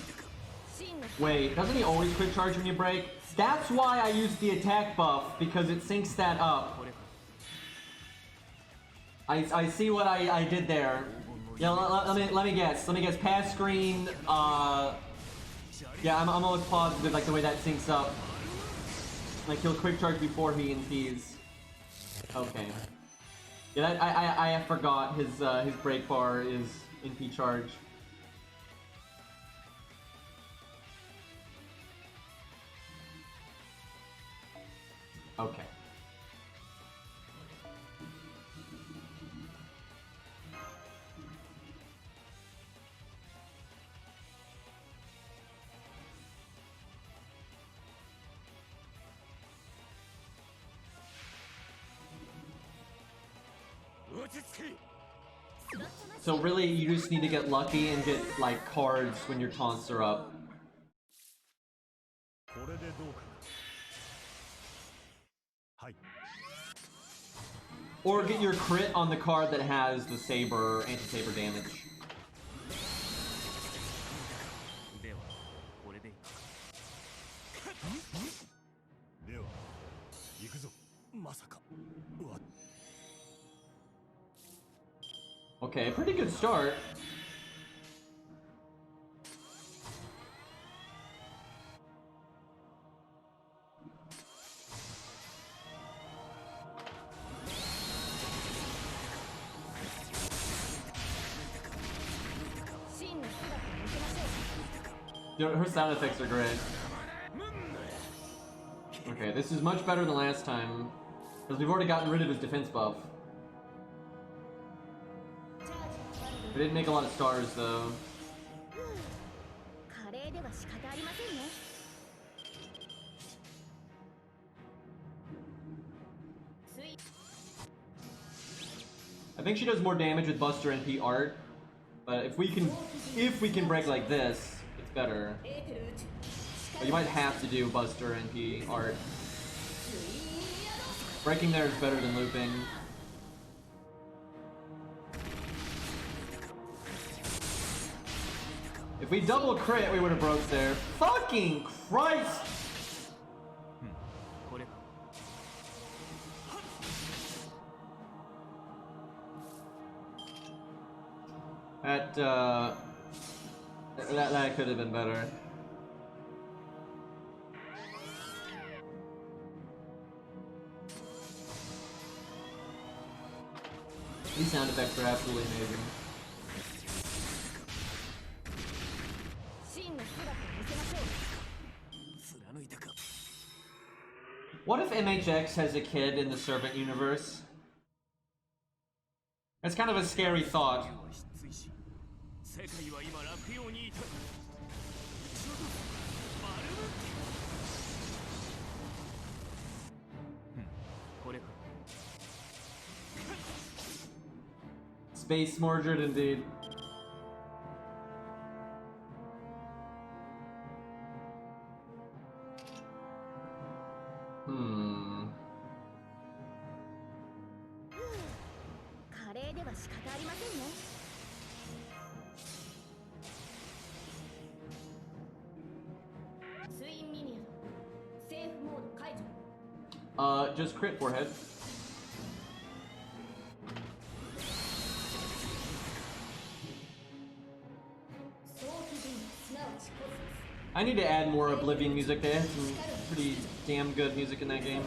Wait, doesn't he always quick charge when you break? That's why I use the attack buff, because it syncs that up. I see what I did there. Yeah, let me guess. Let me guess. Pass screen. Yeah, I'm almost positive, like the way that syncs up. Like he'll quick charge before he NPs. Okay. Yeah, I forgot his break bar is NP charge. Okay. So really, you just need to get lucky and get, like, cards when your taunts are up. Or get your crit on the card that has the saber, anti-saber damage. Okay, pretty good start. Dude, her sound effects are great. Okay. Okay, this is much better than last time, because we've already gotten rid of his defense buff. We didn't make a lot of stars, though. I think she does more damage with Buster NP art, but if we can break like this, it's better. But you might have to do Buster NP art. Breaking there is better than looping. If we double crit, we would have broke there. Fucking Christ! That could have been better. These sound effects are absolutely amazing. What if MHX has a kid in the Servant universe? It's kind of a scary thought. Space Mordred, indeed. Just crit forehead. I need to add more Oblivion music. They have some pretty damn good music in that game.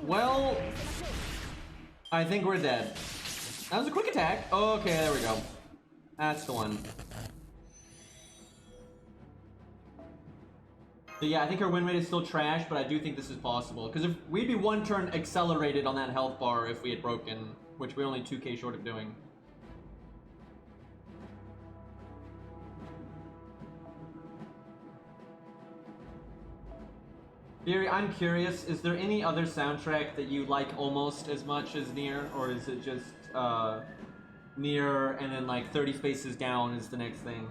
Well, I think we're dead. That was a quick attack. Okay, there we go. That's the one. So yeah, I think her win rate is still trash, but I do think this is possible. Because if we'd be one turn accelerated on that health bar if we had broken, which we're only 2k short of doing. Theory, I'm curious, is there any other soundtrack that you like almost as much as Nier, or is it just Nier and then like 30 spaces down is the next thing?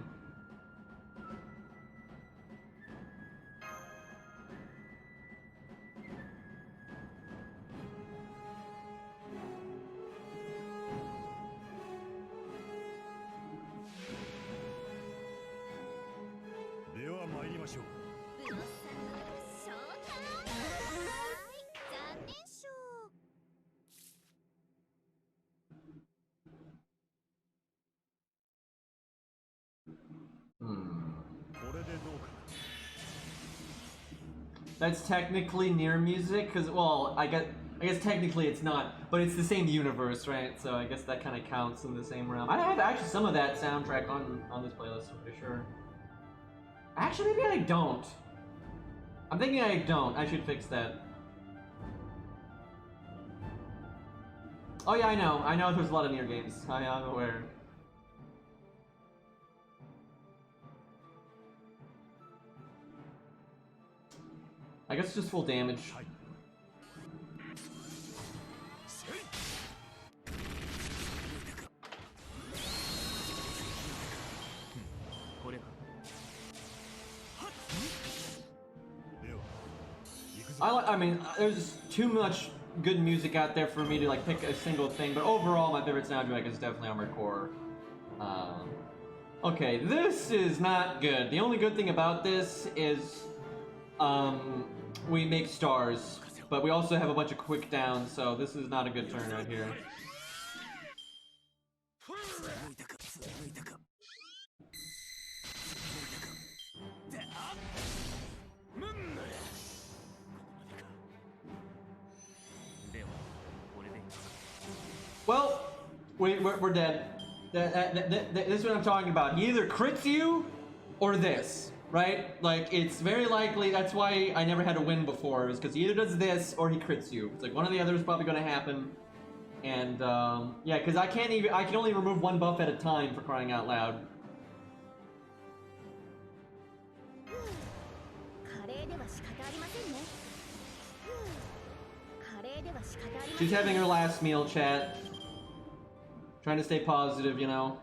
That's technically Nier music, because, well, I guess technically it's not, but it's the same universe, right? So I guess that kind of counts in the same realm. I have actually some of that soundtrack on this playlist, I'm pretty sure. Actually, maybe I don't. I'm thinking I don't. I should fix that. Oh yeah, I know. I know there's a lot of Nier games. I'm aware. I guess just full damage. I mean, there's too much good music out there for me to like pick a single thing, but overall my favorite soundtrack is definitely Armored Core. Okay, this is not good. The only good thing about this is we make stars, but we also have a bunch of quick downs, so this is not a good turn right here. Well, we're dead. This is what I'm talking about. He either crits you or this, right? Like, it's very likely, that's why I never had a win before, is because he either does this or he crits you. It's like one or the other is probably going to happen. And, yeah, because I can only remove one buff at a time, for crying out loud. She's having her last meal, chat. Trying to stay positive, you know.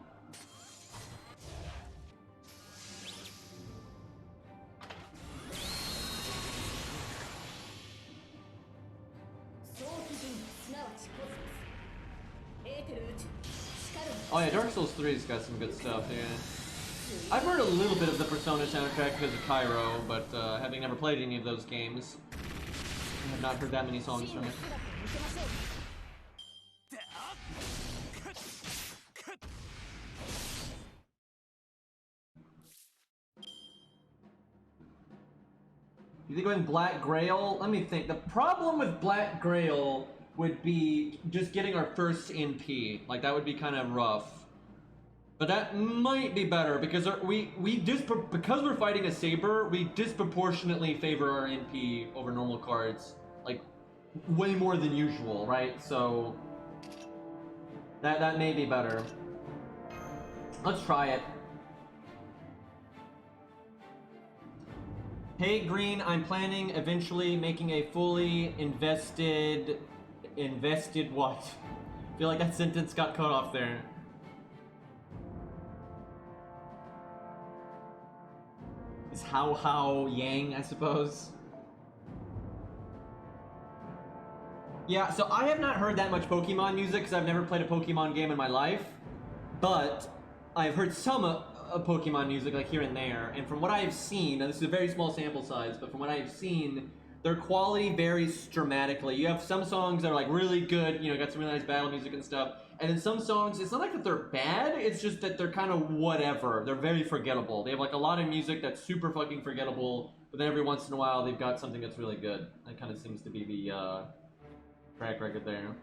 Oh yeah, Dark Souls 3's got some good stuff, yeah. I've heard a little bit of the Persona soundtrack because of Cairo, but having never played any of those games, I have not heard that many songs from it. You think going Black Grail? Let me think. The problem with Black Grail would be just getting our first NP. Like, that would be kind of rough. But that might be better because because we're fighting a Saber, we disproportionately favor our NP over normal cards, like way more than usual, right? So that may be better. Let's try it. Hey Green, I'm planning eventually making a fully invested what? I feel like that sentence got cut off there. Is how Yang, I suppose. Yeah, so I have not heard that much Pokemon music because I've never played a Pokemon game in my life, but I've heard some Pokemon music, like here and there, and from what I've seen, and this is a very small sample size, but from what I've seen, their quality varies dramatically. You have some songs that are like really good, you know, got some really nice battle music and stuff, and then some songs, it's not like that they're bad, it's just that they're kind of whatever. They're very forgettable. They have like a lot of music that's super fucking forgettable, but then every once in a while they've got something that's really good. That kind of seems to be the track record there.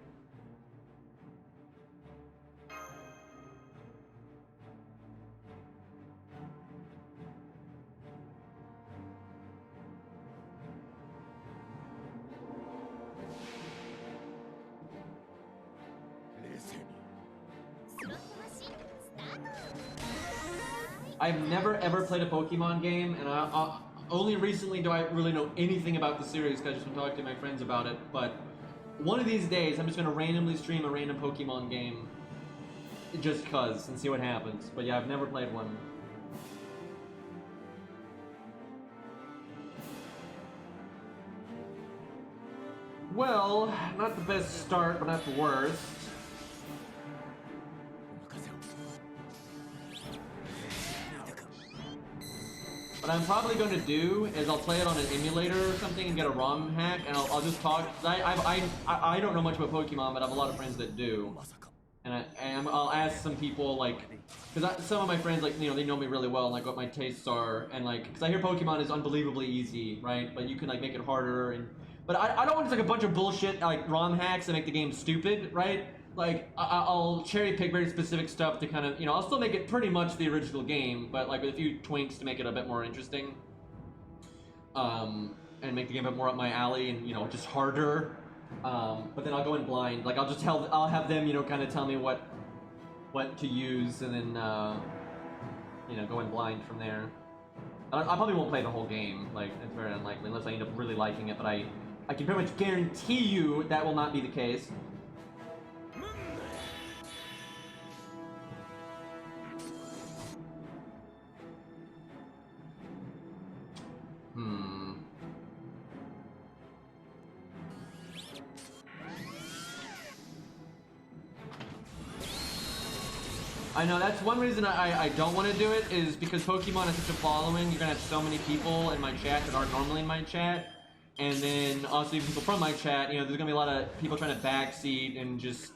I've never ever played a Pokemon game, and only recently do I really know anything about the series because I've just been talking to my friends about it. But one of these days, I'm just gonna randomly stream a random Pokemon game, just cause, and see what happens. But yeah, I've never played one. Well, not the best start, but not the worst. What I'm probably going to do is I'll play it on an emulator or something and get a ROM hack, and I'll just talk. I don't know much about Pokemon, but I have a lot of friends that do, and I'll ask some people, like, because some of my friends, like, you know, they know me really well, and like what my tastes are, and like, because I hear Pokemon is unbelievably easy, right? But you can like make it harder, and but I don't want just like a bunch of bullshit like ROM hacks that make the game stupid, right? Like, I'll cherry pick very specific stuff to kind of, you know, I'll still make it pretty much the original game, but like with a few twinks to make it a bit more interesting. And make the game a bit more up my alley and, you know, just harder. But then I'll go in blind. Like, I'll have them, you know, kind of tell me what to use, and then, you know, go in blind from there. I probably won't play the whole game. Like, it's very unlikely, unless I end up really liking it, but I can pretty much guarantee you that will not be the case. I know, that's one reason I don't want to do it, is because Pokemon has such a following. You're gonna have so many people in my chat that aren't normally in my chat, and then also even people from my chat, you know, there's gonna be a lot of people trying to backseat and just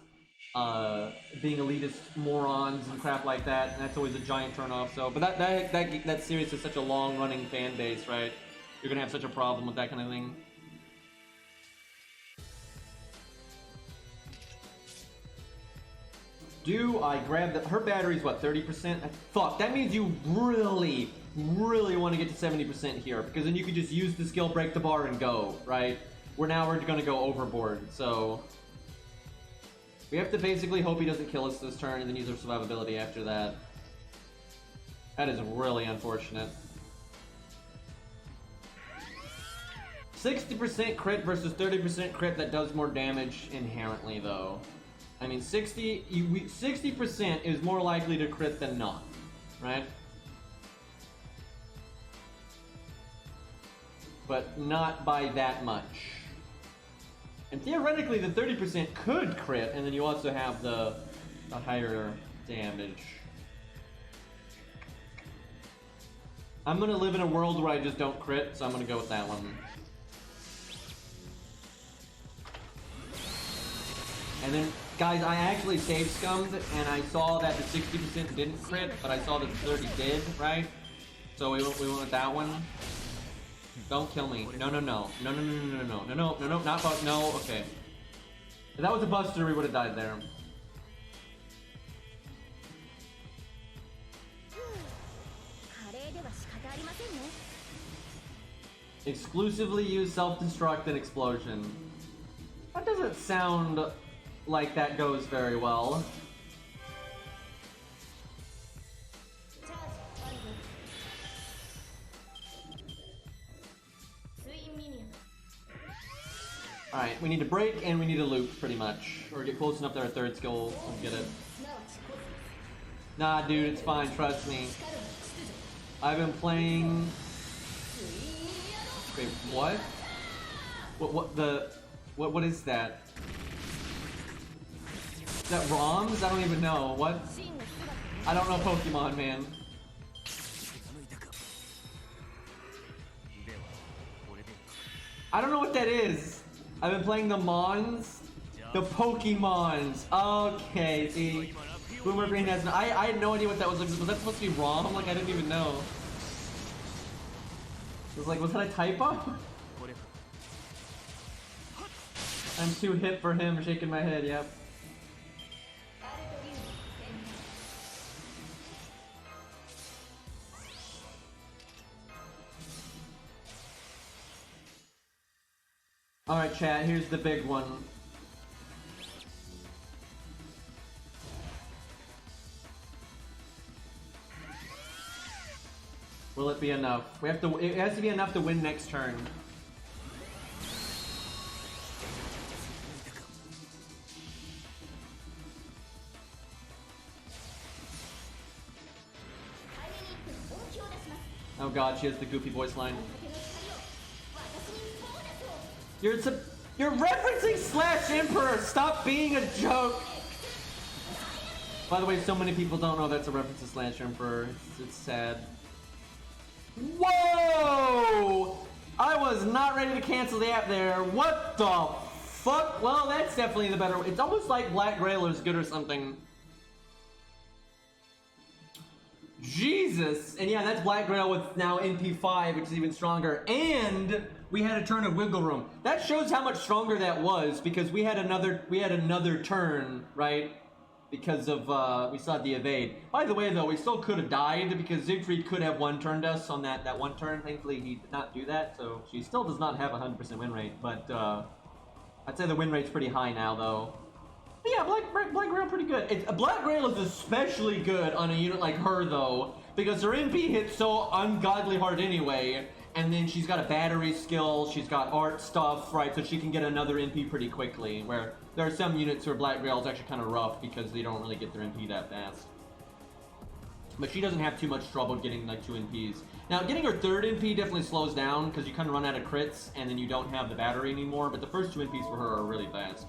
being elitist morons and crap like that, and that's always a giant turnoff. So, but that series is such a long-running fan base, right? You're gonna have such a problem with that kind of thing. Do I grab her battery's what, 30%? Fuck, that means you really, really want to get to 70% here, because then you could just use the skill, break the bar, and go, right? We're gonna go overboard, so we have to basically hope he doesn't kill us this turn and then use our survivability after that. That is really unfortunate. 60% crit versus 30% crit, that does more damage inherently, though. I mean, 60% is more likely to crit than not, right? But not by that much. And theoretically, the 30% could crit, and then you also have the higher damage. I'm gonna live in a world where I just don't crit, so I'm gonna go with that one. And then, guys, I actually save scummed, and I saw that the 60% didn't crit, but I saw that the 30 did, right? So we went with that one. Don't kill me. No, no, no. No, no, no, no, no, no, no, no, no, no, not bust. No, okay. If that was a buster, we would have died there. Exclusively use self-destruct and explosion. That doesn't sound like that goes very well. Alright, we need to break and we need to loop, pretty much. Or get close enough to our third skill and get it. Nah, dude, it's fine, trust me. I've been playing... Wait, what? What is that? Is that ROMs? I don't even know. What? I don't know Pokemon, man. I don't know what that is. I've been playing the Mons. The Pokemons. Okay, see. Boomer Green has no, I had no idea what that was. Was that supposed to be ROM? Like, I didn't even know. It was like, was that a typo? I'm too hip for him, shaking my head, yep. Alright, chat, here's the big one. Will it be enough? It has to be enough to win next turn. Oh god, she has the goofy voice line. You're referencing Slash Emperor! Stop being a joke! By the way, so many people don't know that's a reference to Slash Emperor. It's sad. Whoa! I was not ready to cancel the app there. What the fuck? Well, that's definitely the better. It's almost like Black Grail is good or something. Jesus! And yeah, that's Black Grail with now NP5, which is even stronger. And we had a turn of Wiggle Room. That shows how much stronger that was, because we had another turn, right? Because of, we saw the evade. By the way, though, we still could have died, because Siegfried could have one-turned us on that one turn. Thankfully, he did not do that, so she still does not have a 100% win rate. But, I'd say the win rate's pretty high now, though. But yeah, Black Grail pretty good. Black Grail is especially good on a unit like her, though, because her MP hits so ungodly hard anyway, and then she's got a battery skill, she's got art stuff, right, so she can get another MP pretty quickly, where there are some units where Black Grail is actually kind of rough because they don't really get their MP that fast. But she doesn't have too much trouble getting, like, 2 MPs. Now, getting her third MP definitely slows down, because you kind of run out of crits, and then you don't have the battery anymore, but the first 2 MPs for her are really fast.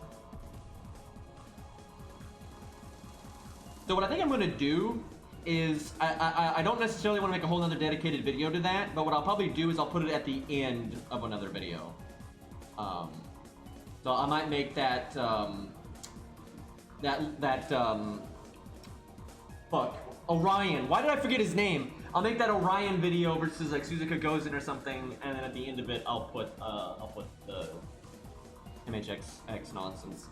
So what I think I'm going to do is, I don't necessarily want to make a whole other dedicated video to that, but what I'll probably do is I'll put it at the end of another video. So I might make that, fuck, Orion. Why did I forget his name? I'll make that Orion video versus like Suzuka Gozen or something, and then at the end of it, I'll put the MHX nonsense.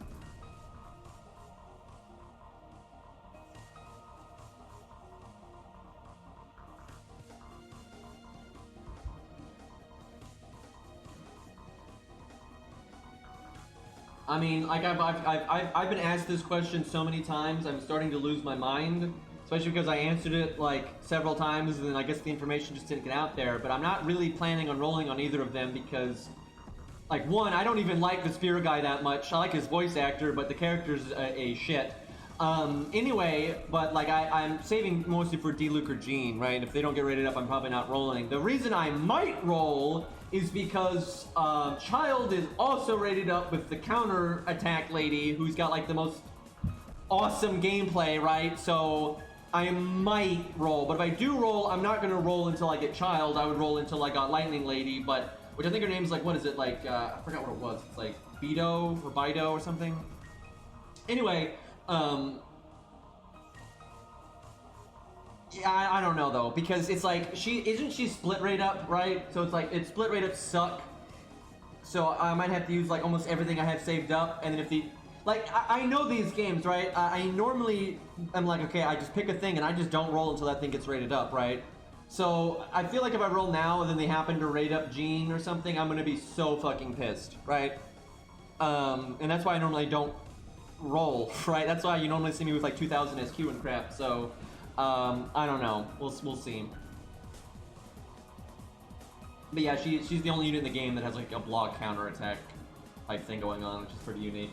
I mean, like I've been asked this question so many times, I'm starting to lose my mind. Especially because I answered it like several times, and then I guess the information just didn't get out there. But I'm not really planning on rolling on either of them because, like, one, I don't even like the Spear guy that much. I like his voice actor, but the character's a shit. Anyway, but like I'm saving mostly for D-Luke or Jean, right? If they don't get rated up, I'm probably not rolling. The reason I might roll is because Child is also rated up with the counter attack lady, who's got like the most awesome gameplay, right? So I might roll, but if I do roll, I'm not gonna roll until I get Child. I would roll until I got Lightning Lady, but which I think her name's like, what is it, like, I forgot what it was. It's like Bido or Bido or something. Anyway, yeah, I don't know though, because it's like, isn't she split rate up, right? So it's like, it's split rate up suck. So I might have to use like almost everything I have saved up, and then if the, like, I know these games, right? I normally am like, okay, I just pick a thing and I just don't roll until that thing gets rated up, right? So I feel like if I roll now and then they happen to rate up Jean or something, I'm gonna be so fucking pissed, right? And that's why I normally don't roll, right? That's why you normally see me with like 2000 SQ and crap. So I don't know. We'll see. But yeah, she's the only unit in the game that has like a block counter attack type thing going on, which is pretty unique.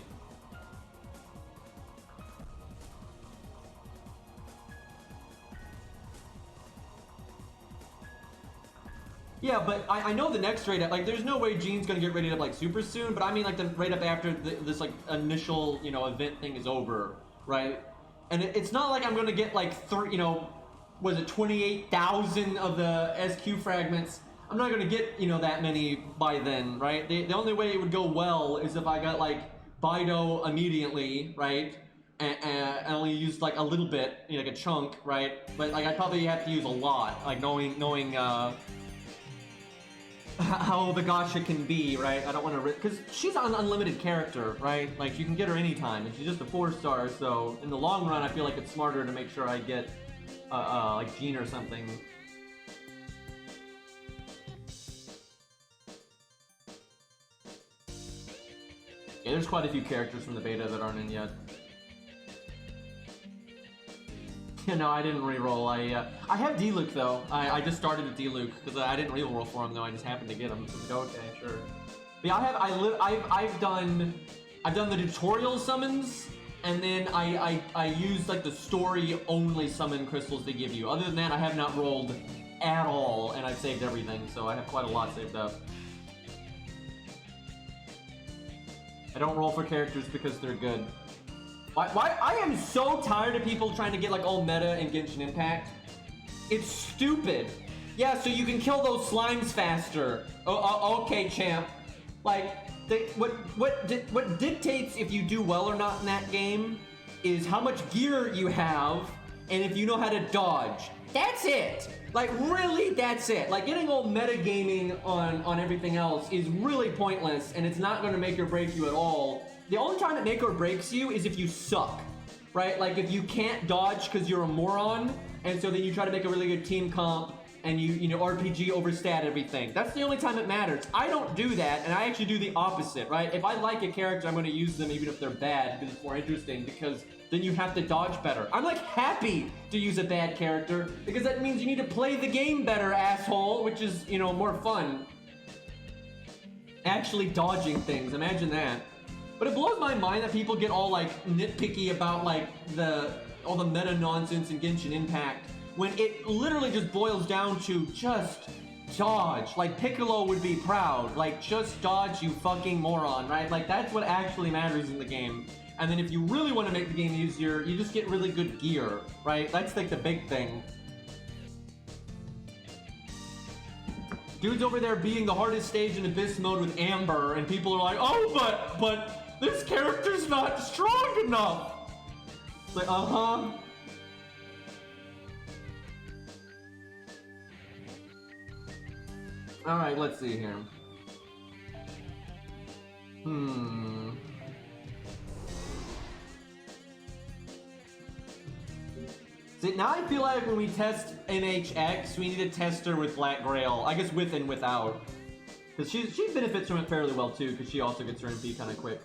Yeah, but I know the next rate up, like, there's no way Jean's gonna get rated up like super soon, but I mean like the rate up after this like initial, you know, event thing is over, right? And it's not like I'm gonna get like was it 28,000 of the SQ fragments? I'm not gonna get, you know, that many by then, right? The only way it would go well is if I got like Bido immediately, right? And I only used like a little bit, you know, like a chunk, right? But like I'd probably have to use a lot, like knowing how the gacha can be, right? I don't want to because she's an unlimited character, right? Like you can get her anytime, and she's just a 4-star. So in the long run, I feel like it's smarter to make sure I get like Jean or something. Yeah, there's quite a few characters from the beta that aren't in yet. No, I didn't re-roll. I have D-Luke though. I just started with D-Luke because I didn't re-roll for him though. I just happened to get him. So okay, sure. But yeah, I've done the tutorial summons, and then I used like the story only summon crystals they give you. Other than that, I have not rolled at all, and I've saved everything, so I have quite a lot saved up. I don't roll for characters because they're good. Why? I am so tired of people trying to get like all meta in Genshin Impact. It's stupid. Yeah, so you can kill those slimes faster. Oh, okay, champ. Like, what dictates if you do well or not in that game is how much gear you have and if you know how to dodge. That's it. Like, really, that's it. Like, getting all metagaming on everything else is really pointless, and it's not going to make or break you at all. The only time it make or breaks you is if you suck, right? Like, if you can't dodge because you're a moron, and so then you try to make a really good team comp, and you know, RPG overstat everything. That's the only time it matters. I don't do that, and I actually do the opposite, right? If I like a character, I'm going to use them even if they're bad, because it's more interesting, because then you have to dodge better. I'm like happy to use a bad character, because that means you need to play the game better, asshole, which is, you know, more fun. Actually dodging things, imagine that. But it blows my mind that people get all like nitpicky about like all the meta nonsense in Genshin Impact, when it literally just boils down to just dodge. Like, Piccolo would be proud. Like, just dodge, you fucking moron, right? Like, that's what actually matters in the game. And then if you really want to make the game easier, you just get really good gear, right? That's like the big thing. Dude's over there beating the hardest stage in Abyss mode with Amber, and people are like, oh, but this character's not strong enough. It's like, uh-huh. Alright, let's see here. See, now I feel like when we test MHX, we need to test her with Black Grail. I guess with and without. Because she benefits from it fairly well too, because she also gets her MP kind of quick.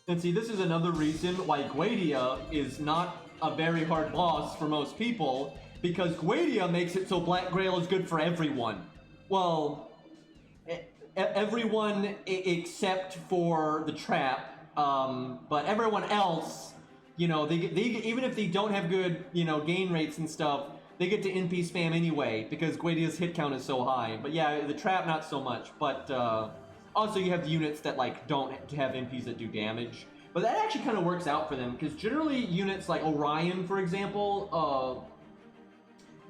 And see, this is another reason why Guadia is not a very hard boss for most people, because Guadia makes it so Black Grail is good for everyone. Well, everyone except for the trap, but everyone else, you know, they even if they don't have good, you know, gain rates and stuff, they get to NP spam anyway because Guadia's hit count is so high. But yeah, the trap not so much. But also you have the units that like don't have NPs that do damage. But that actually kind of works out for them because generally units like Orion, for example,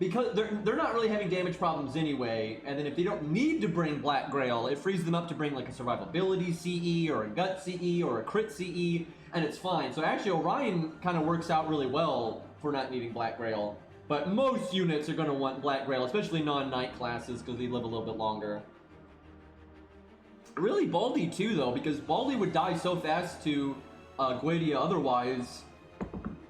because they're not really having damage problems anyway, and then if they don't need to bring Black Grail, it frees them up to bring like a survivability CE or a gut CE or a crit CE, and it's fine. So actually Orion kind of works out really well for not needing Black Grail. But most units are going to want Black Grail, especially non-Knight classes, because they live a little bit longer. Really Baldy too, though, because Baldy would die so fast to Guadia otherwise.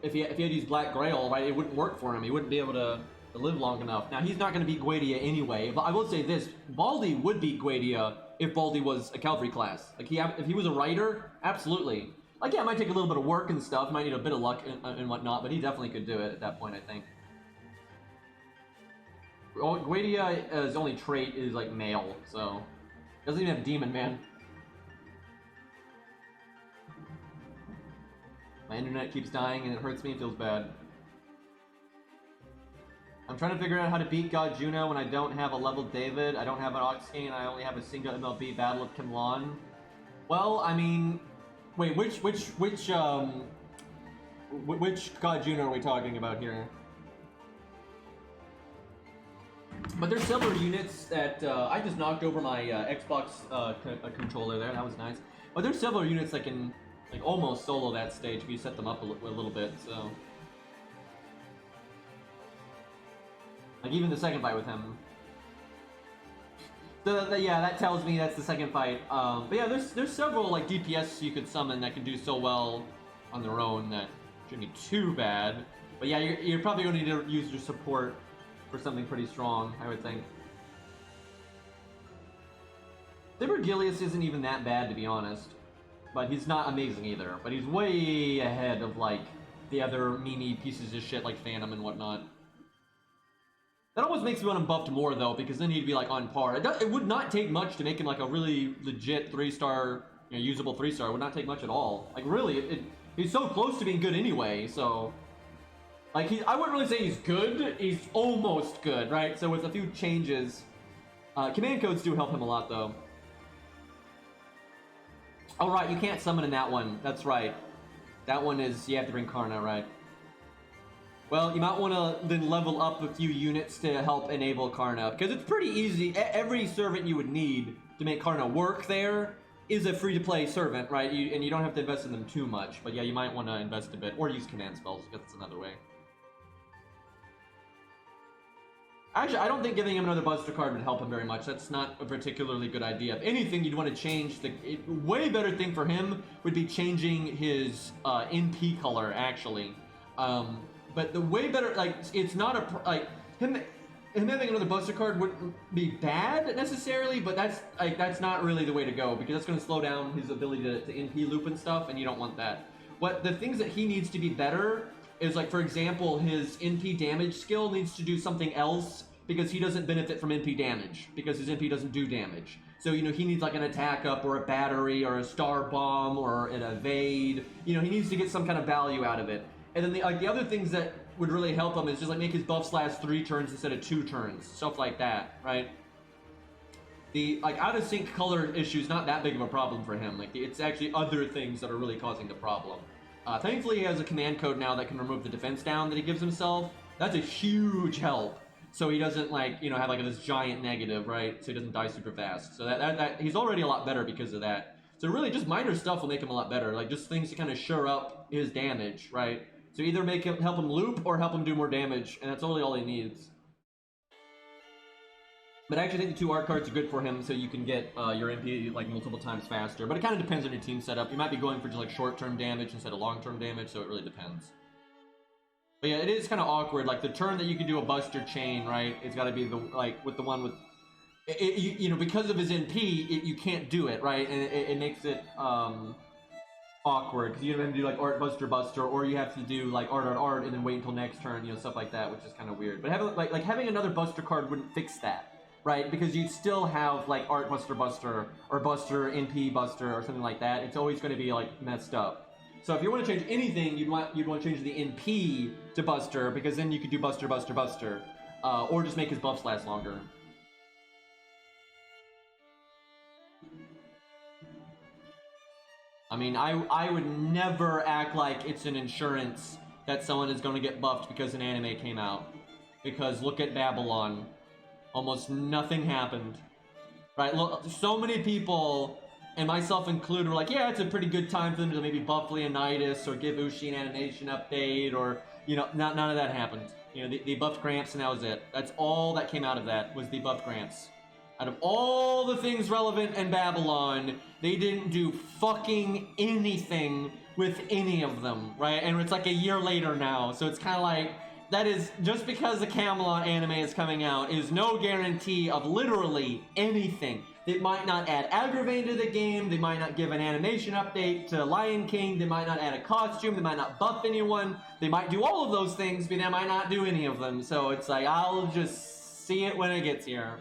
If he had to use Black Grail, right, it wouldn't work for him. He wouldn't be able to live long enough. Now, he's not going to beat Guadia anyway, but I will say this. Baldy would beat Guadia if Baldy was a cavalry class. Like, if he was a rider, absolutely. Like, yeah, it might take a little bit of work and stuff. Might need a bit of luck and whatnot, but he definitely could do it at that point, I think. Guadia's only trait is, like, male, so... Doesn't even have Demon Man. My internet keeps dying and it hurts me and feels bad. I'm trying to figure out how to beat God Juno when I don't have a leveled David, I don't have an Oxgain, I only have a single MLB Battle of Kimlan. Well, I mean... Wait, which God Juno are we talking about here? But there's several units that I just knocked over my Xbox controller there. That was nice. But there's several units that can like almost solo that stage if you set them up a little bit. So like even the second fight with him. So yeah, that tells me that's the second fight. But yeah, there's several like DPS you could summon that can do so well on their own that shouldn't be too bad. But yeah, you're probably going to need to use your support for something pretty strong, I would think. Libergilius isn't even that bad, to be honest. But he's not amazing either. But he's way ahead of, like, the other meme pieces of shit like Phantom and whatnot. That almost makes me want him buffed more, though, because then he'd be, like, on par. It would not take much to make him, like, a really legit 3-star, you know, usable 3-star. It would not take much at all. Like, really, he's so close to being good anyway, so... Like, I wouldn't really say he's good, he's almost good, right? So with a few changes, command codes do help him a lot, though. Oh, right, you can't summon in that one, that's right. That one is, you have to bring Karna, right? Well, you might want to then level up a few units to help enable Karna, because it's pretty easy. Every servant you would need to make Karna work there is a free-to-play servant, right? And you don't have to invest in them too much, but yeah, you might want to invest a bit, or use command spells, because that's another way. Actually, I don't think giving him another Buster card would help him very much. That's not a particularly good idea. If anything, you'd want to change the... way better thing for him would be changing his NP color, actually. But the way better... Like, it's not a... Like, him having another Buster card wouldn't be bad, necessarily, but that's not really the way to go, because that's going to slow down his ability to NP loop and stuff, and you don't want that. What the things that he needs to be better is, like, for example, his NP damage skill needs to do something else because he doesn't benefit from NP damage, because his NP doesn't do damage. So, you know, he needs, like, an attack up or a battery or a star bomb or an evade. You know, he needs to get some kind of value out of it. And then, the other things that would really help him is just, like, make his buffs last 3 turns instead of 2 turns. Stuff like that, right? The, like, out-of-sync color issue is not that big of a problem for him. Like, it's actually other things that are really causing the problem. Thankfully, he has a command code now that can remove the defense down that he gives himself. That's a huge help. So he doesn't, like, you know, have, like, this giant negative, right? So he doesn't die super fast. So that he's already a lot better because of that. So really, just minor stuff will make him a lot better. Like, just things to kind of shore up his damage, right? So either help him loop or help him do more damage, and that's really all he needs. But I actually think the 2 art cards are good for him, so you can get your MP like multiple times faster. But it kind of depends on your team setup. You might be going for just like short-term damage instead of long-term damage, so it really depends. But yeah, it is kind of awkward. Like the turn that you can do a Buster chain, right? It's got to be the with the one with, you know, because of his NP, you can't do it, right? And it makes it awkward because you have to do like art buster buster, or you have to do like art and then wait until next turn, you know, stuff like that, which is kind of weird. But having like having another buster card wouldn't fix that, right? Because you'd still have like art buster buster or buster NP buster or something like that. It's always going to be like messed up. So if you want to change anything, you'd want to change the NP to buster, because then you could do buster buster buster, or just make his buffs last longer. I mean, I would never act like it's an insurance that someone is going to get buffed because an anime came out. Because look at Babylon. Almost nothing happened. Right? Look, so many people, and myself included, were like, yeah, it's a pretty good time for them to maybe buff Leonidas or give Ushi an animation update, or, you know, none of that happened. You know, they buffed Gramps and that was it. That's all that came out of that, was the buffed Gramps. Out of all the things relevant in Babylon, they didn't do fucking anything with any of them, right? And it's like a year later now, so it's kind of like, that is, just because the Camelot anime is coming out is no guarantee of literally anything. They might not add Aggravate to the game, they might not give an animation update to Lion King, they might not add a costume, they might not buff anyone, they might do all of those things, but they might not do any of them. So it's like, I'll just see it when it gets here.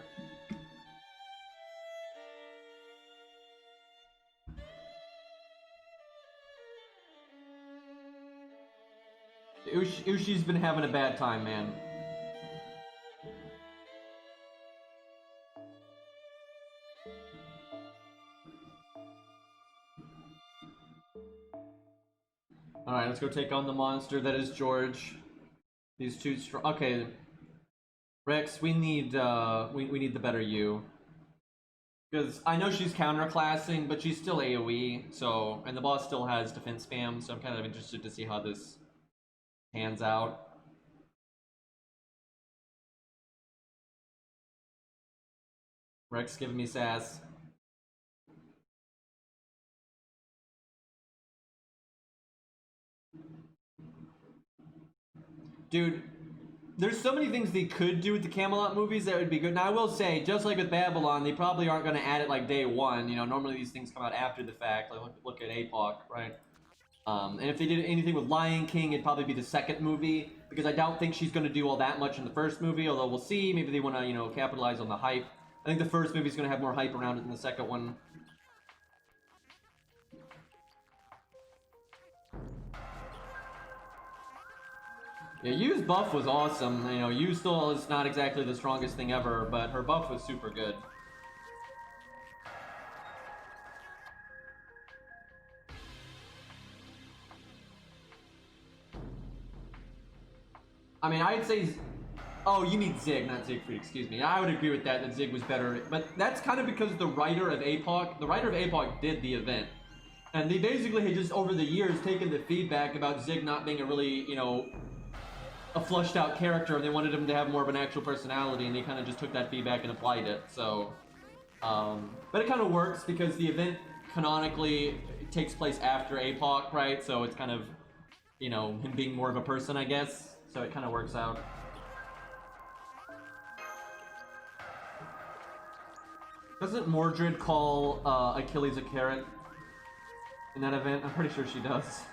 Ushi's been having a bad time, man. Alright, let's go take on the monster that is George. These two strong. Okay. Rex, we need the better you. Because I know she's counterclassing, but she's still AoE, so, and the boss still has defense spam, so I'm kind of interested to see how this hands out. Rex giving me sass. Dude, there's so many things they could do with the Camelot movies that would be good. Now, I will say, just like with Babylon, they probably aren't going to add it like day one. You know, normally these things come out after the fact. Like, look at APOC, right? And if they did anything with Lion King, it'd probably be the second movie, because I don't think she's going to do all that much in the first movie, although we'll see. Maybe they want to, you know, capitalize on the hype. I think the first movie's going to have more hype around it than the second one. Yeah, Yu's buff was awesome. You know, Yu still is not exactly the strongest thing ever, but her buff was super good. I mean, I'd say... Oh, you mean Zig, not Siegfried, excuse me. I would agree with that Zig was better. But that's kind of because the writer of APOC did the event. And they basically had just, over the years, taken the feedback about Zig not being a really, you know, a flushed out character, and they wanted him to have more of an actual personality, and they kind of just took that feedback and applied it, so... but it kind of works, because the event, canonically, takes place after APOC, right? So it's kind of, you know, him being more of a person, I guess. So it kind of works out. Doesn't Mordred call Achilles a carrot in that event? I'm pretty sure she does.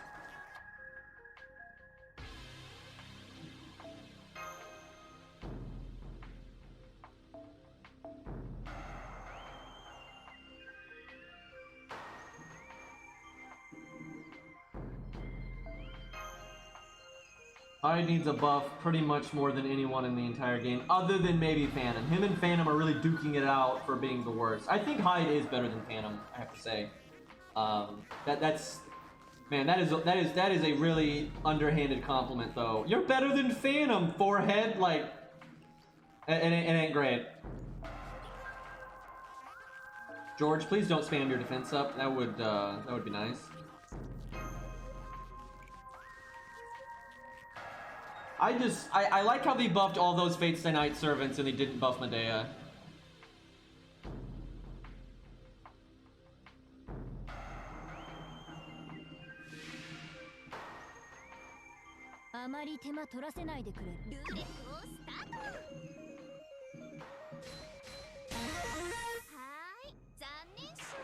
Hyde needs a buff pretty much more than anyone in the entire game, other than maybe Phantom. Him and Phantom are really duking it out for being the worst. I think Hyde is better than Phantom, I have to say. That's man, that is a really underhanded compliment, though. You're better than Phantom, forehead. Like, it ain't great. George, please don't spam your defense up. That would be nice. I like how they buffed all those Fate Stay Night servants and they didn't buff Medea.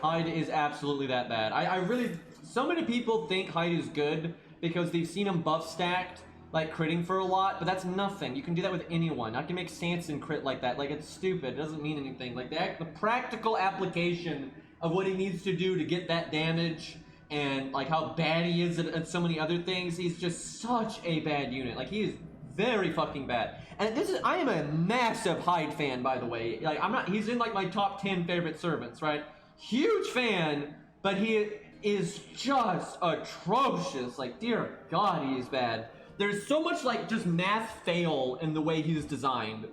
Hyde is absolutely that bad. I really... so many people think Hyde is good because they've seen him buff stacked, like critting for a lot, but that's nothing. You can do that with anyone. I can make Sanson crit like that. Like, it's stupid. It doesn't mean anything. Like, the practical application of what he needs to do to get that damage and, like, how bad he is at so many other things, he's just such a bad unit. Like, he is very fucking bad. And I am a massive Hyde fan, by the way. Like, he's in, like, my top 10 favorite servants, right? Huge fan, but he is just atrocious. Like, dear God, he is bad. There's so much, like, just math fail in the way he's designed.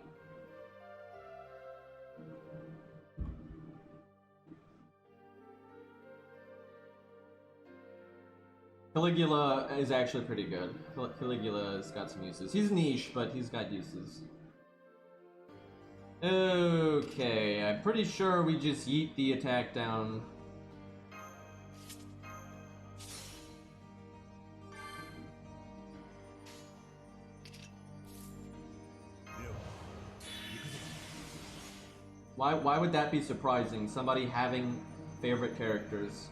Caligula is actually pretty good. Caligula's got some uses. He's niche, but he's got uses. Okay, I'm pretty sure we just yeet the attack down. Why would that be surprising? Somebody having favorite characters.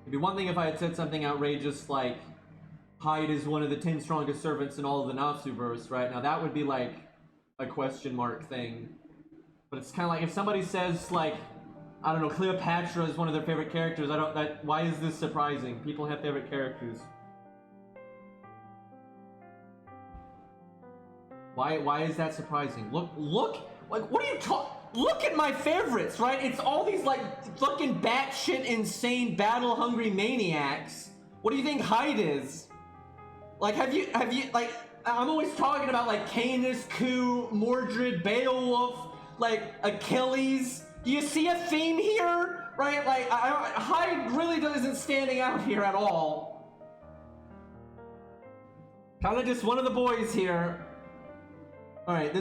It'd be one thing if I had said something outrageous like Hyde is one of the 10 strongest servants in all of the Natsuverse, right? Now that would be like a question mark thing. But it's kind of like if somebody says like, I don't know, Cleopatra is one of their favorite characters, why is this surprising? People have favorite characters. Why is that surprising? Look, like, what are you talking? Look at my favorites, right? It's all these, like, fucking batshit insane battle-hungry maniacs. What do you think Hyde is? Like, have you, like, I'm always talking about, like, Canis, Ku, Mordred, Beowulf, like, Achilles. Do you see a theme here? Right? Like, Hyde really isn't standing out here at all. Kinda just one of the boys here. Alright,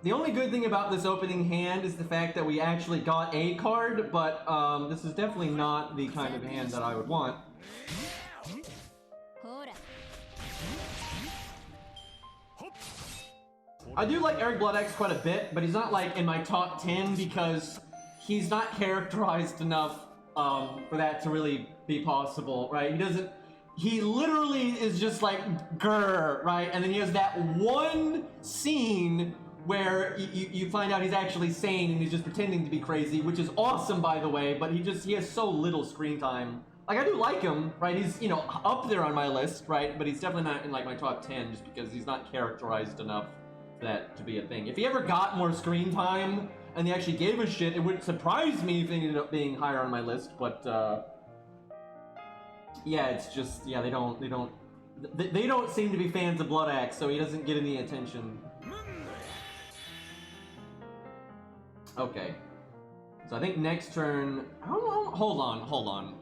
the only good thing about this opening hand is the fact that we actually got a card, but this is definitely not the kind of hand that I would want. I do like Eric Bloodaxe quite a bit, but he's not like in my top 10 because he's not characterized enough for that to really be possible, right? He literally is just like grr, right? And then he has that one scene where you find out he's actually sane and he's just pretending to be crazy, which is awesome, by the way, but he has so little screen time. Like, I do like him, right? He's, you know, up there on my list, right? But he's definitely not in, like, my top 10 just because he's not characterized enough for that to be a thing. If he ever got more screen time and they actually gave a shit, it would surprise me if he ended up being higher on my list, but, yeah, it's just, yeah, they don't seem to be fans of Bloodaxe, so he doesn't get any attention. Okay. So I think next turn... Hold on.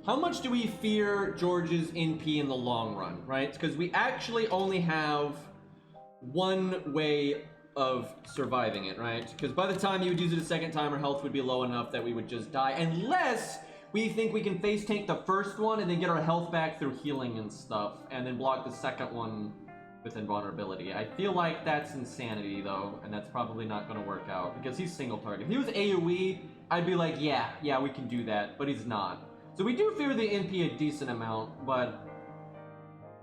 How much do we fear George's NP in the long run, right? Because we actually only have one way of surviving it, right? Because by the time you would use it a second time, our health would be low enough that we would just die. Unless we think we can face tank the first one and then get our health back through healing and stuff, and then block the second one with invulnerability. I feel like that's insanity, though, and that's probably not going to work out, because he's single target. If he was AoE, I'd be like, yeah, we can do that, but he's not. So we do fear the NP a decent amount, but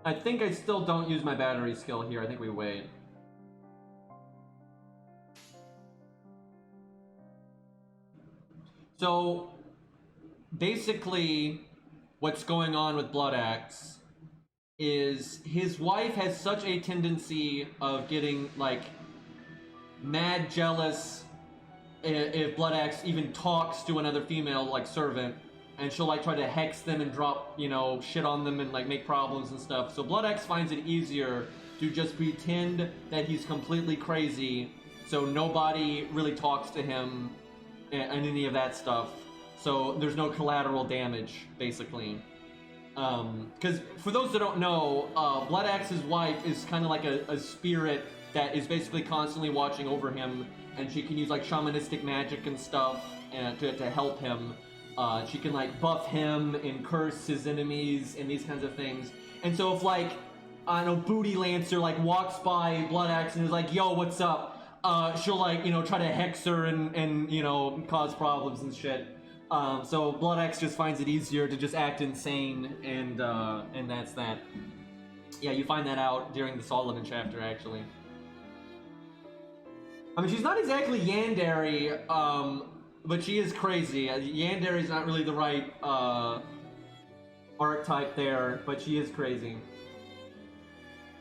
I think I still don't use my battery skill here. I think we wait. So, basically, what's going on with Bloodaxe is his wife has such a tendency of getting, like, mad jealous if Bloodaxe even talks to another female, like, servant, and she'll, like, try to hex them and drop, you know, shit on them and, like, make problems and stuff. So Bloodaxe finds it easier to just pretend that he's completely crazy, so nobody really talks to him and any of that stuff. So there's no collateral damage, basically. Because for those that don't know, Bloodaxe's wife is kind of like a spirit that is basically constantly watching over him, and she can use like shamanistic magic and stuff to help him. She can like buff him and curse his enemies and these kinds of things. And so if like, I don't know, Booty Lancer like walks by Bloodaxe and is like, yo, what's up? She'll like, you know, try to hex her and you know, cause problems and shit. So Blood X just finds it easier to just act insane, and that's that. Yeah, you find that out during the Solomon chapter, actually. I mean, she's not exactly Yandere, but she is crazy. Yandere's not really the right archetype there, but she is crazy.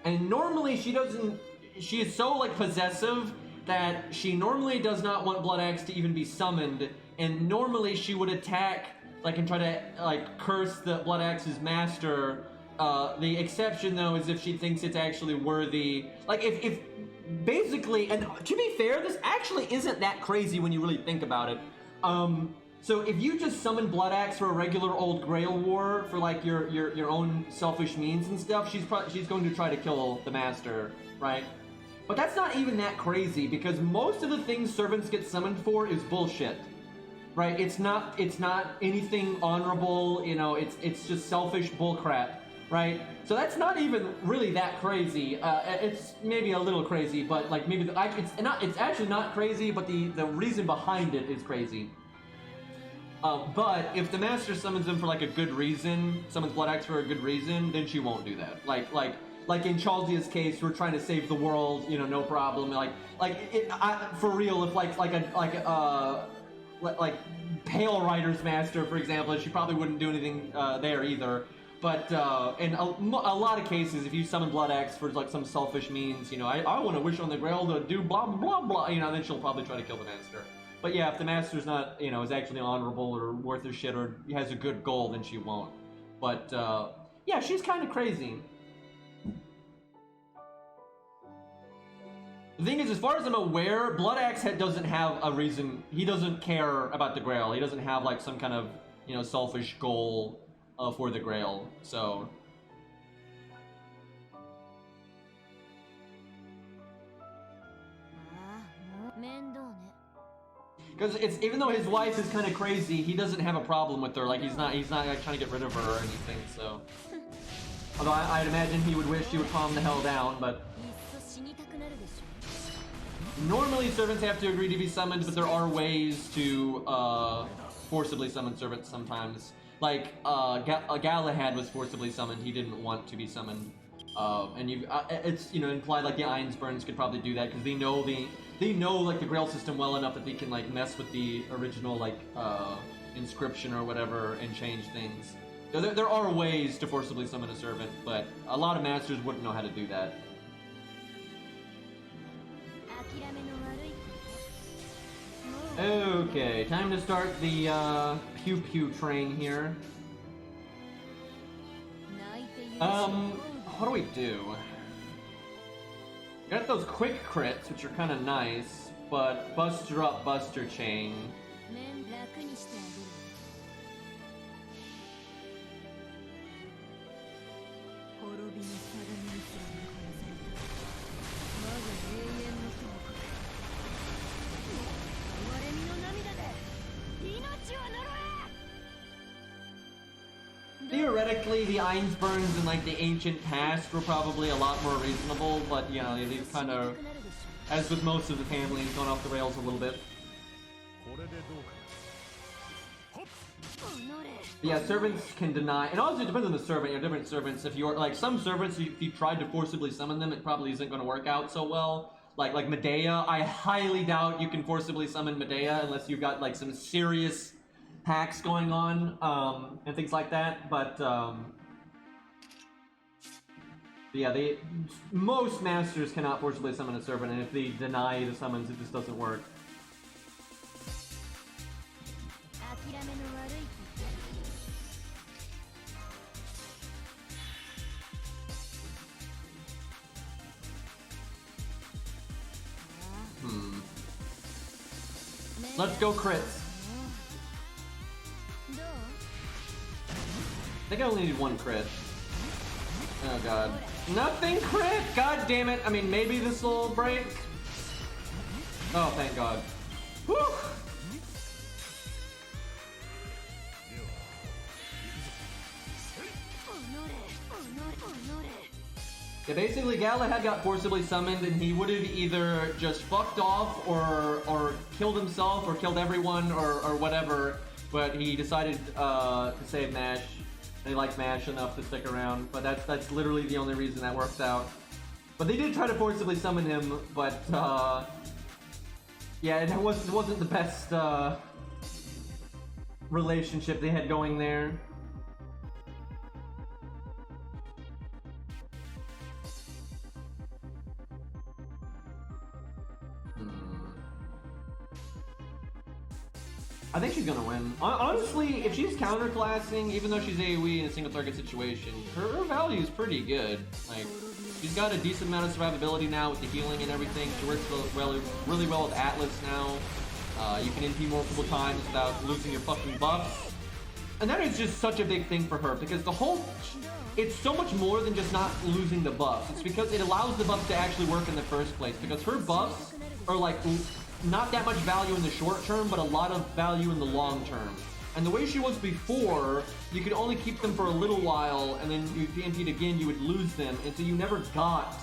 And normally she doesn't. She is so like possessive that she normally does not want Blood Axe to even be summoned, and normally she would attack like and try to like curse the Blood Axe's master. The exception though is if she thinks it's actually worthy. Like if basically, and to be fair, this actually isn't that crazy when you really think about it. So if you just summon Blood Axe for a regular old Grail War for like your own selfish means and stuff, she's going to try to kill the master, right? But that's not even that crazy because most of the things servants get summoned for is bullshit, right? It's not anything honorable, you know. It's just selfish bullcrap, right? So that's not even really that crazy. It's maybe a little crazy, but like maybe it's actually not crazy, but the reason behind it is crazy. But if the master summons them for like a good reason, summons Blood Axe for a good reason, then she won't do that. Like in Chalzia's case, we're trying to save the world, you know, no problem. For real, if like Pale Rider's master, for example, she probably wouldn't do anything there either. But in a lot of cases, if you summon Blood Axe for like some selfish means, you know, I want to wish on the Grail to do blah blah blah, you know, then she'll probably try to kill the master. But yeah, if the master's not, you know, is actually honorable or worth a shit or has a good goal, then she won't. But yeah, she's kind of crazy. The thing is, as far as I'm aware, Blood Axe doesn't have a reason. He doesn't care about the Grail. He doesn't have like some kind of, you know, selfish goal for the Grail. So. Because it's even though his wife is kind of crazy, he doesn't have a problem with her. Like he's not like, trying to get rid of her or anything. So, although I'd imagine he would wish she would calm the hell down. But normally servants have to agree to be summoned, but there are ways to forcibly summon servants sometimes. Like Galahad was forcibly summoned. He didn't want to be summoned, and it's, you know, implied like the Ironsburns could probably do that because they know like the Grail system well enough that they can like mess with the original like inscription or whatever and change things. So there are ways to forcibly summon a servant, but a lot of masters wouldn't know how to do that. Okay, time to start the pew pew train here. What do we do? Got those quick crits, which are kind of nice, but Buster Up, Buster Chain. Theoretically, the Ironsburns in like the ancient past were probably a lot more reasonable, but you know, they've kind of, as with most of the families, gone off the rails a little bit. But yeah, servants can deny, and also it depends on the servant. You know, different servants. If you're like some servants, if you tried to forcibly summon them, it probably isn't going to work out so well. Like Medea, I highly doubt you can forcibly summon Medea unless you've got like some serious hacks going on, and things like that, but yeah, most masters cannot forcibly summon a servant, and if they deny the summons, it just doesn't work. Let's go crits. I think I only need one crit. Oh god. Nothing crit! God damn it! I mean, maybe this will break. Oh, thank god. Whew! Yeah, basically Galahad got forcibly summoned and he would have either just fucked off or killed himself or killed everyone or whatever. but he decided to save Mash, and he liked Mash enough to stick around. But that's literally the only reason that works out. But they did try to forcibly summon him, but yeah, it wasn't the best relationship they had going there. I think she's gonna win. Honestly, if she's counterclassing, even though she's AoE in a single target situation, her value is pretty good. Like, she's got a decent amount of survivability now with the healing and everything. She works really well with Atlas now. You can NP multiple times without losing your fucking buffs. And that is just such a big thing for her, because it's so much more than just not losing the buffs. It's because it allows the buffs to actually work in the first place, because her buffs are like not that much value in the short term, but a lot of value in the long term. And the way she was before, you could only keep them for a little while, and then if you NP'd again, you would lose them, and so you never got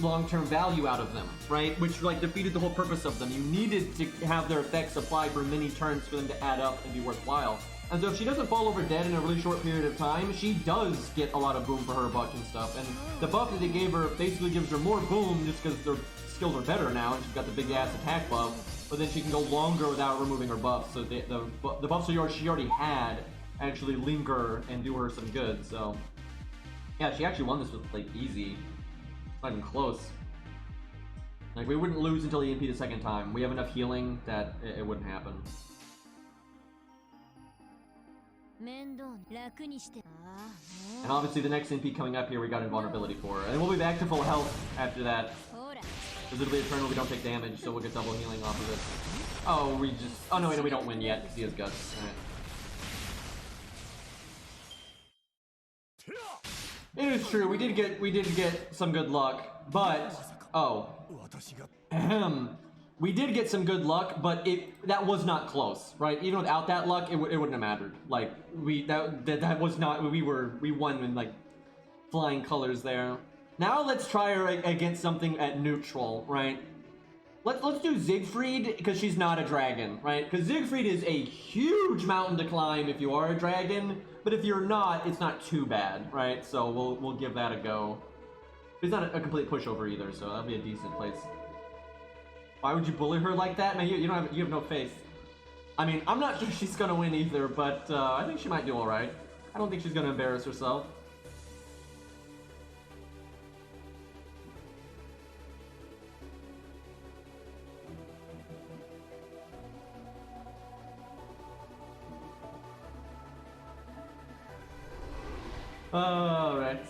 long-term value out of them, right? Which like defeated the whole purpose of them. You needed to have their effects applied for many turns for them to add up and be worthwhile. And so if she doesn't fall over dead in a really short period of time, she does get a lot of boom for her buff and stuff. And the buff that they gave her basically gives her more boom just because their skills are better now, and she's got the big ass attack buff. But then she can go longer without removing her buffs. So the buffs she already had actually linger and do her some good. So yeah, she actually won this with like easy. Not even close. Like, we wouldn't lose until the EMP the second time. We have enough healing that it wouldn't happen. And obviously the next MP coming up here we got invulnerability for. And we'll be back to full health after that. Because it'll be a turn where we don't take damage, so we'll get double healing off of it. Oh, oh no, wait, no, we don't win yet, because he has guts. Alright. It is true, we did get some good luck, but we did get some good luck, but that was not close, right? Even without that luck, it wouldn't have mattered. Like we won in like flying colors there. Now let's try her against something at neutral, right? Let's do Siegfried, because she's not a dragon, right? Because Siegfried is a huge mountain to climb if you are a dragon, but if you're not, it's not too bad, right? So we'll give that a go. It's not a complete pushover either, so that'll be a decent place. Why would you bully her like that, man? You have no faith. I mean, I'm not sure she's gonna win either, but I think she might do all right. I don't think she's gonna embarrass herself. Alright.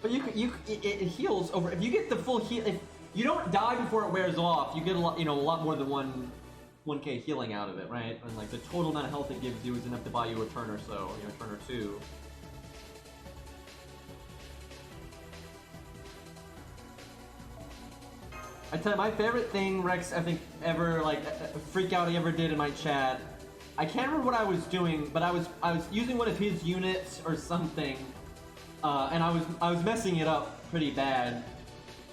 But it heals over. If you get the full heal, if you don't die before it wears off, you get a lot more than 1k healing out of it, right? And like the total amount of health it gives you is enough to buy you a turn or so, a turn or two. I tell you, my favorite thing Rex, I think, ever, like, freak out he ever did in my chat. I can't remember what I was doing, but I was using one of his units or something, and I was messing it up pretty bad.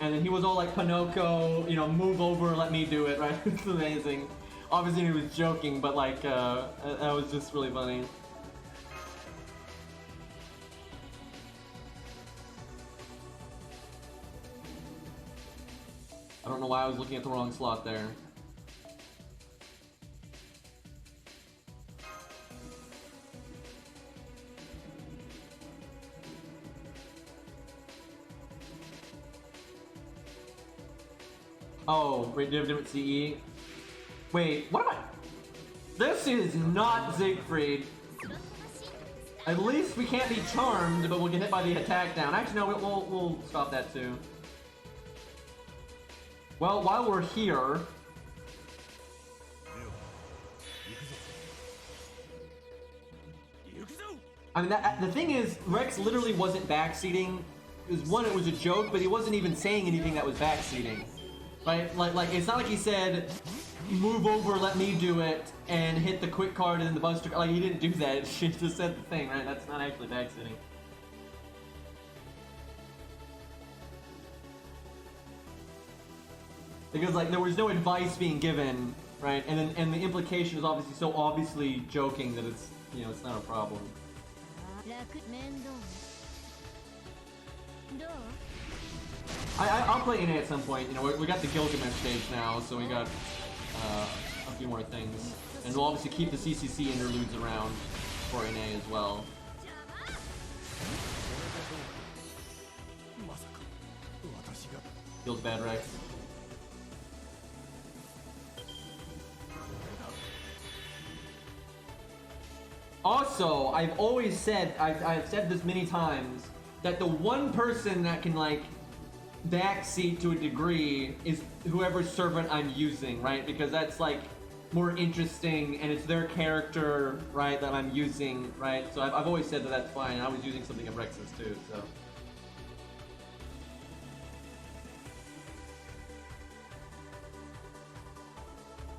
And then he was all like, Pinocchio, move over, let me do it, right? It's amazing. Obviously he was joking, but like, that was just really funny. I don't know why I was looking at the wrong slot there. Oh, wait, different CE? Wait, what am I? This is not Siegfried. At least we can't be charmed, but we'll get hit by the attack down. Actually, no, we'll stop that too. Well, while we're here... I mean, the thing is, Rex literally wasn't backseating. It was a joke, but he wasn't even saying anything that was backseating. Right? Like it's not like he said, move over, let me do it, and hit the quick card and then the buster. Like, he didn't do that. She just said the thing, right? That's not actually backseating. Because, like, there was no advice being given right? And the implication is obviously so obviously joking that it's, you know, it's not a problem. I'll play NA at some point. You know, we got the Gilgamesh stage now, so we got a few more things, and we'll obviously keep the CCC interludes around for NA as well. Feels bad, Rex. Also, I've always said, I've said this many times, that the one person that can, like, backseat to a degree is whoever servant I'm using, right? Because that's, like, more interesting, and it's their character, right, that I'm using, right? So I've always said that that's fine. I was using something of Rex's too, so.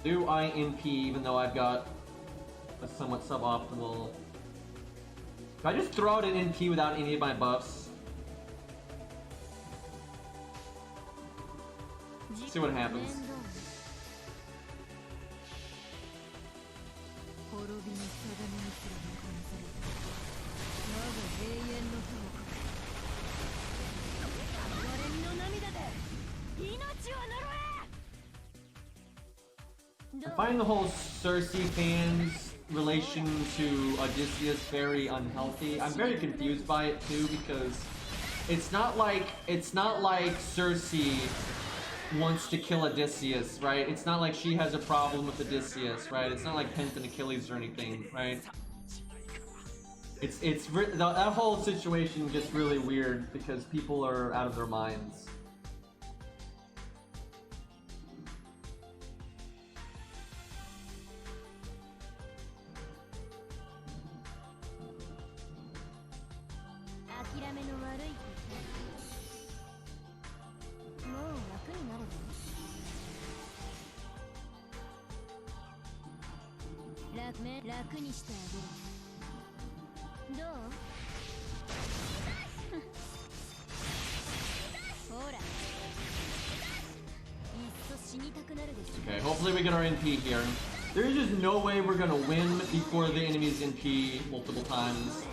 Do I NP even though I've got a somewhat suboptimal... Can I just throw out an NP without any of my buffs? See what happens. I find the whole Cersei fans' relation to Odysseus very unhealthy. I'm very confused by it too, because it's not like Cersei wants to kill Odysseus, right? It's not like she has a problem with Odysseus, right? It's not like Pent and Achilles or anything, right? That whole situation gets really weird because people are out of their minds. Okay, hopefully we get our NP here. There's just no way we're gonna win before the enemy's NP multiple times.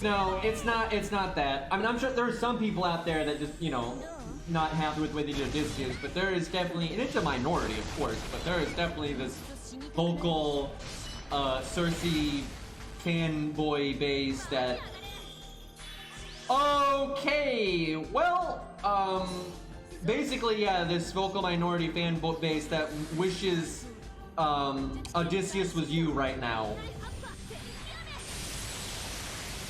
No, it's not that. I mean, I'm sure there are some people out there that just, you know, not happy with the way they did Odysseus, but there is definitely, and it's a minority, of course, but there is definitely this vocal Cersei fanboy base that... Okay, well, basically, yeah, this vocal minority fan base that wishes Odysseus was you right now.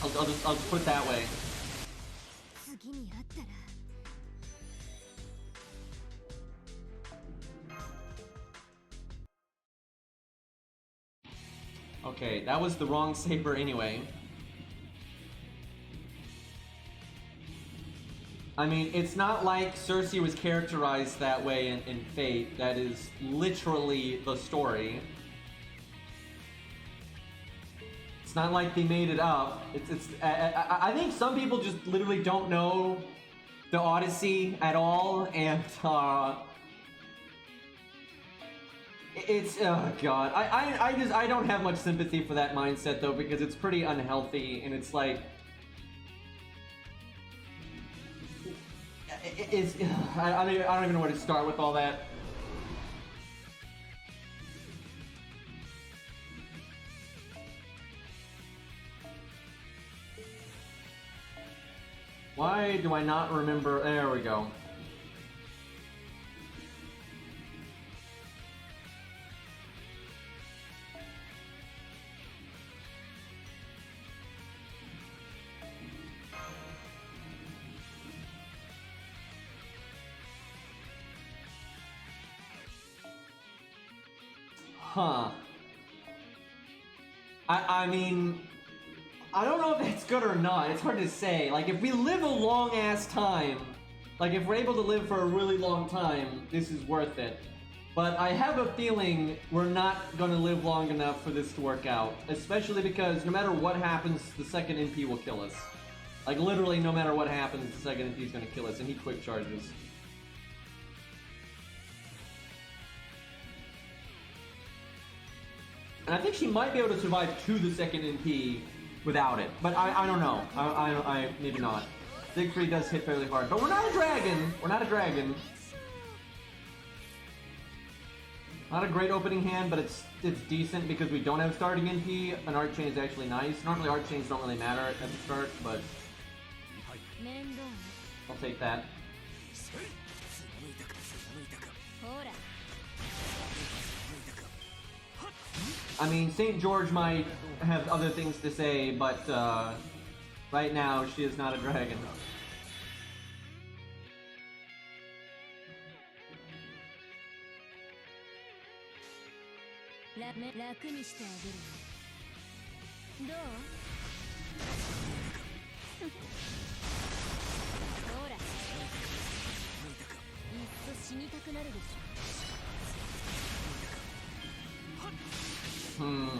I'll just put it that way. Okay, that was the wrong saber anyway. I mean, it's not like Cersei was characterized that way in Fate. That is literally the story. It's not like they made it up. I think some people just literally don't know the Odyssey at all, and it's, oh god. I don't have much sympathy for that mindset though, because it's pretty unhealthy, and it's like, I don't even know where to start with all that. Why do I not remember? There we go. Huh. I mean, I don't know if that's good or not. It's hard to say. Like, if we live a long-ass time, like, if we're able to live for a really long time, this is worth it. But I have a feeling we're not gonna live long enough for this to work out. Especially because no matter what happens, the second NP will kill us. Like, literally, no matter what happens, the second NP is gonna kill us, and he quick charges. And I think she might be able to survive to the second NP without it. But I don't know. I maybe not. Siegfried does hit fairly hard. But we're not a dragon! We're not a dragon. Not a great opening hand, but it's decent because we don't have starting NP. An Arc Chain is actually nice. Normally Arc Chains don't really matter at the start, but I'll take that. I mean, St. George might have other things to say, but right now she is not a dragon.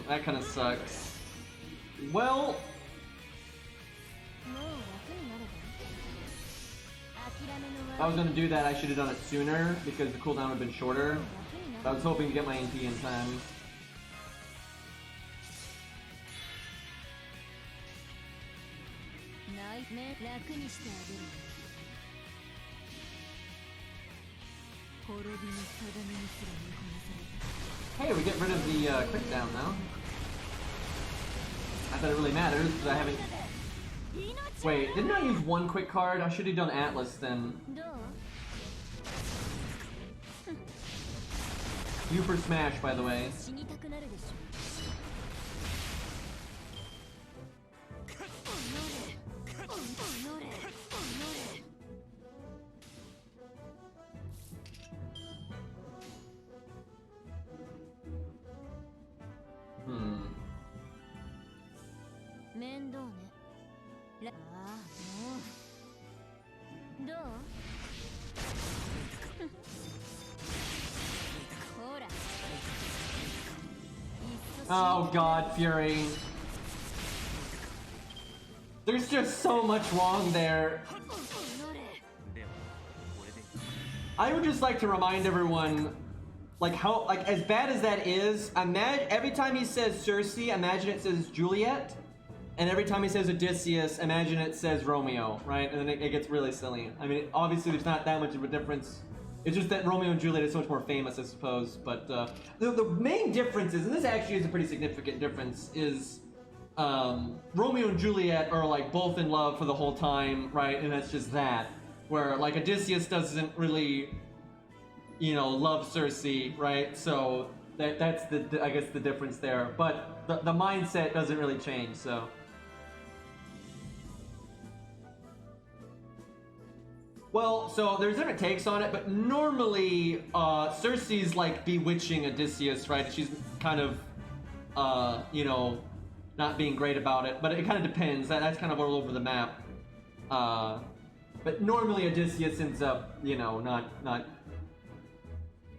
That kind of sucks. Well, if I was gonna do that, I should have done it sooner because the cooldown would have been shorter. But I was hoping to get my NP in time. Hey, we get rid of the quick down now. Not that it really matters, because I haven't... Wait, didn't I use one quick card? I should have done Atlas then. You for Smash, by the way. Oh god, Fury. There's just so much wrong there. I would just like to remind everyone, like how, like as bad as that is, imagine every time he says Cersei, imagine it says Juliet, and every time he says Odysseus, imagine it says Romeo, right? And then it gets really silly. I mean, obviously there's not that much of a difference. It's just that Romeo and Juliet is so much more famous, I suppose. But the main difference is, and this actually is a pretty significant difference, is Romeo and Juliet are like both in love for the whole time, right? And that's just that. Where like Odysseus doesn't really, you know, love Cersei, right? So that's the I guess the difference there. But the mindset doesn't really change, so. Well, so there's different takes on it, but normally Cersei's like bewitching Odysseus, right? She's kind of, you know, not being great about it, but it kind of depends. That's kind of all over the map. But normally Odysseus ends up, you know, not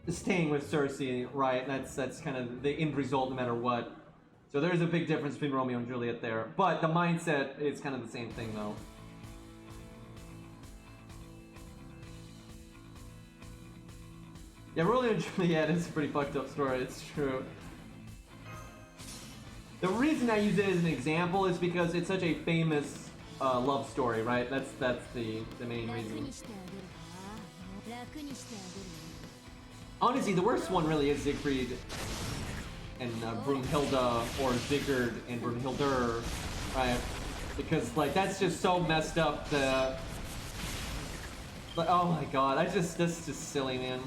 staying with Cersei, right? That's kind of the end result no matter what. So there's a big difference between Romeo and Juliet there, but the mindset is kind of the same thing though. Yeah, Romeo and Juliet is a pretty fucked up story, it's true. The reason I use it as an example is because it's such a famous love story, right? That's the main reason. Honestly, the worst one really is Siegfried and Brunhilde, or Sigurd and Brunhilder, right? Because like that's just so messed up. But oh my god, that's just silly, man.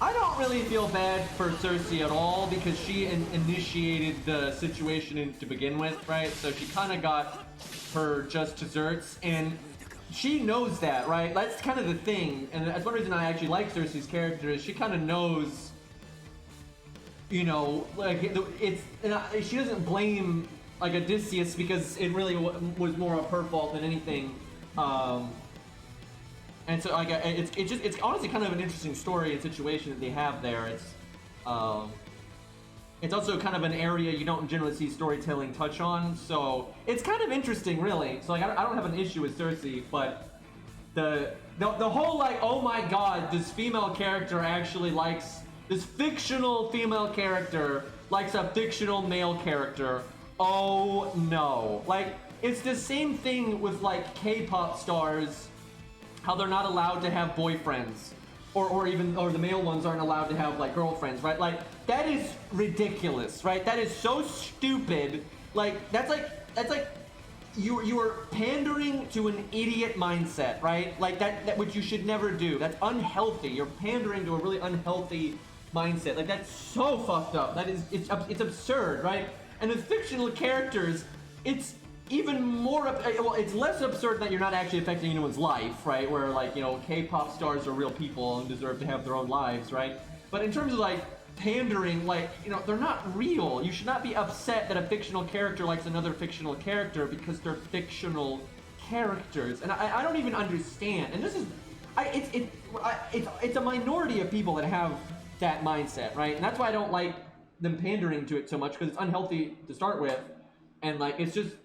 I don't really feel bad for Cersei at all because she initiated the situation to begin with, right? So she kind of got her just desserts, and she knows that, right? That's kind of the thing, and that's one reason I actually like Cersei's character, is she kind of knows, you know, like, she doesn't blame, like, Odysseus because it really was more of her fault than anything. And so, like, it's honestly kind of an interesting story and situation that they have there. It's also kind of an area you don't generally see storytelling touch on, so it's kind of interesting, really. So, like, I don't have an issue with Cersei, but the whole, like, oh my god, this female character actually likes, this fictional female character likes a fictional male character. Oh no. Like, it's the same thing with, like, K-pop stars, how they're not allowed to have boyfriends. Or the male ones aren't allowed to have, like, girlfriends, right? Like, that is ridiculous, right? That is so stupid. Like, that's like you are pandering to an idiot mindset, right? Like, that which you should never do. That's unhealthy. You're pandering to a really unhealthy mindset. Like, that's so fucked up. It's absurd, right? And with fictional characters, it's even more, well, it's less absurd that you're not actually affecting anyone's life, right? Where, like, you know, K-pop stars are real people and deserve to have their own lives, right? But in terms of, like, pandering, like, you know, they're not real. You should not be upset that a fictional character likes another fictional character because they're fictional characters. And I don't even understand. And this is, it's a minority of people that have that mindset, right? And that's why I don't like them pandering to it so much, because it's unhealthy to start with. And, like, it's just,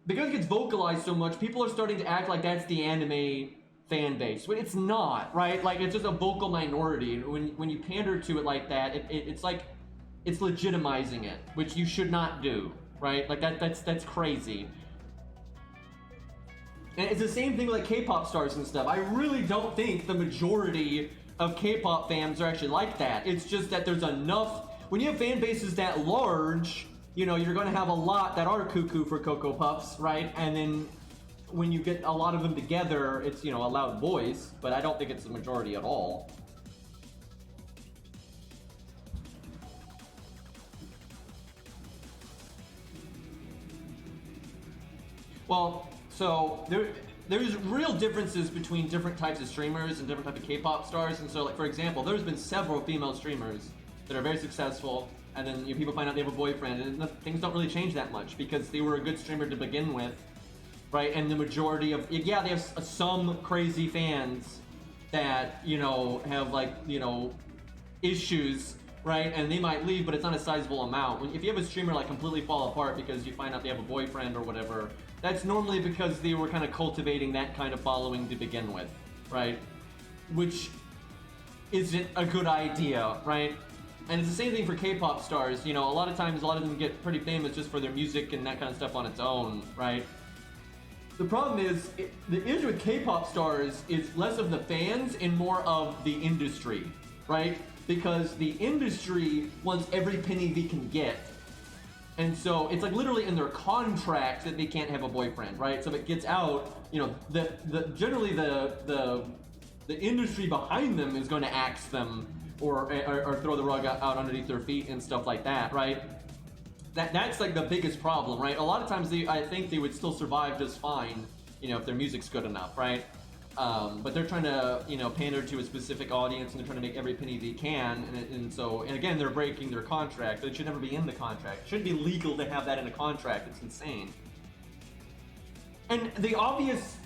because it gets vocalized so much, people are starting to act like that's the anime fan base, but it's not, right? Like, it's just a vocal minority. When you pander to it like that, it's like, it's legitimizing it, which you should not do, right? Like, that's crazy. And it's the same thing with, like, K-pop stars and stuff. I really don't think the majority of K-pop fans are actually like that. It's just that there's enough, when you have fan bases that large, you know, you're going to have a lot that are cuckoo for Cocoa Puffs, right? And then when you get a lot of them together, it's, you know, a loud voice, but I don't think it's the majority at all. Well, so there's real differences between different types of streamers and different types of K-pop stars. And so, like, for example, there's been several female streamers that are very successful, and then, you know, people find out they have a boyfriend, and things don't really change that much because they were a good streamer to begin with, right? And the majority of, yeah, they have some crazy fans that, you know, have, like, you know, issues, right? And they might leave, but it's not a sizable amount. If you have a streamer, like, completely fall apart because you find out they have a boyfriend or whatever, that's normally because they were kind of cultivating that kind of following to begin with, right? Which isn't a good idea, right? And it's the same thing for K-pop stars. You know, a lot of times, a lot of them get pretty famous just for their music and that kind of stuff on its own, right? The problem is, the issue with K-pop stars is less of the fans and more of the industry, right? Because the industry wants every penny they can get. And so it's, like, literally in their contract that they can't have a boyfriend, right? So if it gets out, you know, generally the industry behind them is going to axe them or throw the rug out underneath their feet and stuff like that, right? That's, like, the biggest problem, right? A lot of times I think they would still survive just fine, you know, if their music's good enough, right? But they're trying to, you know, pander to a specific audience, and they're trying to make every penny they can, and again, they're breaking their contract. It should never be in the contract. It shouldn't be legal to have that in a contract. It's insane. And the obvious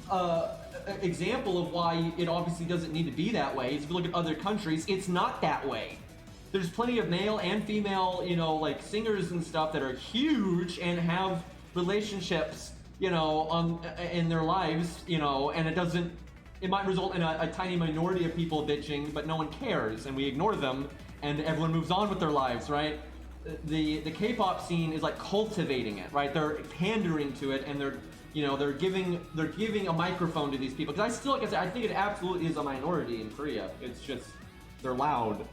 example of why it obviously doesn't need to be that way is if you look at other countries, it's not that way. There's plenty of male and female, you know, like, singers and stuff that are huge and have relationships, you know, in their lives, you know, and it might result in a tiny minority of people bitching, but no one cares, and we ignore them, and everyone moves on with their lives, right? The K-pop scene is, like, cultivating it, right? They're pandering to it, and they're giving a microphone to these people. Because like I said, I think it absolutely is a minority in Korea. It's just, they're loud.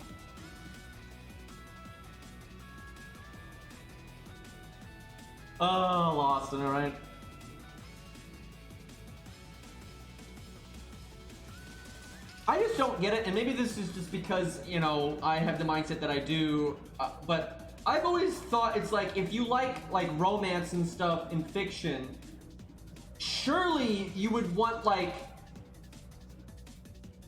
Oh, lost, alright. I just don't get it, and maybe this is just because, you know, I have the mindset that I do, but I've always thought it's like, if you like romance and stuff in fiction, surely you would want, like,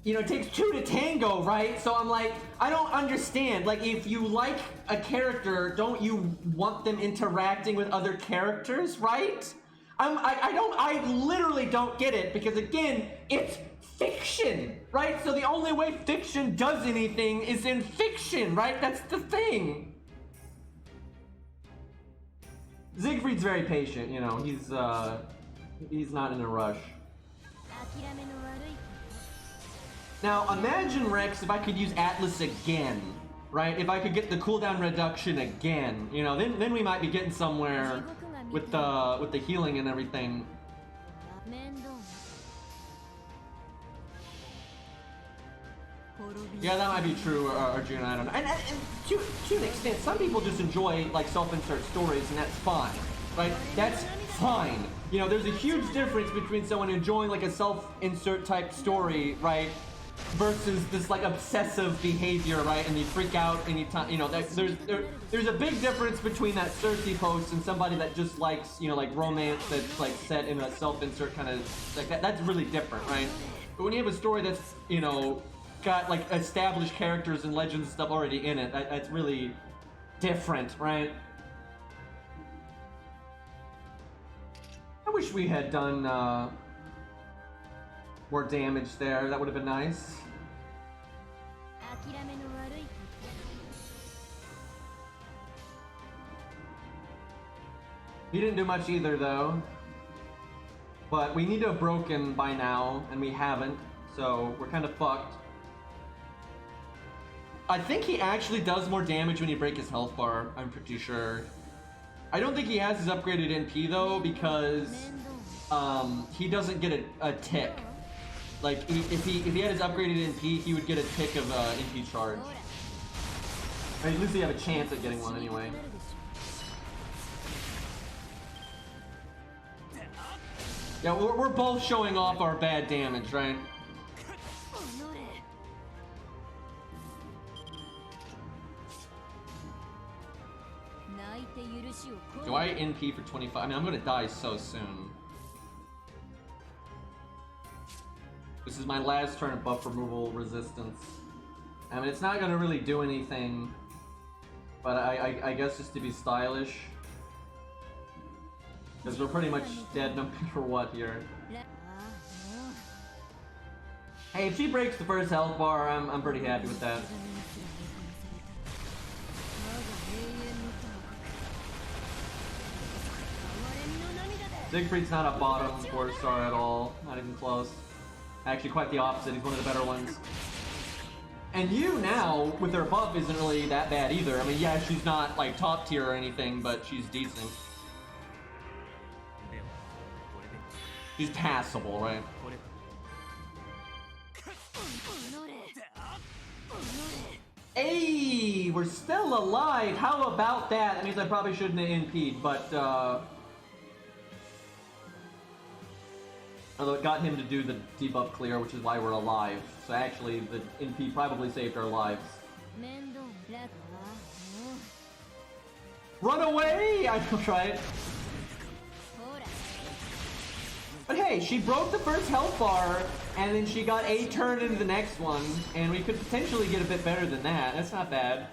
you know, it takes two to tango, right? So I'm like, I don't understand. Like, if you like a character, don't you want them interacting with other characters, right? I literally don't get it, because again, it's fiction, right? So the only way fiction does anything is in fiction, right? That's the thing. Siegfried's very patient, you know, he's not in a rush. Now, imagine, Rex, if I could use Atlas again, right? If I could get the cooldown reduction again, you know, then we might be getting somewhere with the healing and everything. Yeah, that might be true, Arjuna, I don't know. And to an extent, some people just enjoy, like, self-insert stories, and that's fine, right? That's fine. You know, there's a huge difference between someone enjoying, like, a self-insert type story, right? Versus this, like, obsessive behavior, right? And you freak out anytime, you know, there's a big difference between that Cersei post and somebody that just likes, you know, like, romance that's, like, set in a self-insert kind of, like, that's really different, right? But when you have a story that's, you know, got, like, established characters and legends and stuff already in it, that's really different, right? I wish we had done, more damage there. That would have been nice. He didn't do much either, though. But we need to have broken by now, and we haven't, so we're kind of fucked. I think he actually does more damage when you break his health bar, I'm pretty sure. I don't think he has his upgraded NP, though, because he doesn't get a tick. Like, if he had his upgraded NP, he would get a tick of NP charge. Or at least he have a chance at getting one anyway. Yeah, we're both showing off our bad damage, right? Do I NP for 25? I mean, I'm gonna die so soon. This is my last turn of buff removal resistance. I mean, it's not gonna really do anything, but I guess just to be stylish. Because we're pretty much dead no matter what here. Hey, if she breaks the first health bar, I'm pretty happy with that. Siegfried's not a bottom 4-star at all, not even close. Actually, quite the opposite, he's one of the better ones. And you now, with her buff, isn't really that bad either. I mean, yeah, she's not, like, top tier or anything, but she's decent. She's passable, right? Hey, we're still alive! How about that? That means I probably shouldn't have NP'd, but, although it got him to do the debuff clear, which is why we're alive. So actually, the NP probably saved our lives. Run away! I know, right? But hey, she broke the first health bar, and then she got a turn into the next one, and we could potentially get a bit better than that. That's not bad.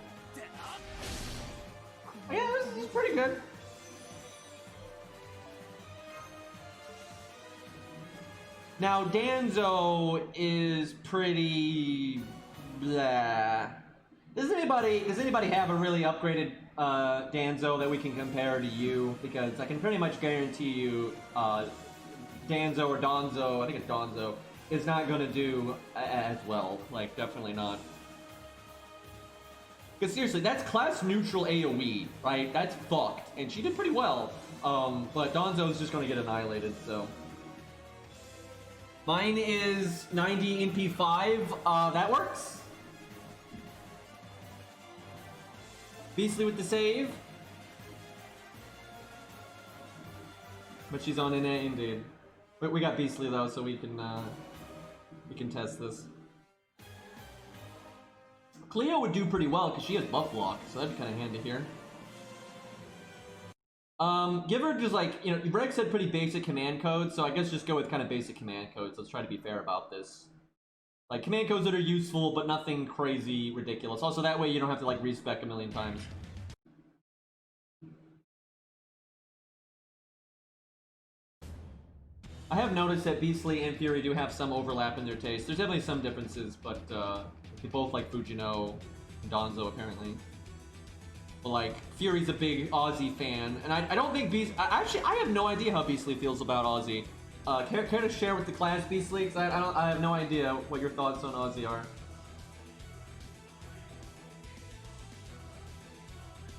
Yeah, this is pretty good. Now, Danzo is pretty blah. Does anybody have a really upgraded Danzo that we can compare to you? Because I can pretty much guarantee you Danzo or Donzo, I think it's Donzo, is not going to do as well. Like, definitely not. Because seriously, that's class neutral AoE, right? That's fucked. And she did pretty well. But Donzo's just going to get annihilated, so. Mine is 90 NP5. That works. Beastly with the save. But she's on in it, indeed. But we got Beastly though, so we can test this. Cleo would do pretty well because she has buff block, so that'd be kind of handy here. Give her just like, you know, Rex said pretty basic command codes, so I guess just go with kind of basic command codes. Let's try to be fair about this. Like, command codes that are useful, but nothing crazy ridiculous. Also, that way you don't have to, like, respec a million times. I have noticed that Beastly and Fury do have some overlap in their taste. There's definitely some differences, but they both like Fujino and Donzo, apparently. But, like, Fury's a big Aussie fan, and I don't think Actually, I have no idea how Beastly feels about Aussie. Care to share with the class, Beastly? Because I have no idea what your thoughts on Aussie are.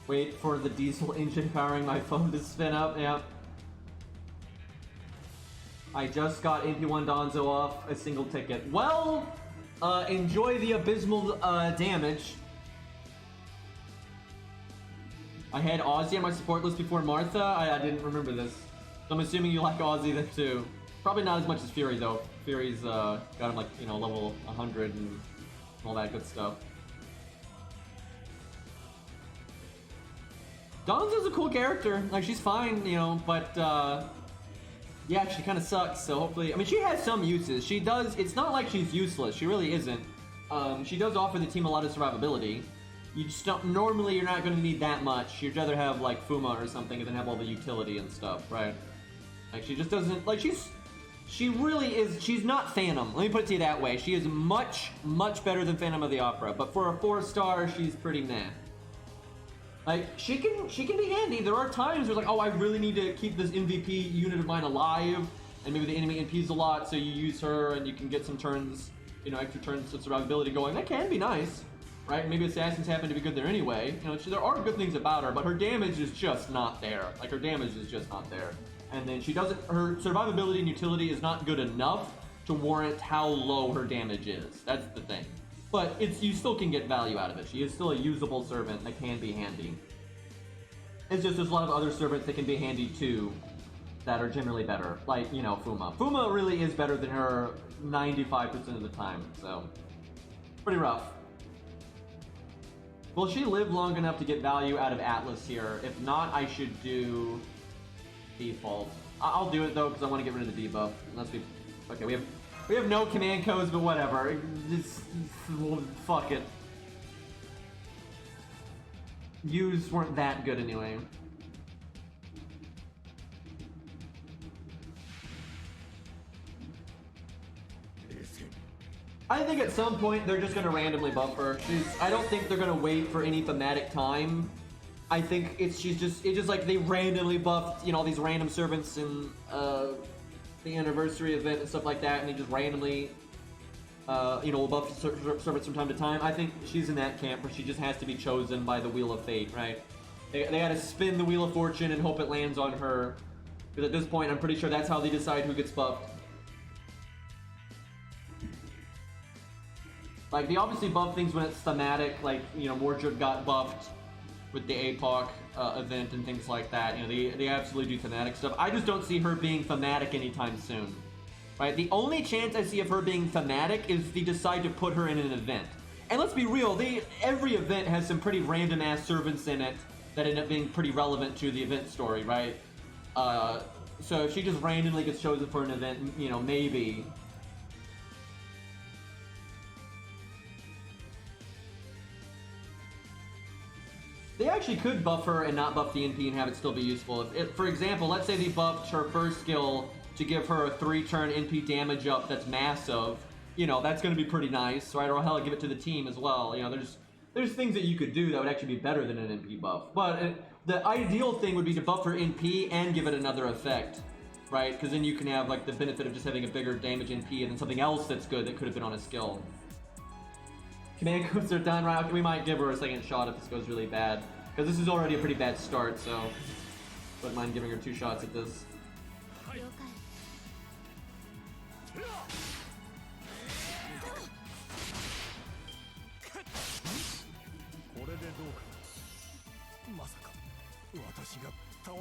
Wait for the diesel engine powering my phone to spin up. Yeah. I just got MP1 Donzo off a single ticket. Well, enjoy the abysmal damage. I had Aussie on my support list before Martha. I didn't remember this. So I'm assuming you like Aussie then too. Probably not as much as Fury though. Fury's got him like, you know, level 100 and all that good stuff. Donzo's a cool character. Like, she's fine, you know, but yeah, she kind of sucks. So hopefully, I mean, she has some uses. She does. It's not like she's useless. She really isn't. She does offer the team a lot of survivability. You just don't. Normally, you're not going to need that much. You'd rather have like Fuma or something, and then have all the utility and stuff, right? Like, she just doesn't. Like, she really is. She's not Phantom. Let me put it to you that way. She is much, much better than Phantom of the Opera. But for a 4-star, she's pretty meh. Like, she can be handy. There are times where, like, oh, I really need to keep this MVP unit of mine alive, and maybe the enemy NP's a lot, so you use her and you can get some turns, you know, extra turns of survivability going. That can be nice, right? Maybe assassins happen to be good there anyway. You know, there are good things about her, but her damage is just not there. Like, her damage is just not there. And then her survivability and utility is not good enough to warrant how low her damage is. That's the thing. But you still can get value out of it. She is still a usable servant that can be handy. It's just there's a lot of other servants that can be handy too that are generally better. Like, you know, Fuma. Fuma really is better than her 95% of the time, so pretty rough. Will she live long enough to get value out of Atlas here? If not, I should do default. I'll do it though because I want to get rid of the debuff. Okay, we have no command codes, but whatever. Just fuck it. Views weren't that good anyway. I think at some point they're just gonna randomly buff her. I don't think they're gonna wait for any thematic time. I think it's just like they randomly buffed, you know, all these random servants in the anniversary event and stuff like that, and they just randomly, you know, will buff servants from time to time. I think she's in that camp where she just has to be chosen by the Wheel of Fate, right? They gotta spin the Wheel of Fortune and hope it lands on her. Because at this point, I'm pretty sure that's how they decide who gets buffed. Like, they obviously buff things when it's thematic, like, you know, Mordred got buffed with the APOC event and things like that. You know, they absolutely do thematic stuff. I just don't see her being thematic anytime soon. Right? The only chance I see of her being thematic is if they decide to put her in an event. And let's be real, every event has some pretty random-ass servants in it that end up being pretty relevant to the event story, right? So if she just randomly gets chosen for an event, you know, maybe. They actually could buff her and not buff the NP and have it still be useful. If for example, let's say they buffed her first skill to give her a 3-turn NP damage up that's massive, you know, that's going to be pretty nice, right? Or hell, give it to the team as well. You know, there's things that you could do that would actually be better than an NP buff. But the ideal thing would be to buff her NP and give it another effect, right? Because then you can have like the benefit of just having a bigger damage NP and then something else that's good that could have been on a skill. Command codes are done, right? We might give her a second shot if this goes really bad. Because this is already a pretty bad start, so wouldn't mind giving her 2 shots at this.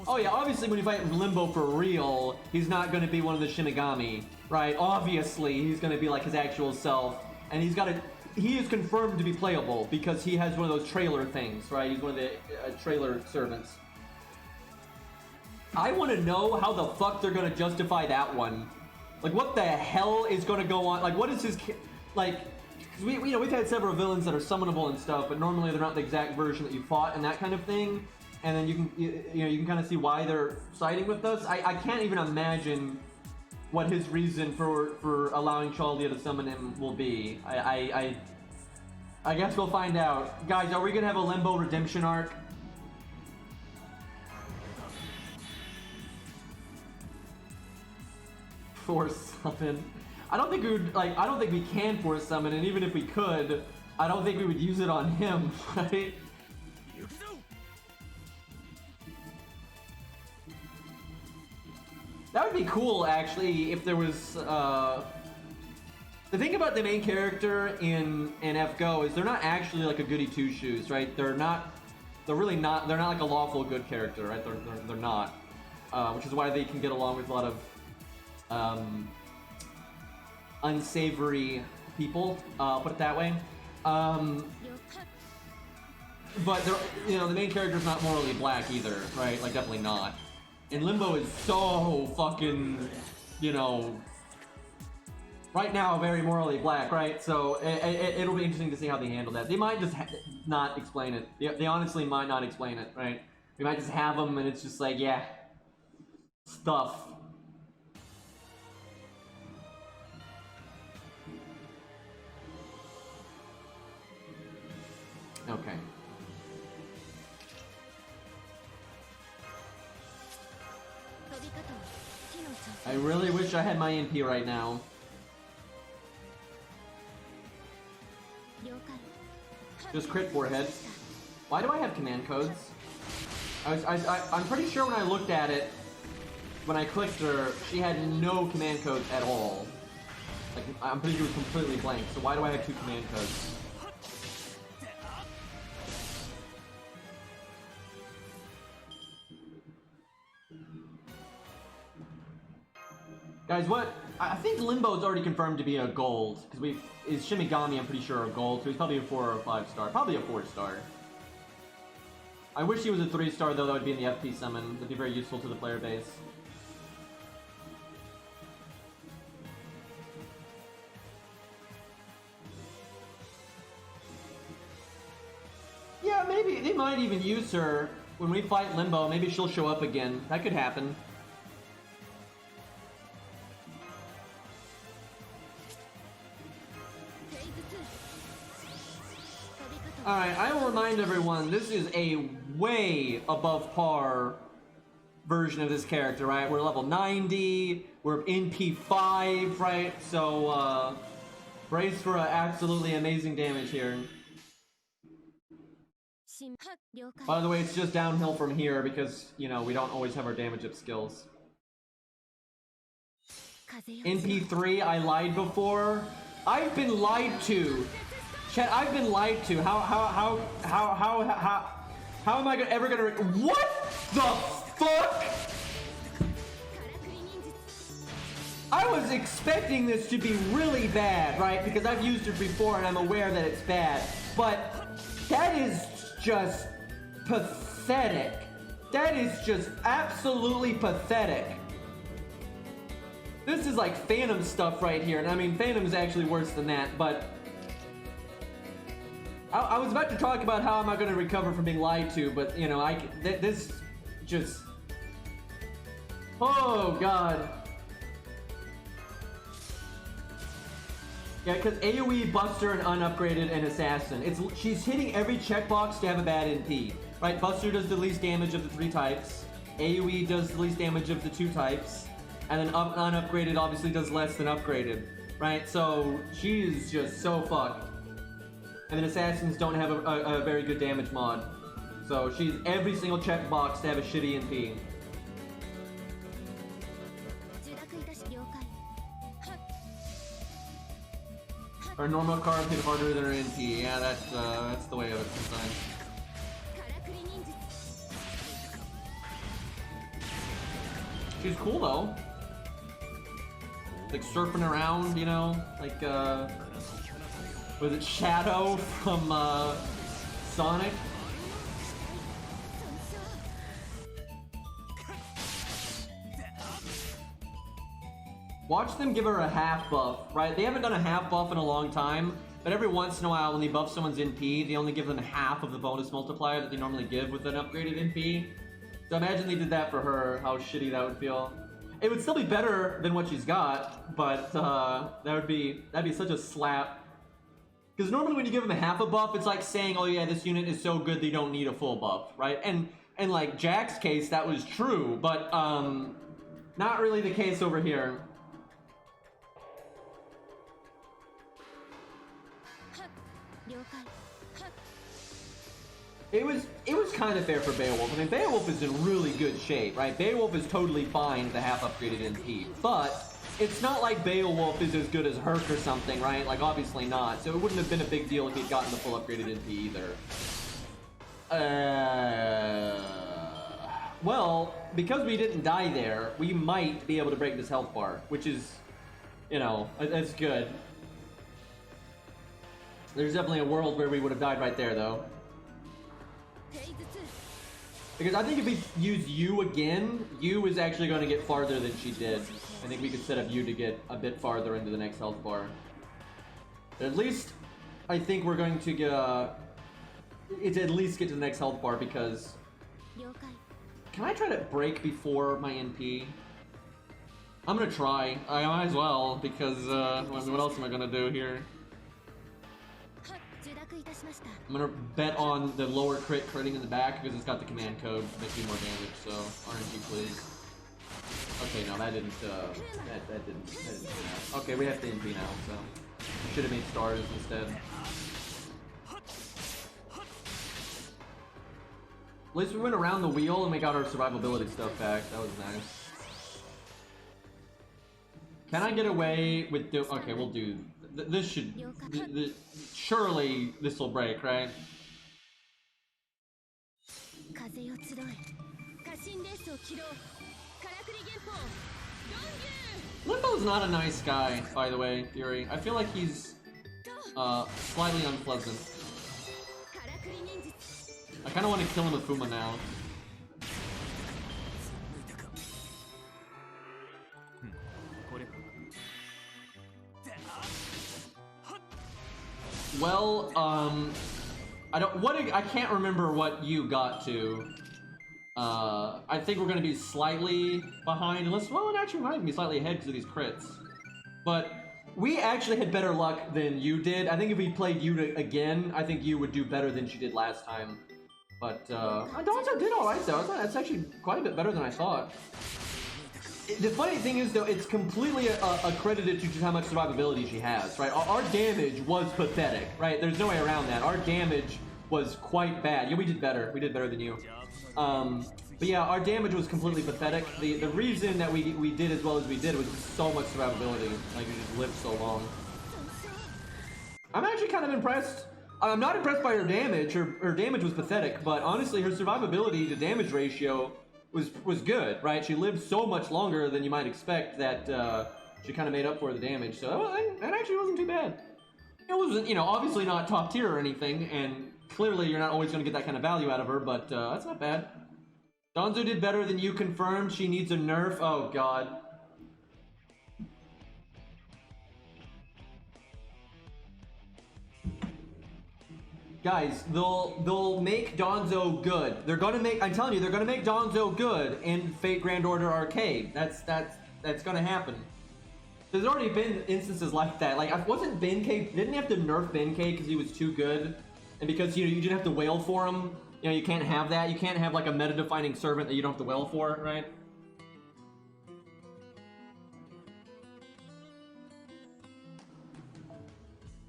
Oh yeah, obviously when you fight Limbo for real, he's not going to be one of the Shinigami, right? Obviously, he's going to be like his actual self, and he is confirmed to be playable because he has one of those trailer things, right? He's one of the trailer servants. I want to know how the fuck they're going to justify that one. Like, what the hell is going to go on? Like, what is his... like, cause we've had several villains that are summonable and stuff, but normally they're not the exact version that you fought and that kind of thing. And then you can kind of see why they're siding with us. I can't even imagine what his reason for allowing Chaldia to summon him will be. I guess we'll find out. Guys, are we gonna have a Limbo redemption arc? Force summon. I don't think we would, like, I don't think we can force summon, and even if we could, I don't think we would use it on him, right? That would be cool, actually, if there was, the thing about the main character in FGO is they're not actually like a goody two-shoes, right? They're really not, they're not like a lawful good character, right? They're not. Which is why they can get along with a lot of, unsavory people, put it that way. But they're, the main character's not morally black either, right? Like, definitely not. And Limbo is so fucking, right now very morally black, right? So it'll be interesting to see how they handle that. They might just not explain it. They honestly might not explain it, right? We might just have them and it's just like, yeah, stuff. Okay. I really wish I had my MP right now. Just crit forehead. Why do I have command codes? I'm pretty sure when I looked at it, when I clicked her, she had no command codes at all. Like, I'm pretty sure it was completely blank. So why do I have 2 command codes? Guys, what? I think Limbo's already confirmed to be a gold, because is Shimigami, I'm pretty sure, a gold, so he's probably a 4 or a 5 star. Probably a 4 star. I wish he was a 3 star, though. That would be in the FP summon. That'd be very useful to the player base. Yeah, maybe they might even use her when we fight Limbo. Maybe she'll show up again. That could happen. Alright, I will remind everyone, this is a way above par version of this character, right? We're level 90, we're in P5, right? So, brace for absolutely amazing damage here. By the way, it's just downhill from here because, we don't always have our damage up skills. In P3, I lied before. I've been lied to. Chat, I've been lied to. How am I ever gonna? What the fuck? I was expecting this to be really bad, right? Because I've used it before and I'm aware that it's bad. But that is just pathetic. That is just absolutely pathetic. This is like Phantom stuff right here. And I mean, Phantom's actually worse than that, but I was about to talk about how am I going to recover from being lied to, but, this just... Oh, God. Yeah, because AoE, Buster, and unupgraded, and Assassin. She's hitting every checkbox to have a bad NP. Right, Buster does the least damage of the 3 types. AoE does the least damage of the 2 types. And then unupgraded obviously does less than upgraded. Right, so she's just so fucked. And then Assassins don't have a very good damage mod. So she's every single checkbox to have a shitty NP. Her normal card hit harder than her NP. Yeah, that's the way of it sometimes. She's cool though. Like surfing around, like was it Shadow from Sonic? Watch them give her a half buff, right? They haven't done a half buff in a long time, but every once in a while when they buff someone's NP, they only give them half of the bonus multiplier that they normally give with an upgraded NP. So imagine they did that for her, how shitty that would feel. It would still be better than what she's got, but that'd be such a slap. Because normally when you give them a half a buff, it's like saying, oh yeah, this unit is so good they don't need a full buff, right? And like Jack's case, that was true, but not really the case over here. It was kind of fair for Beowulf. I mean, Beowulf is in really good shape, right? Beowulf is totally fine with the half upgraded NP, but it's not like Beowulf is as good as Herc or something, right? Like, obviously not. So it wouldn't have been a big deal if he'd gotten the full upgraded NP either. Well, because we didn't die there, we might be able to break this health bar, which is, you know, that's good. There's definitely a world where we would have died right there, though. Because I think if we use Yu again, Yu is actually going to get farther than she did. I think we could set up Yu to get a bit farther into the next health bar. But at least, I think we're going to get, it's at least get to the next health bar because... Can I try to break before my NP? I'm gonna try. I might as well, because, what else am I gonna do here? I'm gonna bet on the lower critting in the back because it's got the command code to make me more damage, so RNG please. Okay, no, that didn't, that didn't happen. Okay, we have the NP now, so we should have made stars instead. At least we went around the wheel and we got our survivability stuff back. That was nice. Can I get away with okay, we'll do... This should... surely this will break, right? Limbo's not a nice guy, by the way, Fury. I feel like he's slightly unpleasant. I kind of want to kill him with Fuma now. Well, I can't remember what you got to. I think we're gonna be slightly behind, unless, well, it actually might be slightly ahead because of these crits. But we actually had better luck than you did. I think if we played you again, I think you would do better than she did last time. But, Donzo did alright though. That's actually quite a bit better than I thought. The funny thing is, though, it's completely accredited to just how much survivability she has, right? Our damage was pathetic, right? There's no way around that. Our damage was quite bad. Yeah, we did better. We did better than you. But yeah, our damage was completely pathetic. The reason that we did as well as we did was so much survivability. Like, we just lived so long. I'm actually kind of impressed. I'm not impressed by her damage. Her damage was pathetic, but honestly, her survivability to damage ratio was good, right? She lived so much longer than you might expect that she kind of made up for the damage. So that actually wasn't too bad. It wasn't, you know, obviously not top tier or anything, and clearly you're not always going to get that kind of value out of her, but that's not bad. Donzo did better than you, confirmed. She needs a nerf. Oh, God. Guys, they'll make Donzo good. They're gonna make, I'm telling you, they're gonna make Donzo good in Fate Grand Order Arcade. That's gonna happen. There's already been instances like that. Like, wasn't Benkei, didn't he have to nerf Benkei because he was too good? And because, you know, you didn't have to wail for him? You know, you can't have that. You can't have, like, a meta-defining servant that you don't have to wail for, right?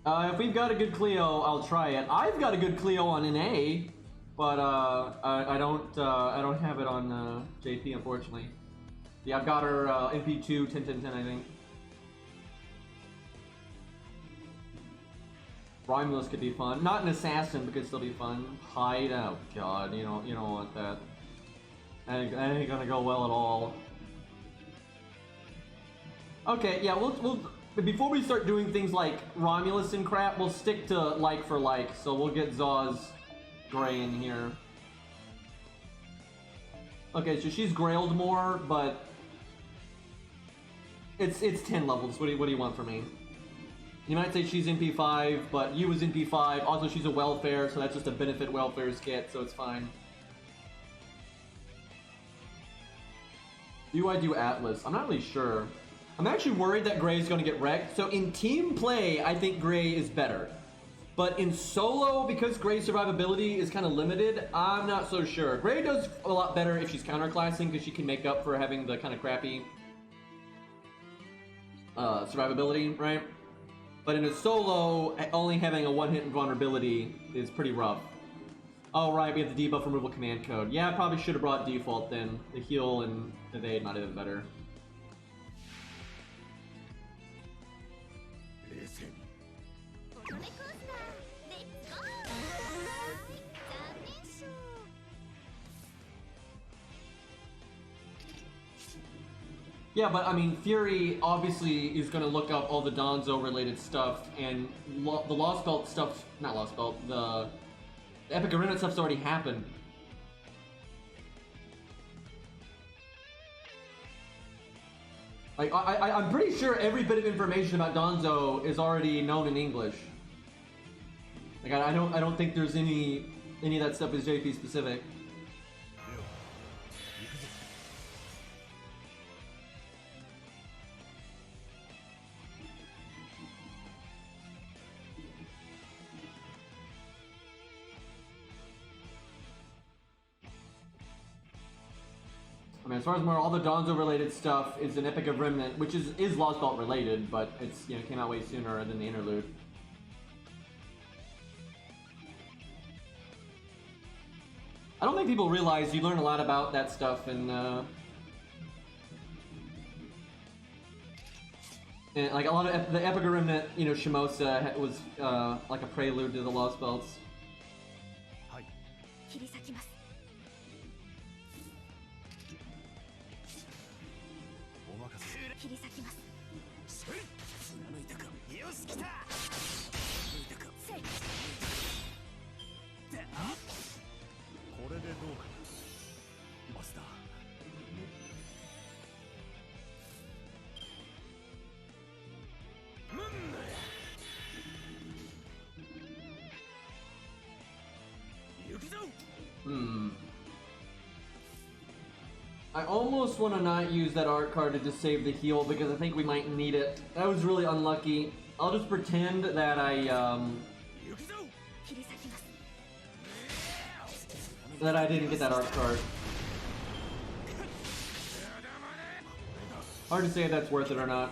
If we've got a good Cleo, I'll try it. I've got a good Cleo on NA, but I don't have it on JP, unfortunately. Yeah, I've got her MP2 10-10-10, I think. Romulus could be fun. Not an assassin, but could still be fun. Hide, oh god, you don't want that. That ain't gonna go well at all. Okay, yeah, we'll before we start doing things like Romulus and crap, we'll stick to like for like. So we'll get Zaw's Gray in here. Okay, so she's grailed more, but It's 10 levels. What do you want from me? You might say she's in P5, but you was in P5. Also, she's a welfare, so that's just a benefit welfare skit, so it's fine. Do I do Atlas? I'm not really sure. I'm actually worried that Gray's going to get wrecked. So in team play, I think Gray is better. But in solo, because Gray's survivability is kind of limited, I'm not so sure. Gray does a lot better if she's counterclassing, because she can make up for having the kind of crappy survivability, right? But in a solo, only having a one-hit invulnerability is pretty rough. Oh, right, we have the debuff removal command code. Yeah, I probably should have brought default then. The heal and evade might have been better. Yeah, but I mean, Fury obviously is going to look up all the Donzo-related stuff, and the Lost Belt stuff, not Lost Belt, the Epic Arena stuff's already happened. Like, I'm pretty sure every bit of information about Donzo is already known in English. Like, I don't think there's any of that stuff is JP specific. I mean, as far as more, all the Donzo-related stuff is an Epic of Remnant, which is Lost Belt related, but it's, you know, came out way sooner than the interlude. I don't think people realize you learn a lot about that stuff in like a lot of the Epic of Remnant, you know, Shimosa was like a prelude to the Lost Belts. I almost want to not use that art card to just save the heal because I think we might need it. That was really unlucky. I'll just pretend that that I didn't get that art card. Hard to say if that's worth it or not.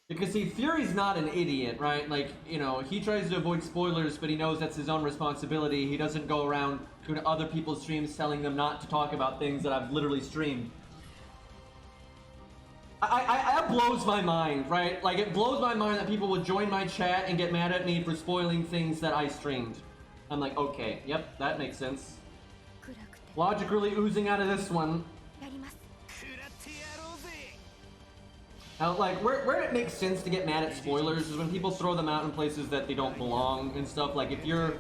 Because see, Fury's not an idiot, right? Like, you know, he tries to avoid spoilers, but he knows that's his own responsibility. He doesn't go around to other people's streams telling them not to talk about things that I've literally streamed. That blows my mind, right? Like, it blows my mind that people would join my chat and get mad at me for spoiling things that I streamed. I'm like, okay, yep, that makes sense. Logic really oozing out of this one. Now, like, where it makes sense to get mad at spoilers is when people throw them out in places that they don't belong and stuff. Like, if you're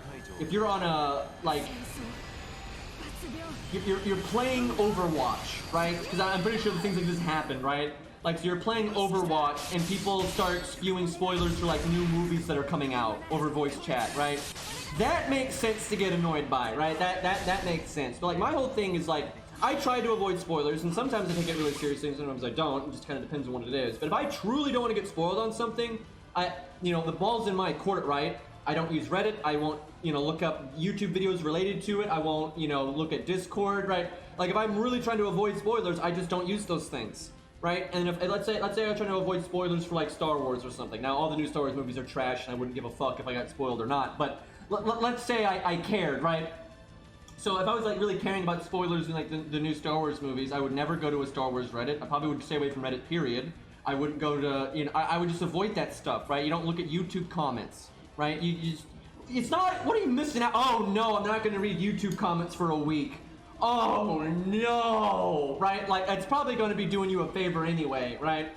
on a, like, you're playing Overwatch, right? Because I'm pretty sure things like this happen, right? Like, so you're playing Overwatch and people start spewing spoilers for, like, new movies that are coming out over voice chat, right? That makes sense to get annoyed by, right? That makes sense. But, like, my whole thing is, like, I try to avoid spoilers, and sometimes I take it really seriously, and sometimes I don't. It just kind of depends on what it is. But if I truly don't want to get spoiled on something, you know, the ball's in my court, right? I don't use Reddit. I won't, you know, look up YouTube videos related to it. I won't, you know, look at Discord, right? Like, if I'm really trying to avoid spoilers, I just don't use those things, right? And if let's say I'm trying to avoid spoilers for, like, Star Wars or something. Now, all the new Star Wars movies are trash, and I wouldn't give a fuck if I got spoiled or not. But let's say I cared, right? So if I was, like, really caring about spoilers in, like, the new Star Wars movies, I would never go to a Star Wars Reddit. I probably would stay away from Reddit, period. I wouldn't go to, you know, I would just avoid that stuff, right? You don't look at YouTube comments, right? You just, it's not, what are you missing out? Oh, no, I'm not going to read YouTube comments for a week. Oh no! Right? Like, it's probably going to be doing you a favor anyway, right?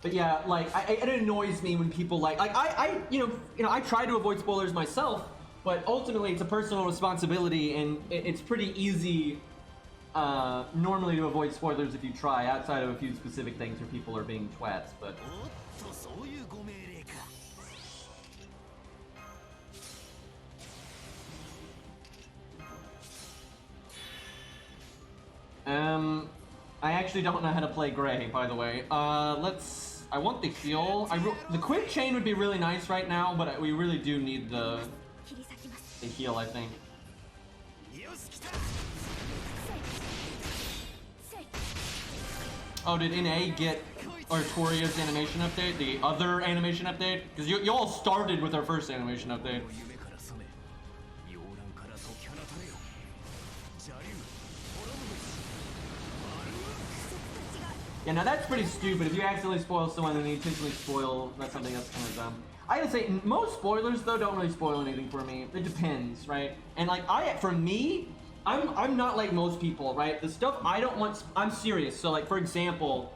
But yeah, like, it annoys me when people like I try to avoid spoilers myself, but ultimately it's a personal responsibility, and it's pretty easy normally to avoid spoilers if you try, outside of a few specific things where people are being twats, but... I actually don't know how to play Gray, by the way. I want the heal. The quick chain would be really nice right now, but we really do need the heal, I think. Oh, did NA get Artoria's animation update? The other animation update? Because you all started with our first animation update. Yeah, now that's pretty stupid. If you accidentally spoil someone and you intentionally spoil, that's something that's kind of dumb. I gotta say, most spoilers though don't really spoil anything for me. It depends, right? And like for me, I'm not like most people, right? The stuff I don't want, I'm serious. So like, for example,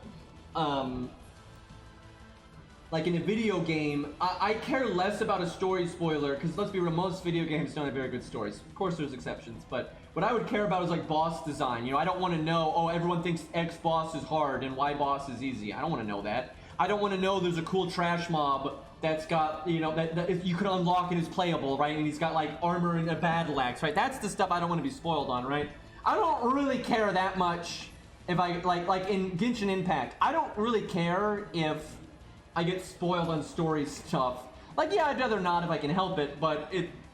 like in a video game, I care less about a story spoiler, because let's be real, most video games don't have very good stories. Of course there's exceptions, but what I would care about is like boss design. You know, I don't want to know, oh, everyone thinks X boss is hard and Y boss is easy. I don't want to know that. I don't want to know there's a cool trash mob that's got, you know, that if you could unlock and is playable, right? And he's got like armor and a battle axe, right? That's the stuff I don't want to be spoiled on, right? I don't really care that much if I, like in Genshin Impact, I don't really care if I get spoiled on story stuff. Like, yeah, I'd rather not if I can help it, but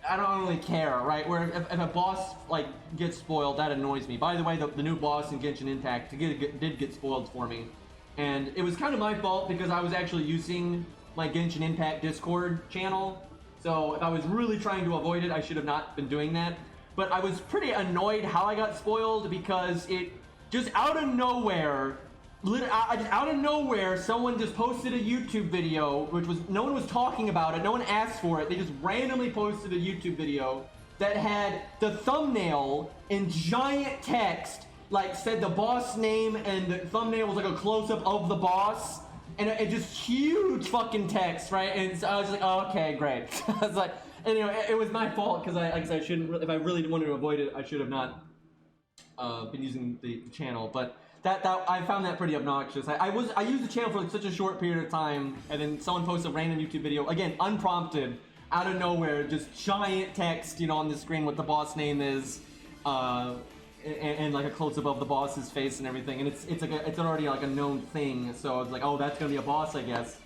I don't really care, right? Where if a boss, like, gets spoiled, that annoys me. By the way, the new boss in Genshin Impact did get spoiled for me. And it was kind of my fault because I was actually using my Genshin Impact Discord channel. So if I was really trying to avoid it, I should have not been doing that. But I was pretty annoyed how I got spoiled because it just out of nowhere, out of nowhere, someone just posted a YouTube video, which was, no one was talking about it, no one asked for it, they just randomly posted a YouTube video that had the thumbnail in giant text, like said the boss name, and the thumbnail was like a close-up of the boss, and it just huge fucking text, right? And so I was like, oh, okay, great. I was like, and, you know, it was my fault, because I shouldn't, if I really wanted to avoid it, I should have not been using the channel, but that I found that pretty obnoxious. I used the channel for like such a short period of time, and then someone posts a random YouTube video, again, unprompted, out of nowhere, just giant text, you know, on the screen what the boss name is, and like a close-up of the boss's face and everything, and it's already like a known thing, so I was like, oh, that's gonna be a boss, I guess.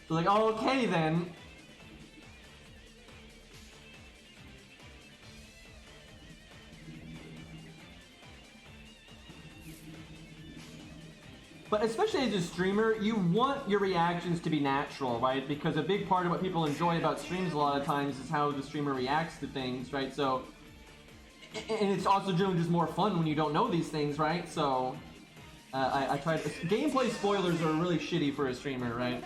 So like, oh, okay then. But especially as a streamer, you want your reactions to be natural, right? Because a big part of what people enjoy about streams a lot of times is how the streamer reacts to things, right? So, and it's also generally just more fun when you don't know these things, right? So, I tried. Gameplay spoilers are really shitty for a streamer, right?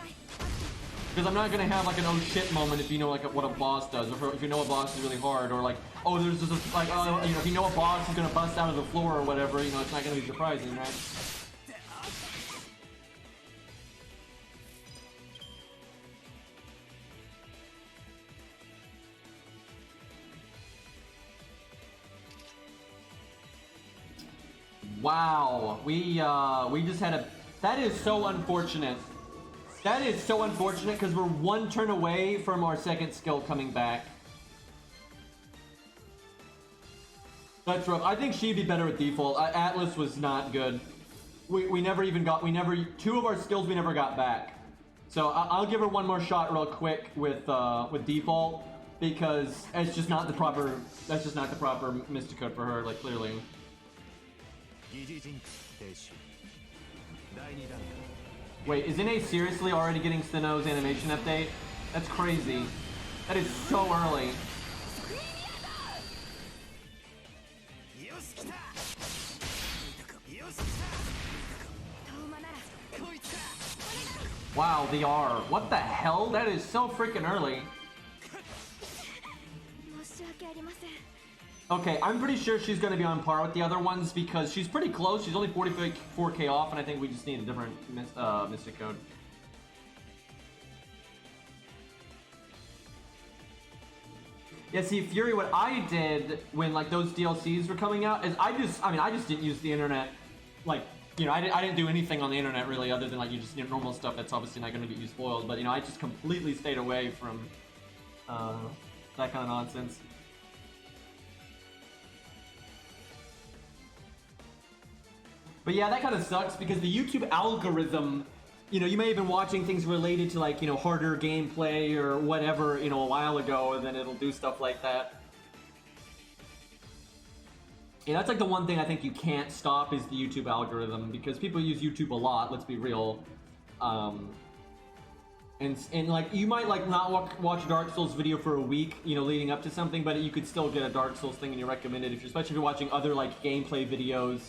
Because I'm not gonna have like an oh shit moment if you know like what a boss does, or if you know a boss is really hard, or like, oh, there's just like, oh, you know, if you know a boss is gonna bust out of the floor or whatever, you know, it's not gonna be surprising, right? Wow, we just had a, that is so unfortunate. That is so unfortunate because we're one turn away from our second skill coming back. That's rough. I think she'd be better with default. Atlas was not good. We never even got, two of our skills we never got back. So I'll give her one more shot real quick with default, because it's just not the proper, that's just not the proper Mystica for her, like, clearly. Wait, is NA seriously already getting Sinnoh's animation update? That's crazy. That is so early. Wow, they are. What the hell? That is so freaking early. Okay, I'm pretty sure she's going to be on par with the other ones because she's pretty close. She's only 44k off, and I think we just need a different Mystic Code. Yeah, see, Fury, what I did when, like, those DLCs were coming out is I just didn't use the internet. Like, you know, I didn't do anything on the internet, really, other than, like, you just, you know, normal stuff that's obviously not going to get you spoiled. But, you know, I just completely stayed away from that kind of nonsense. But yeah, that kind of sucks because the YouTube algorithm, you know, you may have been watching things related to, like, you know, harder gameplay or whatever, you know, a while ago, and then it'll do stuff like that. Yeah, that's like the one thing I think you can't stop is the YouTube algorithm because people use YouTube a lot, let's be real. And like, you might, like, not watch a Dark Souls video for a week, you know, leading up to something, but you could still get a Dark Souls thing and you recommend it, especially if you're watching other, like, gameplay videos.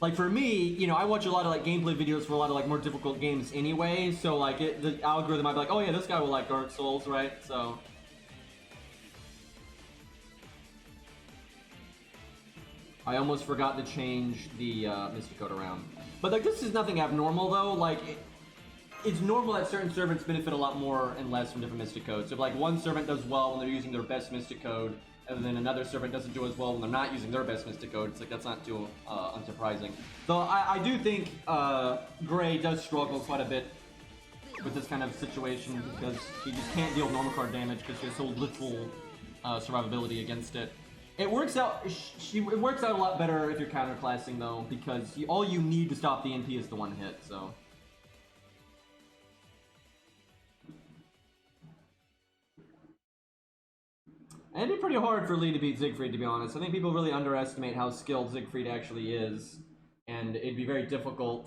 Like, for me, you know, I watch a lot of, like, gameplay videos for a lot of, like, more difficult games anyway, so, like, the algorithm might be like, oh yeah, this guy will like Dark Souls, right? So... I almost forgot to change the Mystic Code around. But, like, this is nothing abnormal, though. Like, it's normal that certain servants benefit a lot more and less from different Mystic Codes. So, if, like, one servant does well when they're using their best Mystic Code, and then another servant doesn't do as well when they're not using their best Mystic Code, it's like, that's not too unsurprising. Though, I do think Gray does struggle quite a bit with this kind of situation, because she just can't deal with normal card damage because she has so little survivability against it. It works out. It works out a lot better if you're counterclassing, though, because all you need to stop the NP is the one hit. So. And it'd be pretty hard for Lee to beat Siegfried, to be honest. I think people really underestimate how skilled Siegfried actually is, and it'd be very difficult.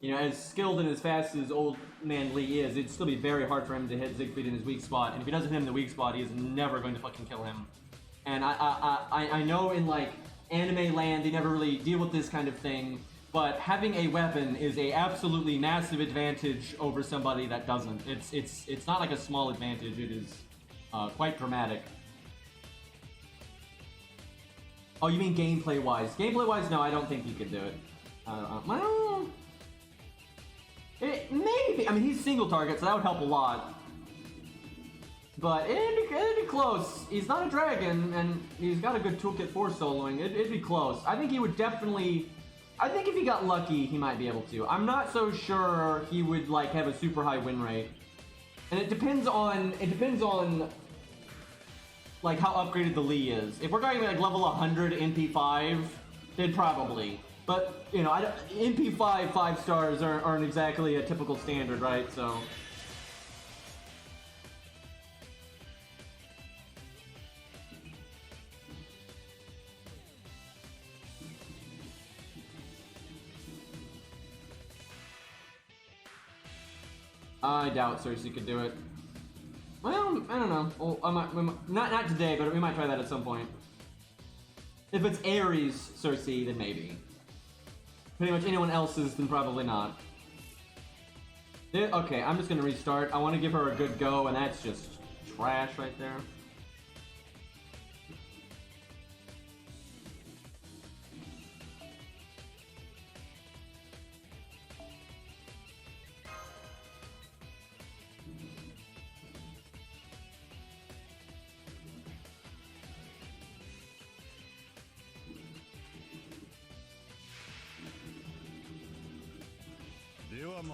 You know, as skilled and as fast as old man Lee is, it'd still be very hard for him to hit Siegfried in his weak spot. And if he doesn't hit him in the weak spot, he is never going to fucking kill him. And I know in, like, anime land they never really deal with this kind of thing, but having a weapon is a absolutely massive advantage over somebody that doesn't. It's not like a small advantage, it is quite dramatic. Oh, you mean gameplay-wise? Gameplay-wise, no, I don't think he could do it. Well... maybe, I mean, he's single target, so that would help a lot. But it'd be close. He's not a dragon, and he's got a good toolkit for soloing. It'd be close. I think he would definitely... I think if he got lucky, he might be able to. I'm not so sure he would, like, have a super high win rate. And it depends on, like, how upgraded the Lee is. If we're going, like, level 100 NP5, then probably. But, you know, NP5 5 stars aren't exactly a typical standard, right? So... I doubt Cersei could do it. Well, I don't know. Well, not today, but we might try that at some point. If it's Ares Cersei, then maybe. Pretty much anyone else's, then probably not. Okay, I'm just gonna restart. I want to give her a good go, and that's just trash right there.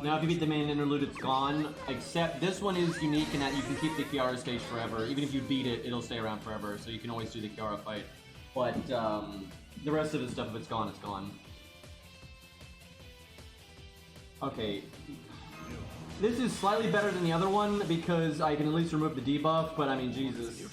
Now, if you beat the main interlude, it's gone. Except this one is unique in that you can keep the Kiara stage forever. Even if you beat it, it'll stay around forever. So you can always do the Kiara fight. But the rest of the stuff, if it's gone, it's gone. Okay. This is slightly better than the other one because I can at least remove the debuff. But I mean, Jesus.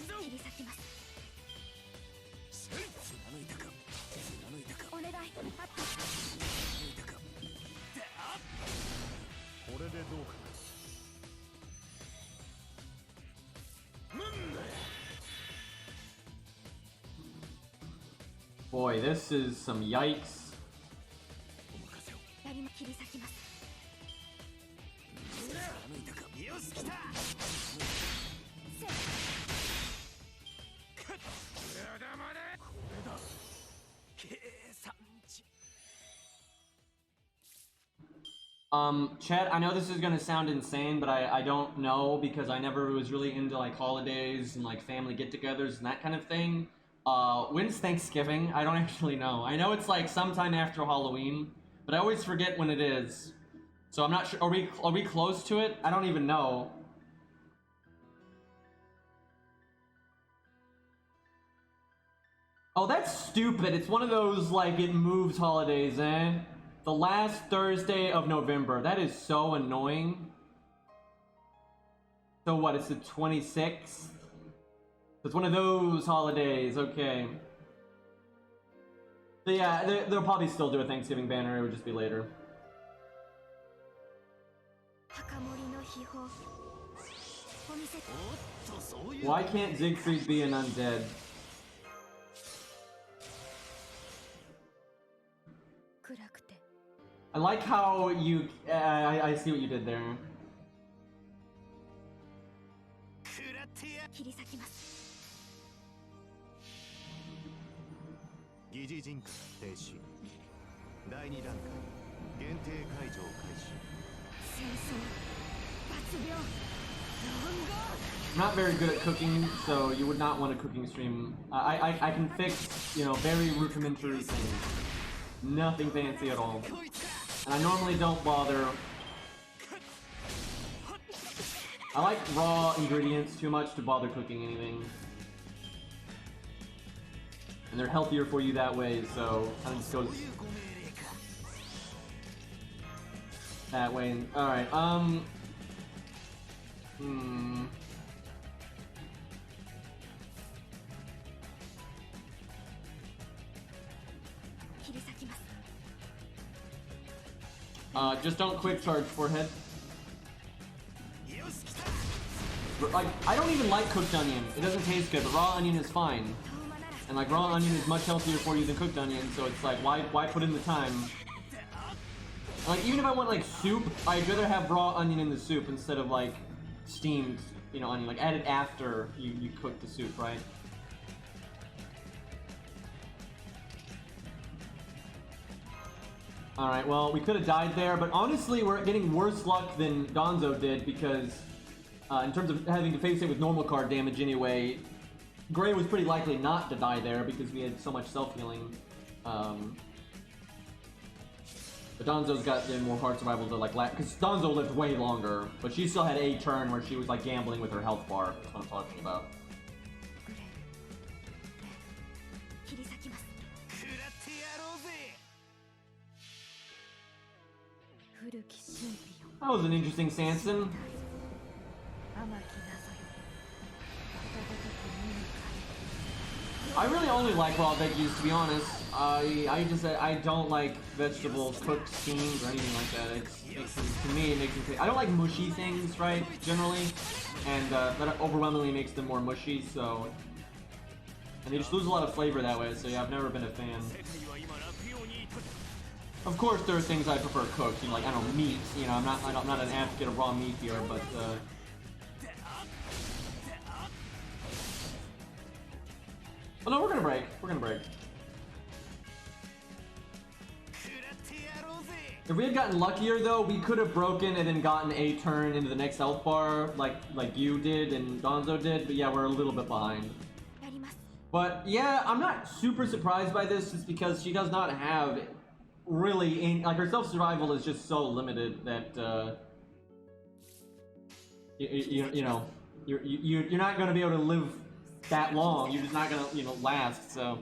Boy, this is some yikes. Chat, I know this is gonna sound insane, but I don't know because I never was really into like holidays and like family get-togethers and that kind of thing. When's Thanksgiving? I don't actually know. I know it's like sometime after Halloween, but I always forget when it is. So I'm not sure. Are we close to it? I don't even know. Oh, that's stupid. It's one of those like it moves holidays, eh? The last Thursday of November. That is so annoying. So what? It's the 26th? It's one of those holidays. Okay. But yeah, they'll probably still do a Thanksgiving banner. It would just be later. Why can't Siegfried be an undead? I like how you... I see what you did there. I'm not very good at cooking, so you would not want a cooking stream. I can fix, you know, very rudimentary things. Nothing fancy at all. And I normally don't bother. I like raw ingredients too much to bother cooking anything. And they're healthier for you that way, so kind of just goes that way. Alright, just don't quick charge forehead. Like, I don't even like cooked onion. It doesn't taste good, but raw onion is fine. And like, raw onion is much healthier for you than cooked onion, so it's like, why put in the time? Like, even if I want like soup, I'd rather have raw onion in the soup instead of like steamed, you know, onion. Like, add it after you cook the soup, right? Alright, well, we could have died there, but honestly, we're getting worse luck than Donzo did because, in terms of having to face it with normal card damage anyway, Gray was pretty likely not to die there because we had so much self-healing. But Donzo's got the more hard survival to like, because Donzo lived way longer, but she still had a turn where she was like gambling with her health bar. That's what I'm talking about. That was an interesting Sanson. I really only like raw veggies, to be honest. I don't like vegetables cooked, steamed, or anything like that. To me, it makes me. I don't like mushy things, right? Generally, and that overwhelmingly makes them more mushy. So, and they just lose a lot of flavor that way. So yeah, I've never been a fan. Of course, there are things I prefer cooked. You know, like I don't know, meat. You know, I'm not an advocate of raw meat here, but. Oh no, we're gonna break. We're gonna break. If we had gotten luckier though, we could have broken and then gotten a turn into the next health bar, like you did and Donzo did. But yeah, we're a little bit behind. But yeah, I'm not super surprised by this, just because she does not have really like her self-survival is just so limited that you know you're not gonna be able to live that long. You're just not gonna, you know, last, so.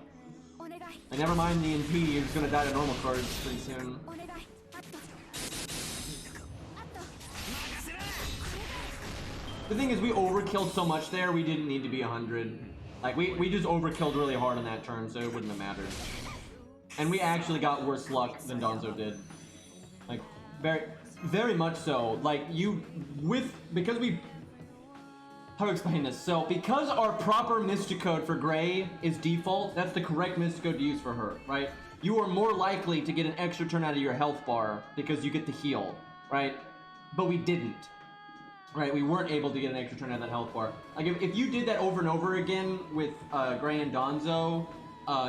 And never mind the NP, you're just gonna die to normal cards pretty soon. The thing is, we overkilled so much there, we didn't need to be 100. Like, we just overkilled really hard on that turn, so it wouldn't have mattered. And we actually got worse luck than Donzo did. Like, very much so. Like, because we... How to explain this? So, because our proper Mystic Code for Gray is default, that's the correct Mystic Code to use for her, right? You are more likely to get an extra turn out of your health bar because you get the heal, right? But we didn't. right? We weren't able to get an extra turn out of that health bar. Like, if you did that over and over again with Gray and Donzo,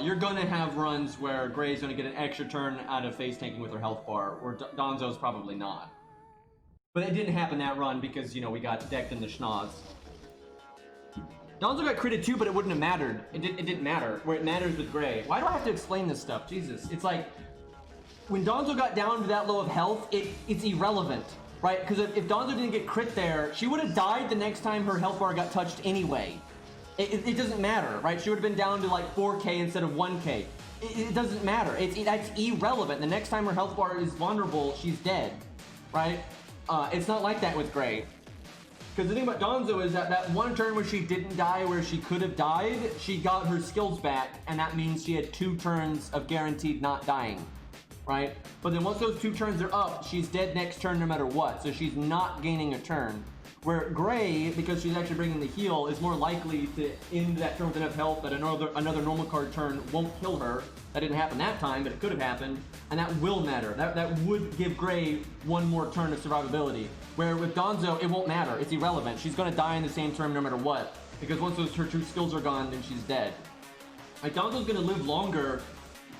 you're gonna have runs where Gray's gonna get an extra turn out of face tanking with her health bar, where Donzo's probably not. But it didn't happen that run because, you know, we got decked in the schnoz. Donzo got critted too, but it wouldn't have mattered. It didn't matter. Where it matters with Gray. Why do I have to explain this stuff? Jesus. It's like, when Donzo got down to that low of health, it's irrelevant, right? Because if Donzo didn't get crit there, she would have died the next time her health bar got touched anyway. It doesn't matter, right? She would have been down to like 4k instead of 1k. It doesn't matter. That's irrelevant. The next time her health bar is vulnerable, she's dead, right? It's not like that with Gray. Because the thing about Donzo is that one turn where she didn't die where she could have died, she got her skills back, and that means she had 2 turns of guaranteed not dying, right? But then once those 2 turns are up, she's dead next turn no matter what, so she's not gaining a turn. Where Gray, because she's actually bringing the heal, is more likely to end that turn with enough health that another normal card turn won't kill her. That didn't happen that time, but it could have happened, and that will matter. That would give Gray 1 more turn of survivability. Where with Donzo, it won't matter. It's irrelevant. She's going to die in the same turn no matter what, because once her 2 skills are gone, then she's dead. Like, Donzo's going to live longer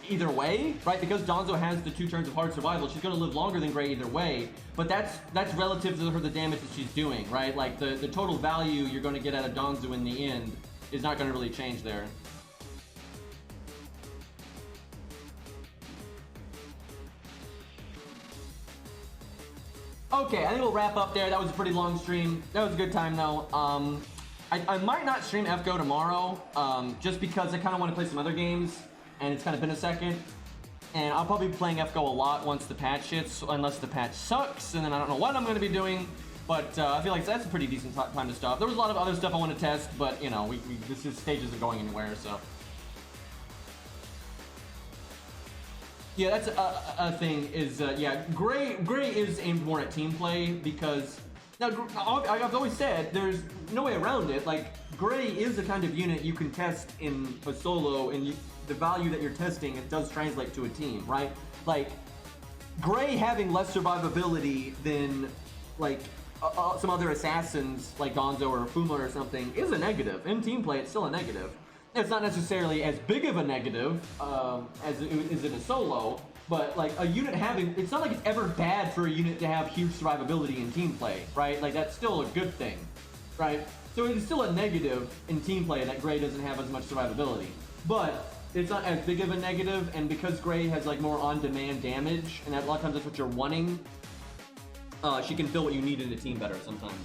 either way, right? Because Donzo has the 2 turns of hard survival, she's going to live longer than Gray either way, but that's relative to her, the damage that she's doing, right? Like, the total value you're going to get out of Donzo in the end is not going to really change there. Okay, I think we'll wrap up there. That was a pretty long stream. That was a good time, though. I might not stream FGO tomorrow, just because I kind of want to play some other games, and it's kind of been a second. And I'll probably be playing FGO a lot once the patch hits, unless the patch sucks, and then I don't know what I'm going to be doing. But I feel like that's a pretty decent time to stop. There was a lot of other stuff I want to test, but, you know, this is stages of going anywhere, so. Yeah, that's a thing, is, yeah, Gray is aimed more at team play, because, now, I've always said, there's no way around it. Like, Gray is the kind of unit you can test in a solo, and the value that you're testing, it does translate to a team, right? Like, Gray having less survivability than, like, some other assassins, like Donzo or Fuma or something, is a negative. In team play, it's still a negative. It's not necessarily as big of a negative as it is in a solo, but like a unit having, it's not like it's ever bad for a unit to have huge survivability in team play, right? Like, that's still a good thing, right? So it's still a negative in team play that Gray doesn't have as much survivability, but it's not as big of a negative, and because Gray has like more on-demand damage, and a lot of times that's what you're wanting, she can fill what you need in a team better sometimes.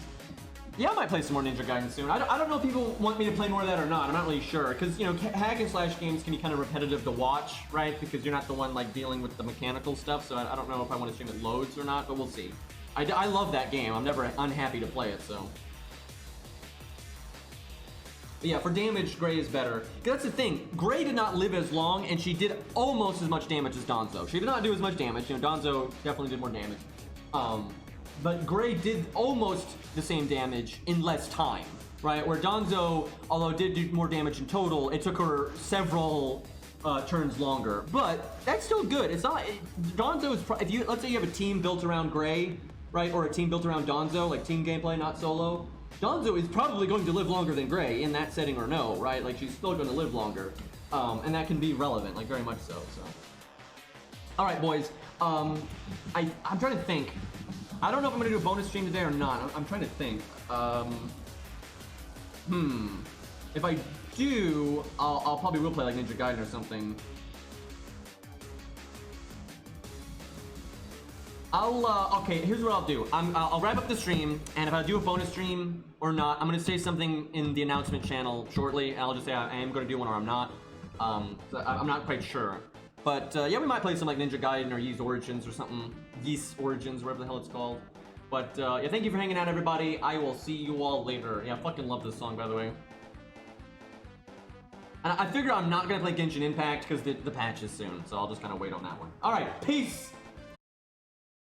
Yeah, I might play some more Ninja Gaiden soon. I don't know if people want me to play more of that or not. I'm not really sure. Because, you know, hack and slash games can be kind of repetitive to watch, right? Because you're not the one, like, dealing with the mechanical stuff. So I don't know if I want to stream it loads or not, but we'll see. I love that game. I'm never unhappy to play it, so. But yeah, for damage, Gray is better. That's the thing. Gray did not live as long, and she did almost as much damage as Donzo. She did not do as much damage. You know, Donzo definitely did more damage. But Gray did almost the same damage in less time, right? Where Donzo, although did do more damage in total, it took her several turns longer. But that's still good. It's not, Donzo is, if you, let's say you have a team built around Gray, right? Or a team built around Donzo, like team gameplay, not solo. Donzo is probably going to live longer than Gray in that setting or no, right? Like, she's still going to live longer. And that can be relevant, like very much so. All right, boys. I'm trying to think. I don't know if I'm gonna do a bonus stream today or not. I'm trying to think. If I do, I'll probably will play like Ninja Gaiden or something. Okay, here's what I'll do. I'll wrap up the stream, and if I do a bonus stream or not, I'm gonna say something in the announcement channel shortly, and I'll just say I am gonna do one or I'm not. So I'm not quite sure. But yeah, we might play some like Ninja Gaiden or Ys Origins or something. Ys Origins, whatever the hell it's called. But yeah, thank you for hanging out, everybody. I will see you all later. Yeah, I fucking love this song, by the way. And I figure I'm not gonna play Genshin Impact because the patch is soon, so I'll just kind of wait on that one. All right, peace.